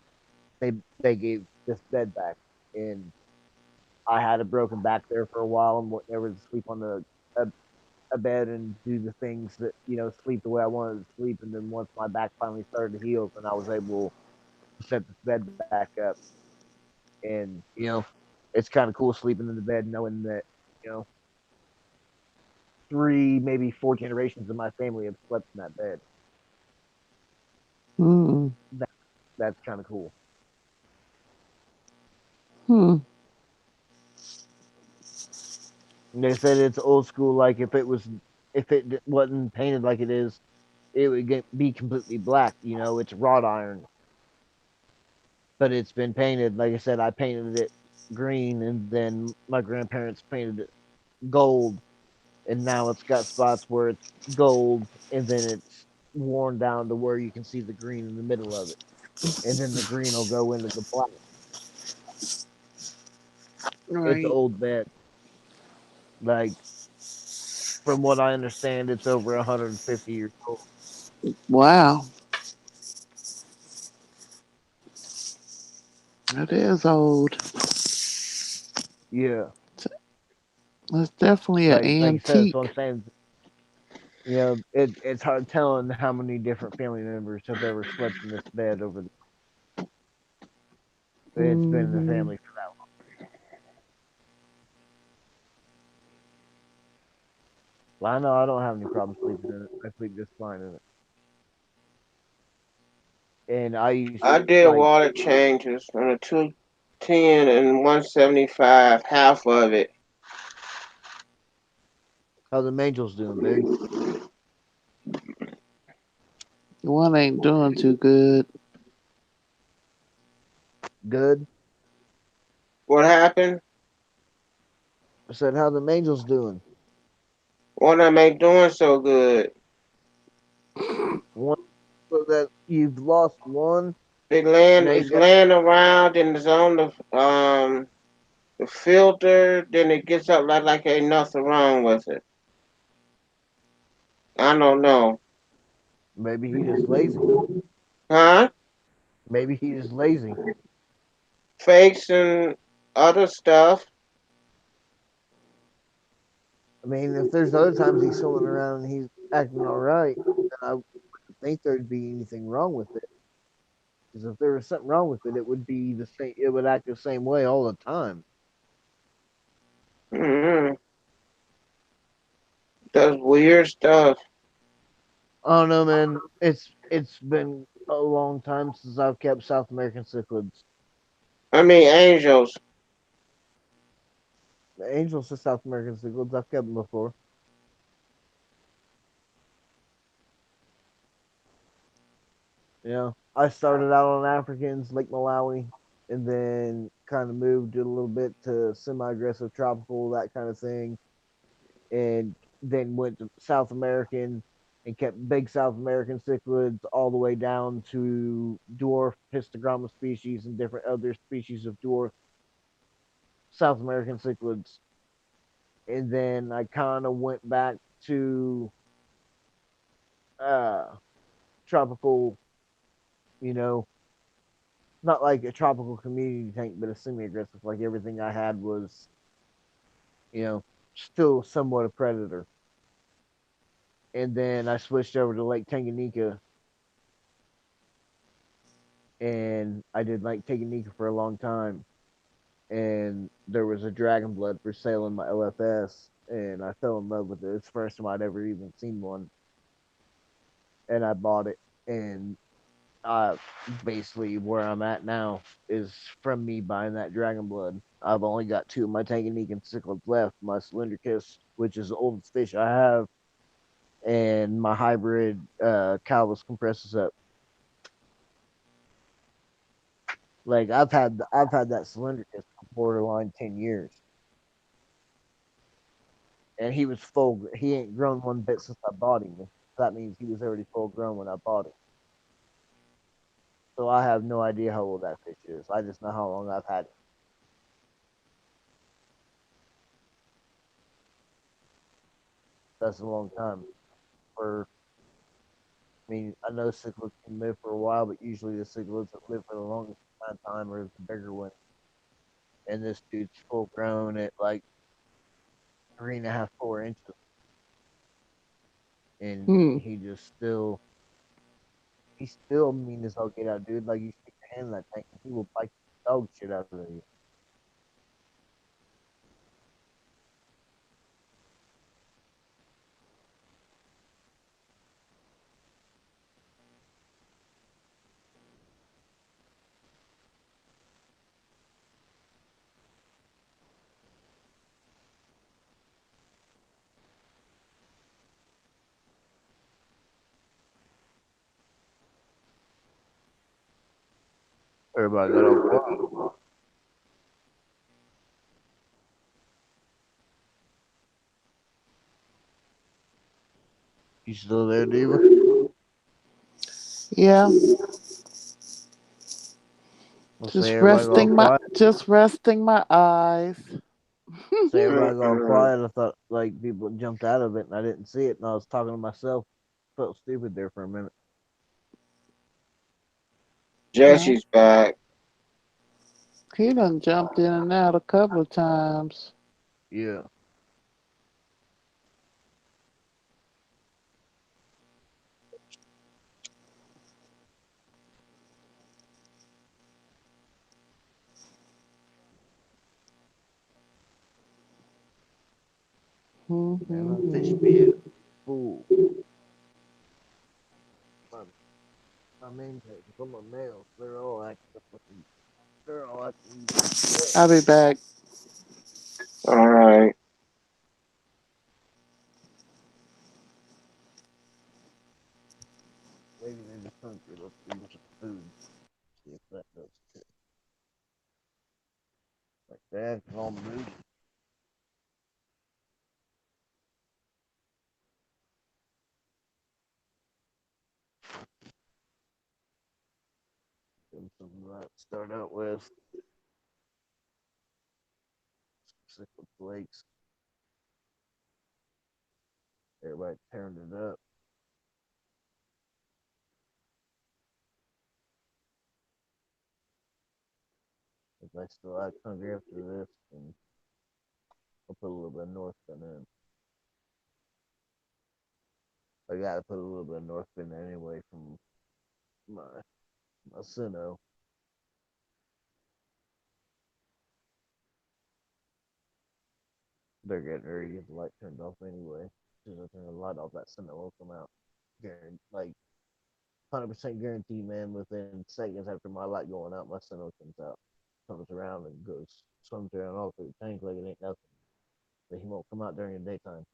they they gave this bed back. And I had a broken back there for a while and wasn't able to sleep on a, a bed and do the things that sleep the way I wanted to sleep. And then once my back finally started to heal, then I was able to set this bed back up. And it's kind of cool sleeping in the bed knowing that you know three, maybe four generations of my family have slept in that bed. Hmm. That that's kind of cool. Hmm. And they said it's old school. Like if it wasn't painted like it is, it would be completely black. It's wrought iron, but it's been painted. Like I said, I painted it green, and then my grandparents painted it gold, and now it's got spots where it's gold, and then it's worn down to where you can see the green in the middle of it, and then the green will go into the black. It's an Right. old bed. Like from what I understand, it's over 150 years old. Wow. It is old. Yeah, It's definitely an like I said, so I'm antique. saying, it's hard telling how many different family members have ever slept in this bed over it's been in the Hmm. family for that long. Well, I know I don't have any problem sleeping in it. I sleep just fine in it. And I used I did like water changes on a 210 and 175, half of it. how the angels doing, big, One ain't doing too good. good. What happened? I said, how the angels doing? What am I doing so good? One, so that you've lost one. Now you It's got laying around and it's on the filter, then it gets up like ain't nothing wrong with it. I don't know. maybe he just lazy. Huh? Maybe he just lazy. Fakes and other stuff. I mean, if there's other times he's swimming around and he's acting all right, then I wouldn't think there'd be anything wrong with it. Because if there was something wrong with it, it would be the same. It would act the same way all the time. Mm-hmm. Does weird stuff. I don't know, man. It's been a long time since I've kept South American cichlids. I mean, angels. The angels are South American cichlids. I've kept them before. I started out on Africans, Lake Malawi, and then kind of moved a little bit to semi-aggressive tropical, that kind of thing, and then went to South American and kept big South American cichlids all the way down to dwarf histogramma species and different other species of dwarf South American cichlids. And then I kind of went back to uh, tropical, you know, not like a tropical community tank, but a semi-aggressive. Like everything I had was, you know, still somewhat a predator. And then I switched over to Lake Tanganyika, and I did Lake Tanganyika for a long time. And there was a dragon blood for sale in my LFS, and I fell in love with it. It's the first time I'd ever even seen one, and I bought it. And basically where I'm at now is from me buying that dragon blood. I've only got two of my Tanganyikan cichlids left, my Cylindricus, which is the oldest fish I have, and my hybrid Calvus compressus up. Like I've had that Cylindricus for borderline 10 years. and he was full. He ain't grown one bit since I bought him. That means he was already full grown when I bought him. So I have no idea how old that fish is. I just know how long I've had it. That's a long time. For I mean, I know cichlids can live for a while, but usually the cichlids that live for the longest amount of time are the bigger ones. And this dude's full grown at like 3.5, 4 inches, and Hmm. he's still mean as all get out, dude. Like you stick your hand in that tank, and he will bite the dog shit out of you. Everybody got all quiet. You still there, Diva? Yeah, We'll say everybody got all quiet. just resting my eyes. Say everybody got all Mm-mm. quiet. I thought like people jumped out of it, and I didn't see it, and I was talking to myself. Felt stupid there for a minute. No, Jesse's back. he done jumped in and out a couple of times. Yeah. Man, my fish Mhm. be full. My, my main tank, some of my males, they're all acting. Yeah. I'll be back. All right. Maybe they're just hungry. Let's feed them some food. See if that does it. Like that, all moody. Give them something right to start out with. Sick with flakes. Everybody turned it up. If I still act hungry after this, then I'll put a little bit of North Fin in. I gotta put a little bit of North Fin anyway from my my Sino. They're getting ready to get the light turned off anyway. As soon as I turn the light off, that Sino will come out. Like 100% guaranteed, man. Within seconds after my light going out, my Sino comes out, comes around and goes swims around all through the tank like it ain't nothing. But he won't come out during the daytime.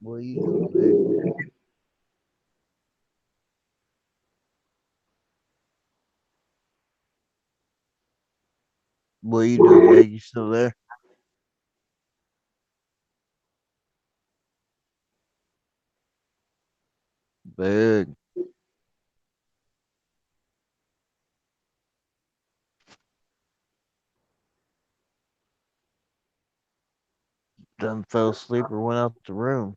What are you doing, Meg? What are you doing, Meg? You still there? Big. Done fell asleep or went out the room.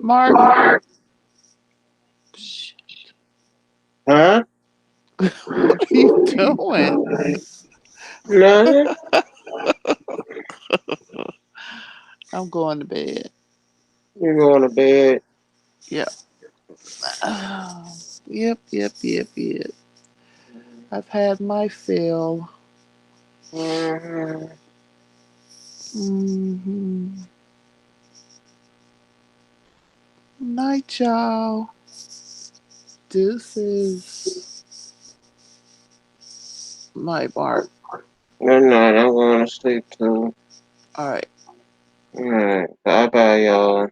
Mark, Huh? what are you doing? Nothing. I'm going to bed. You going to bed? Yep. Yep, yep, yep, yep. I've had my fill. Mm-hmm. Hmm. Night, y'all. Deuces. Night, Mark. Good night. I'm going to sleep too. All right. All right. Bye bye, y'all.